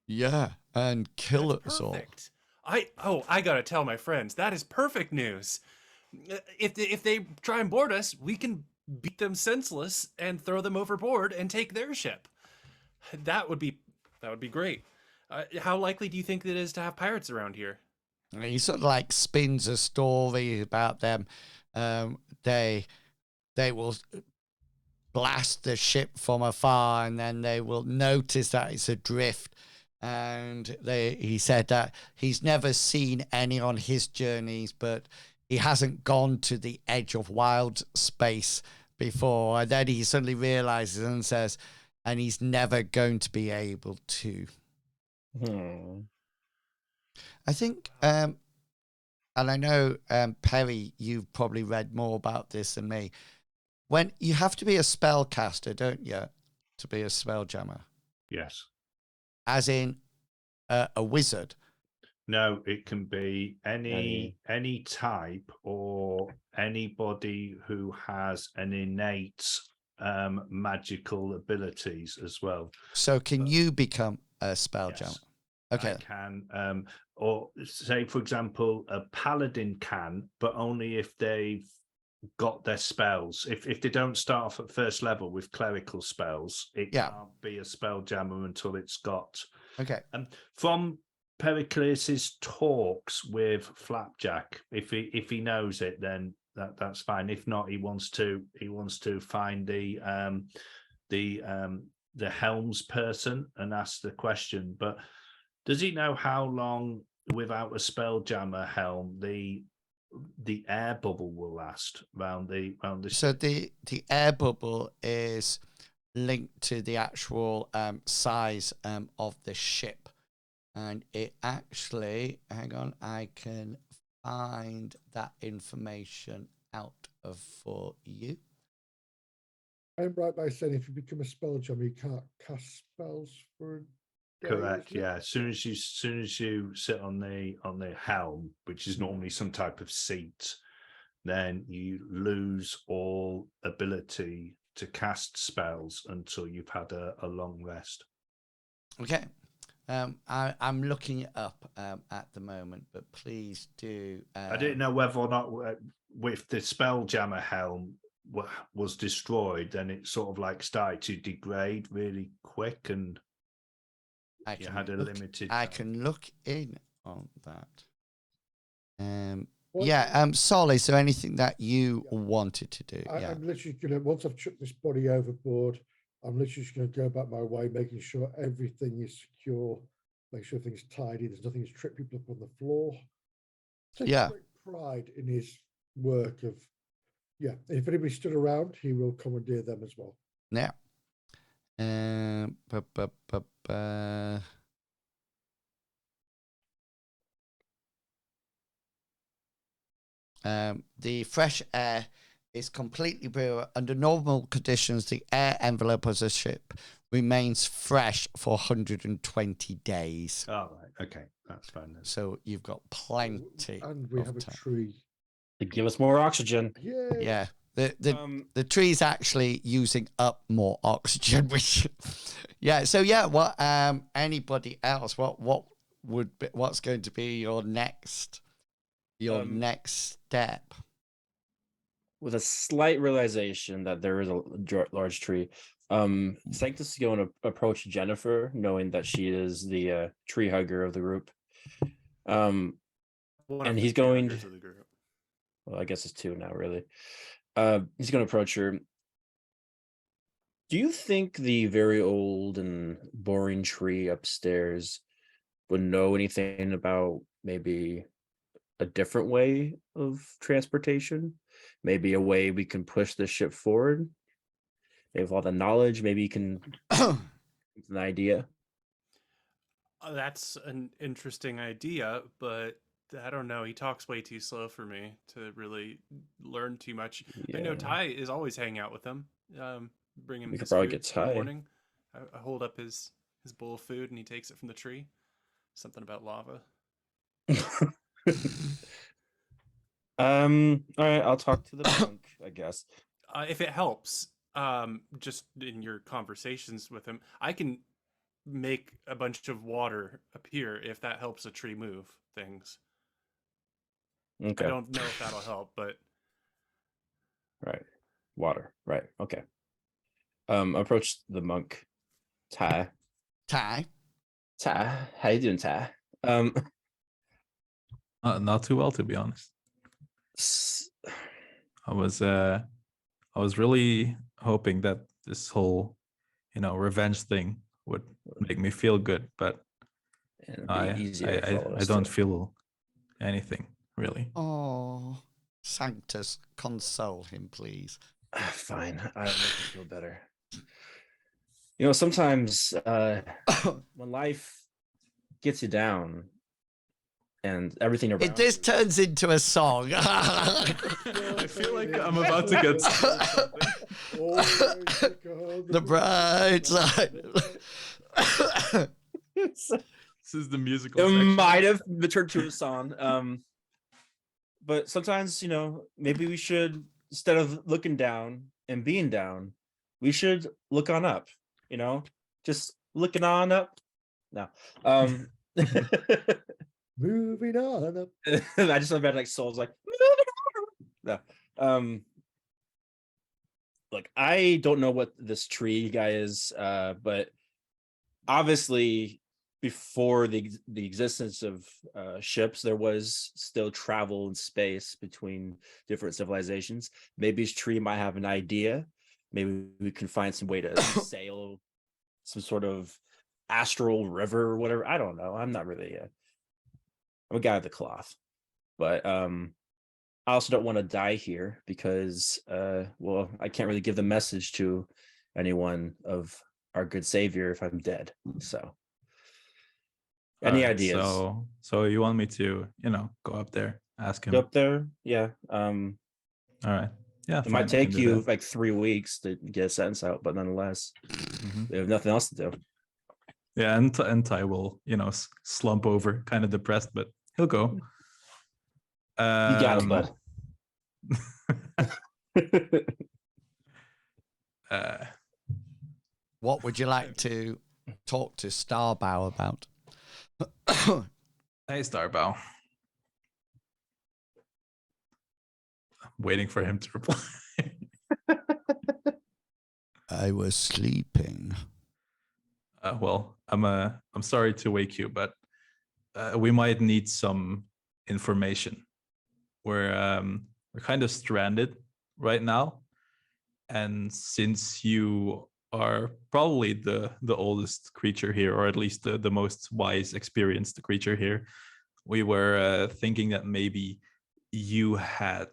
yeah, and kill That's us all." perfect. I gotta tell my friends, that is perfect news. If they try and board us, we can beat them senseless and throw them overboard and take their ship. That would be great. How likely do you think it is to have pirates around here? And he sort of like spins a story about them. They will blast the ship from afar, and then they will notice that it's adrift. And he said that he's never seen any on his journeys, but he hasn't gone to the edge of wild space before. And then he suddenly realizes and says, and he's never going to be able to. I think, and I know, Perry, you've probably read more about this than me. When you have to be a spellcaster, don't you, to be a spelljammer? Yes. As in a wizard. No, it can be any type or anybody who has an innate magical abilities as well. So can you become a spelljammer? Yes. Okay. I can, or say, for example, a paladin can, but only if they've got their spells. If they don't start off at first level with clerical spells, it can't be a spelljammer until it's got. Okay. From Pericles' talks with Flapjack, if he knows it, then that's fine. If not, he wants to find the helms person and ask the question. But does he know how long without a spelljammer helm the air bubble will last around the So the air bubble is linked to the actual size of the ship, and it actually, hang on, I can find that information out for you. I'm right by saying if you become a spelljammer, you can't cast spells for a day, correct, isn't it? yeah. As soon as you sit on the helm, which is normally some type of seat, then you lose all ability to cast spells until you've had a long rest. Okay. I'm looking it up at the moment, but please do. I didn't know whether or not with the spelljammer helm was destroyed, then it sort of like started to degrade really quick, and you had a limited. I can look in on that. What- Sol, is there anything that you wanted to do? I'm literally gonna, once I've chucked this body overboard, I'm literally just gonna go about my way, making sure everything is secure, make sure things tidy, there's nothing to trip people up on the floor. Takes great pride in his work of, if anybody stood around, he will commandeer them as well. Yeah. The fresh air is completely pure. Under normal conditions, the air envelope of the ship remains fresh for 120 days. Oh, right. Okay. That's fine then. So you've got plenty. And we of have a time. tree. To give us more oxygen. Yay! Yeah. The tree's actually using up more oxygen, which so what anybody else, what's going to be your next step? With a slight realization that there is a large tree, Sanctus is going to approach Jennifer, knowing that she is the tree hugger of the group. One And of the he's tree going huggers of the group. Well, I guess it's 2 now, really. He's going to approach her. Do you think the very old and boring tree upstairs would know anything about maybe a different way of transportation? Maybe a way we can push the ship forward? Maybe with all the knowledge, maybe you can an idea. That's an interesting idea, but I don't know. He talks way too slow for me to really learn too much. I know Yeah. Ty is always hanging out with him. Bring him We could his probably food get in the Ty. morning. I hold up his bowl of food and he takes it from the tree. Something about lava. All right, I'll talk to the monk, I guess. If it helps, just in your conversations with him, I can make a bunch of water appear if that helps a tree move things. Okay. I don't know if that'll help, but Right. Water. Right. Okay. Approach the monk. Ty. Ty? How you doing, Ty? Not too well, to be honest. I was really hoping that this whole, revenge thing would make me feel good, but It'd be easier for all of I us don't to- feel anything really. Oh, Sanctus, console him, please. Fine. I'll make you feel better. Sometimes when life gets you down and everything around If this you- turns into a song. I feel like I'm about to get The bright side. This is the musical It section. might have turned to a song. But sometimes, maybe we should, instead of looking down and being down, we should look on up, just looking on up. No. Moving on up. I just imagine like souls like no. Look, I don't know what this tree guy is, but obviously before the existence of ships, there was still travel in space between different civilizations. Maybe this tree might have an idea. Maybe we can find some way to sail some sort of astral river or whatever. I don't know. I'm not really I'm a guy with the cloth, but I also don't want to die here because I can't really give the message to anyone of our good savior if I'm dead. So any Alright, ideas? So you want me to, go up there, ask him? Go up there? Yeah. All right. Yeah. It might fine, I take can do you that. like 3 weeks to get a sentence out, but nonetheless, Mhm. we have nothing else to do. Yeah, and Ty will, slump over, kind of depressed, but he'll go. You got it, bud. What would you like to talk to Starbow about? Hey, Starbow. I'm waiting for him to reply. I was sleeping. Well, I'm sorry to wake you, but we might need some information. We're kind of stranded right now, and since you are probably the oldest creature here, or at least the most wise, experienced creature here, we were thinking that maybe you had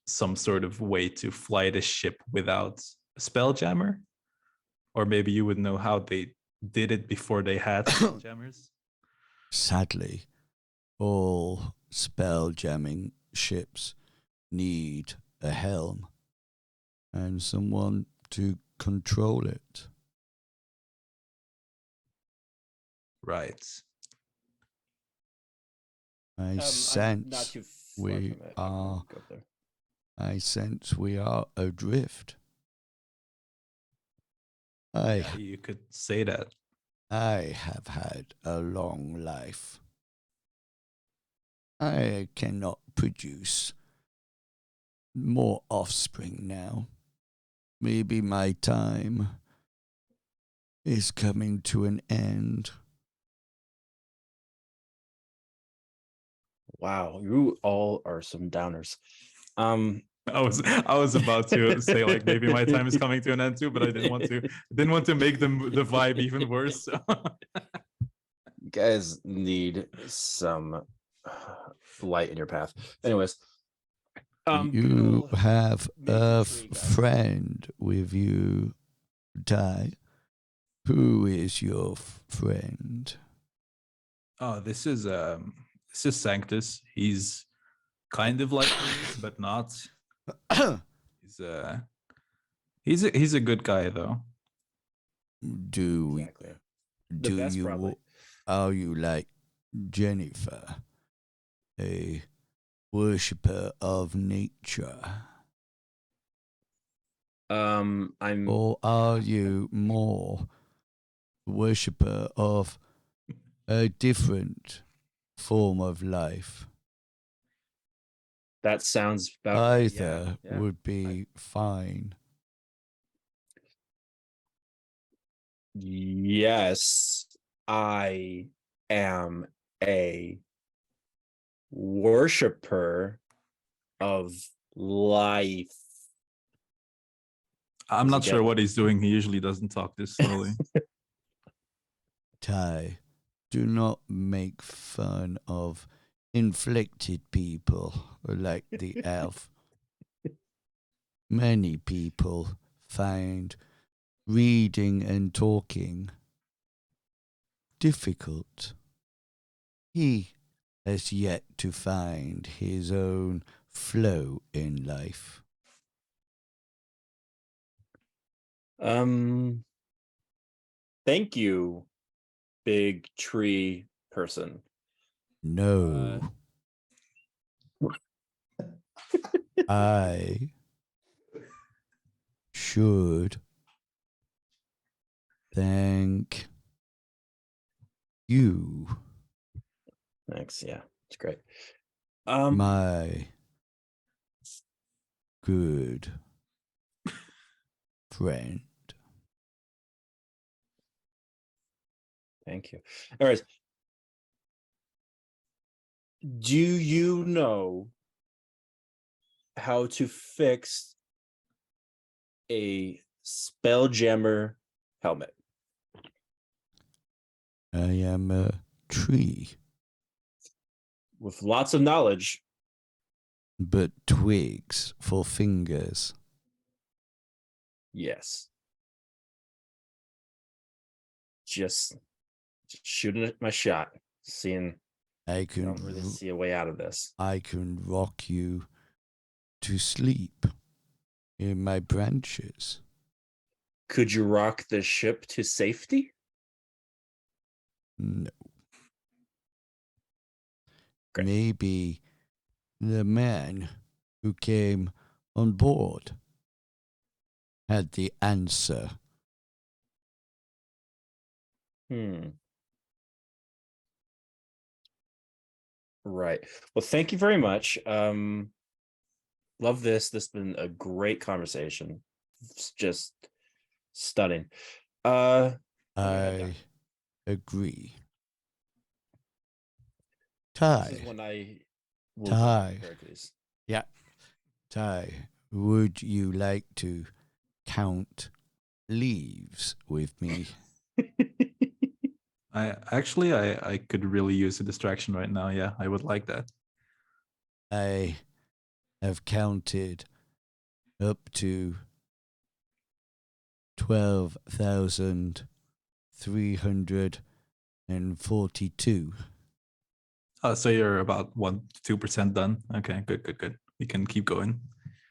some sort of way to fly the ship without a spelljammer, or maybe you would know how they did it before they had spelljammers. Sadly, all spell jamming ships need a helm and someone to control it. Right. I I'm sense not too far we from it. are. Go there. I sense we are adrift. Yeah, you could say that. I have had a long life. I cannot produce more offspring now. Maybe my time is coming to an end. Wow, you all are some downers. I was about to say like maybe my time is coming to an end too, but I didn't want to make the vibe even worse. So. You guys need some light in your path. Anyways, You Pickle have makes a tree guy. friend with you, Ty. Who is your friend? Oh, this is Sanctus. He's kind of like me, but not. He's a good guy though. Do Exactly. do best, you probably. are you like Jennifer, a worshipper of nature, I'm or are you more worshipper of a different form of life? that sounds about right. Yeah, Either yeah. would be fine. Yes, I am a worshiper of life. I'm Does he not sure get it? what he's doing. He usually doesn't talk this slowly. Ty, do not make fun of inflicted people like the elf. Many people find reading and talking difficult. He has yet to find his own flow in life. Thank you, big tree person. No. I should thank you, Thanks. Yeah, it's great. my good friend. Thank you. All right. Do you know how to fix a spelljammer helmet? I am a tree, With lots of knowledge. but twigs for fingers. Yes. Just shooting at my shot, seeing I I can don't really see a way out of this. I can rock you to sleep in my branches. Could you rock the ship to safety? No. Great. Maybe the man who came on board had the answer. Right. Well, thank you very much. Love this. This has been a great conversation. It's just stunning. I agree. This is Ty, when I will Ty. Hercules. Yeah. Ty, would you like to count leaves with me? I could really use a distraction right now. Yeah, I would like that. I have counted up to 12,342. Oh, so you're about 1 to 2% done. Okay, good. we can keep going.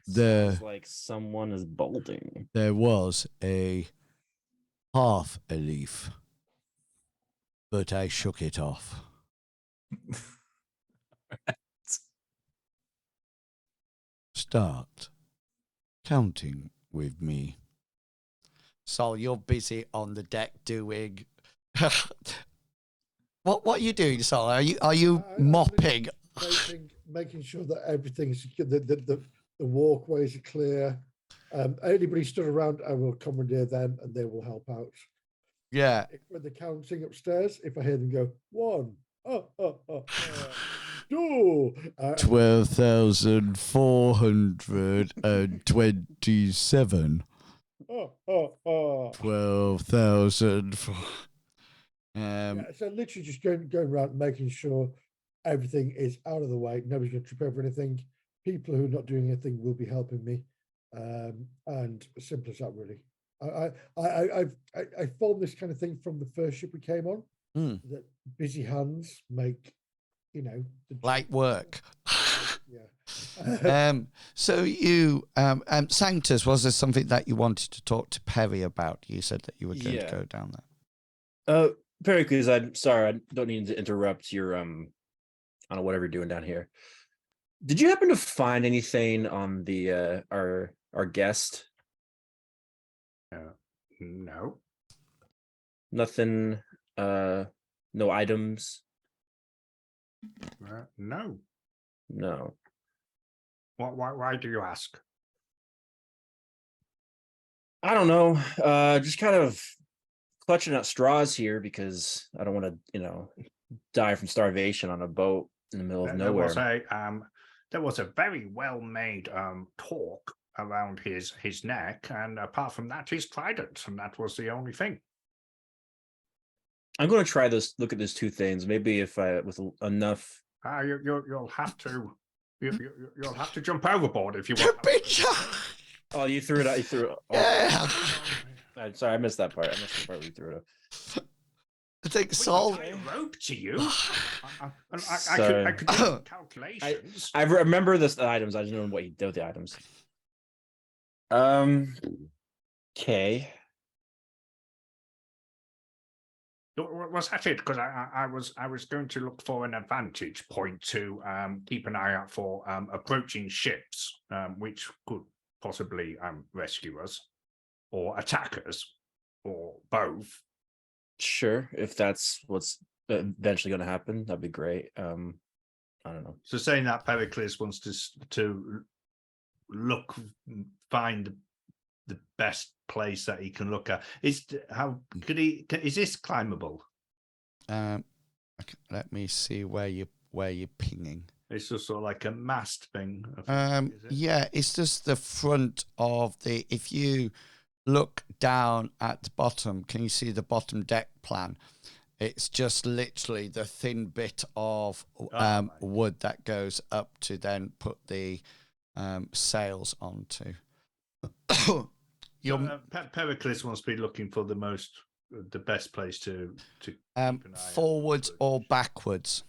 Sounds like someone is bolting. There was a half a leaf, but I shook it off. Start counting with me. Sol, you're busy on the deck doing. What are you doing, Sol? Are you mopping? Making sure that everything's the walkways are clear. Anybody stood around, I will commandeer them, and they will help out. Yeah. When they're counting upstairs, if I hear them go 1, 2, 12,427. 12,000. So literally just going around making sure everything is out of the way. Nobody's going to trip over anything. People who are not doing anything will be helping me, and simple as that, really. I formed this kind of thing from the first ship we came on. That busy hands make, light work. Yeah. So you, Sanctus, was there something that you wanted to talk to Perry about? You said that you were going to go down there. Pericles, I'm sorry, I don't need to interrupt your I don't know, whatever you're doing down here. Did you happen to find anything on the our guest? No. Nothing, no items? No. No. Why do you ask? I don't know. Just kind of clutching at straws here because I don't want to, die from starvation on a boat in the middle of nowhere. There was a very well made torque around his neck, and apart from that, his trident, and that was the only thing. I'm going to try this. Look at these two things. Maybe if I with enough. You'll have to. You'll have to jump overboard if you want. Oh, you threw it out. You threw it. Yeah. Sorry, I missed that part. I missed the part where you threw it out. I think Sol. I rope to you. I could do calculations. I remember the items. I just don't know what you did with the items. Okay. Was that it? Because I was going to look for an advantage point to keep an eye out for approaching ships, which could possibly rescue us or attack us or both. Sure, if that's what's eventually going to happen, that'd be great. I don't know. So saying that Pericles wants to find the best place that he can look at. Is this climbable? Let me see where you're pinging. It's just sort of like a mast thing. Yeah, it's just the front of the. If you look down at the bottom, can you see the bottom deck plan? It's just literally the thin bit of wood that goes up to then put the sails onto. Pericles wants to be looking for the best place to keep an eye forwards or backwards.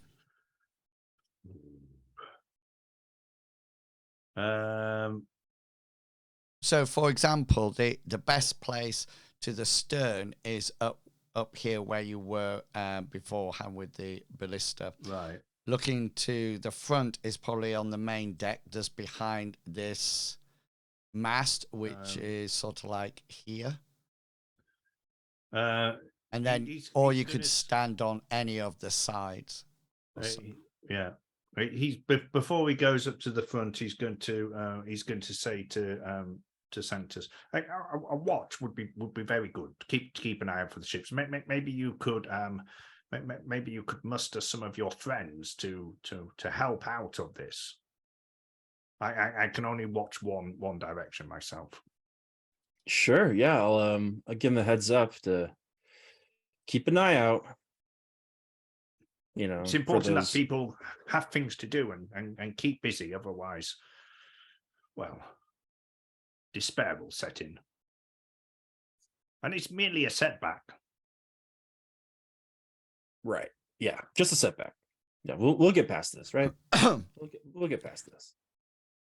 So, for example, the best place to the stern is up here where you were beforehand with the ballista. Right. Looking to the front is probably on the main deck, just behind this mast, which is sort of like here. And then, you could stand on any of the sides. Yeah. Before he goes up to the front, he's going to say to Sanctus, a watch would be very good. Keep an eye out for the ships. Maybe you could muster some of your friends to help out of this. I can only watch one direction myself. Sure, yeah, I'll give him a heads up to keep an eye out. It's important that people have things to do and keep busy. Otherwise, well, despair will set in. And it's merely a setback. Right. Yeah, just a setback. Yeah, we'll get past this, right? we'll get past this.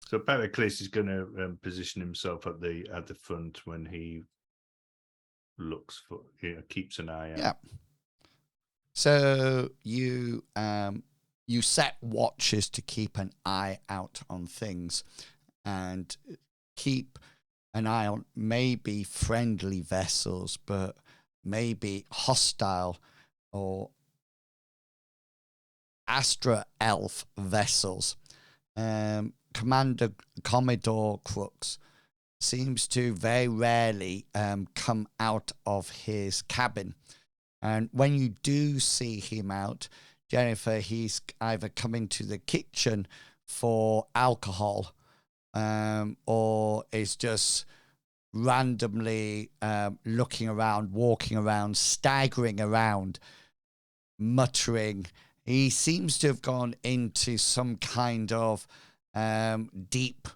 So Pericles is going to position himself at the front when he looks for, keeps an eye out. Yeah. So you set watches to keep an eye out on things, and keep an eye on maybe friendly vessels, but maybe hostile or astral elf vessels. Commander Commodore Krux seems to very rarely come out of his cabin. And when you do see him out, Jennifer, he's either coming to the kitchen for alcohol, or is just randomly looking around, walking around, staggering around, muttering. He seems to have gone into some kind of deep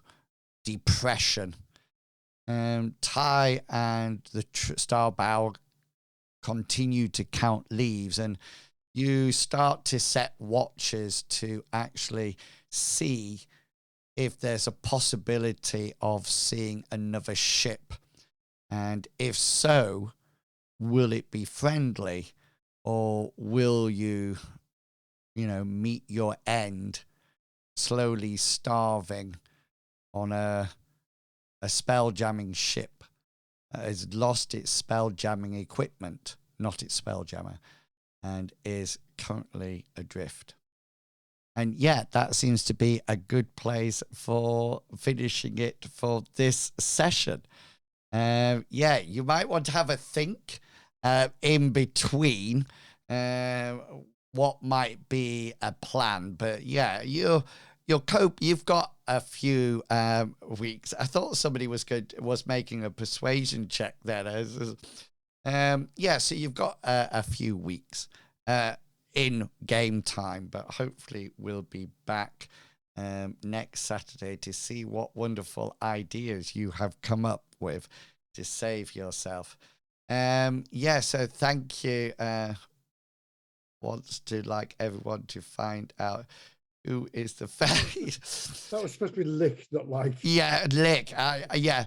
depression. Ty and the Starbow continue to count leaves, and you start to set watches to actually see if there's a possibility of seeing another ship. And if so, will it be friendly, or will you, meet your end slowly starving on a spell jamming ship that has lost its spell jamming equipment, not its spell jammer, and is currently adrift. And yeah, that seems to be a good place for finishing it for this session. Yeah, you might want to have a think in between what might be a plan. But yeah, you'll cope. You've got a few weeks. I thought somebody was making a persuasion check there. Yeah, so you've got a few weeks in game time, but hopefully we'll be back next Saturday to see what wonderful ideas you have come up with to save yourself. Yeah, so thank you. Wants to like everyone to find out who is the fairy. That was supposed to be Lick, not like. Yeah, Lick. Yeah.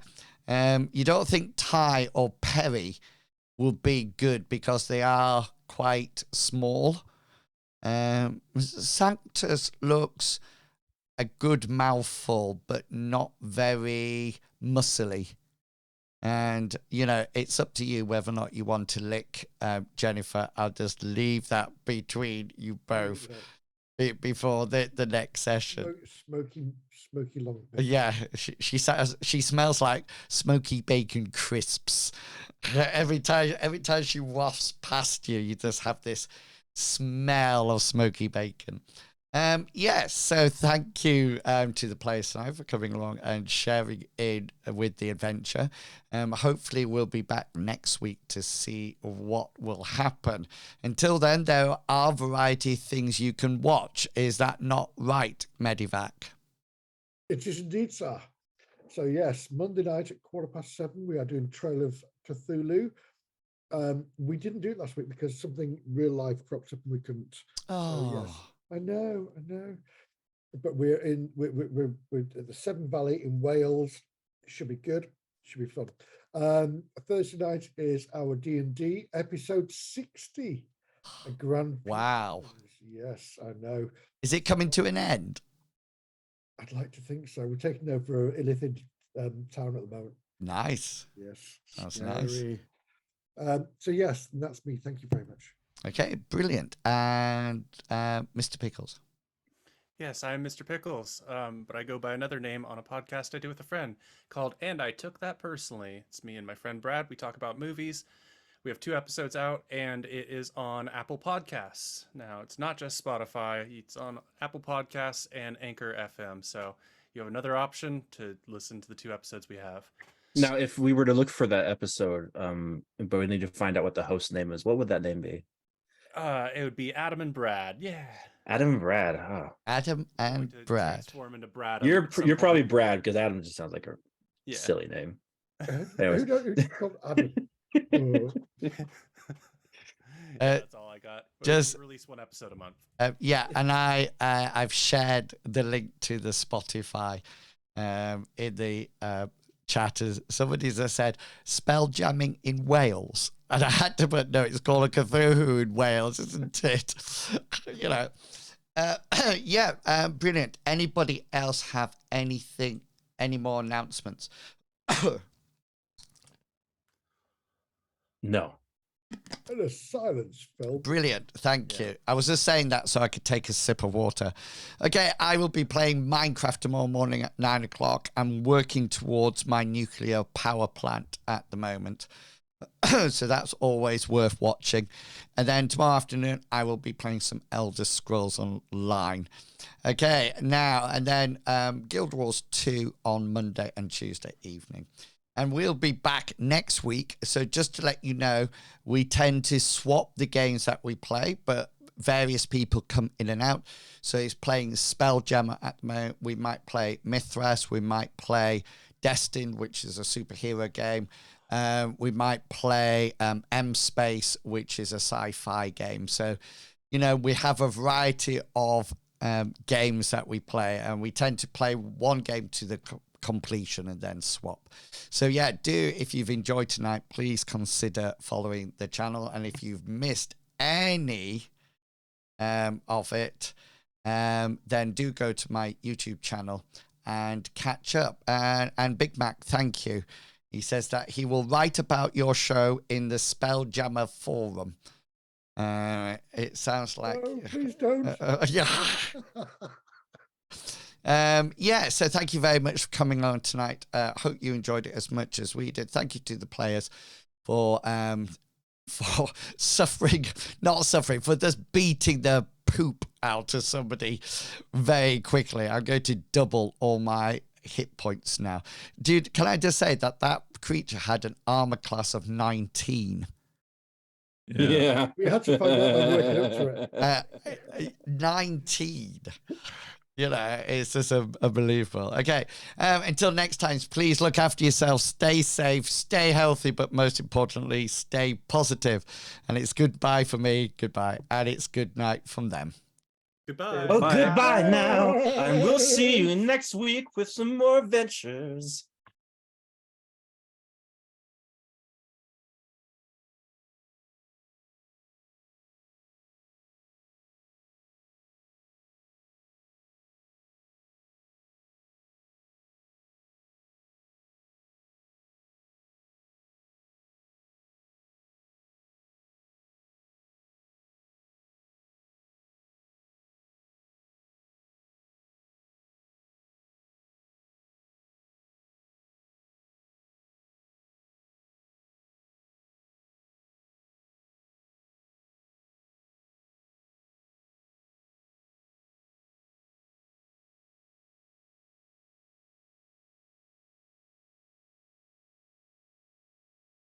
You don't think Ty or Perry will be good because they are quite small. Sanctus looks a good mouthful, but not very muscly. And, it's up to you whether or not you want to lick Jennifer. I'll just leave that between you both before the next session. Smoky long. Yeah, she smells like smoky bacon crisps. Every time she wafts past you, you just have this smell of smoky bacon. Yes, so thank you to the players tonight for coming along and sharing in with the adventure. Hopefully we'll be back next week to see what will happen. Until then, there are a variety of things you can watch. Is that not right, Medivac? It is indeed, sir. So yes, Monday night at 7:15, we are doing Trail of Cthulhu. We didn't do it last week because something real life cropped up and we couldn't. Oh, So, yes. I know. But we're at the Severn Valley in Wales. It should be good. Should be fun. Thursday night is our D&D episode 60. A grand. wow. Yes, I know. Is it coming to an end? I'd like to think so. We're taking over Illithid town at the moment. Nice. Yes. That's nice. So yes, and that's me. Thank you very much. Okay, brilliant. And Mr. Pickles. Yes, I'm Mr. Pickles, but I go by another name on a podcast I do with a friend called And I Took That Personally. It's me and my friend Brad. We talk about movies. We have 2 episodes out, and it is on Apple Podcasts. Now, it's not just Spotify. It's on Apple Podcasts and Anchor FM. So you have another option to listen to the 2 episodes we have. Now, if we were to look for that episode, but we need to find out what the host name is, what would that name be? It would be Adam and Brad. Yeah. Adam and Brad. Huh. Adam and Brad. Transform into Brad. You're probably Brad because Adam just sounds like a silly name. Anyways. Who don't you call Adam? That's all I got. Just release 1 episode a month. Yeah, and I've shared the link to the Spotify in the chat. Somebody's said spell jamming in Wales, and I had to put no. It's called a Cthulhu in Wales, isn't it? You know. Yeah, brilliant. Anybody else have anything? Any more announcements? No. And a silence, Phil. Brilliant. Thank you. I was just saying that so I could take a sip of water. Okay, I will be playing Minecraft tomorrow morning at 9 o'clock. I'm working towards my nuclear power plant at the moment. So that's always worth watching. And then tomorrow afternoon, I will be playing some Elder Scrolls Online. Okay, now, and then Guild Wars 2 on Monday and Tuesday evening. And we'll be back next week. So just to let you know, we tend to swap the games that we play, but various people come in and out. So he's playing Spelljammer at the moment. We might play Mithras. We might play Destined, which is a superhero game. We might play M-Space, which is a sci-fi game. So, you know, we have a variety of games that we play, and we tend to play one game to the completion and then swap. So yeah, if you've enjoyed tonight, please consider following the channel, and if you've missed any of it, then do go to my YouTube channel and catch up. And Big Mac, thank you. He says that he will write about your show in the Spelljammer forum. It sounds like No, please don't. yeah. Yeah, so thank you very much for coming on tonight. Hope you enjoyed it as much as we did. Thank you to the players for suffering, not suffering, for just beating the poop out of somebody very quickly. I'm going to double all my hit points now. Dude, can I just say that creature had an armor class of 19. Yeah. We had to find out by working up to it. 19. You know, it's just unbelievable. Okay, until next time, please look after yourself, stay safe, stay healthy, but most importantly, stay positive. And it's goodbye for me, goodbye, and it's good night from them. Goodbye. Oh, Bye. goodbye now. And we'll see you next week with some more adventures.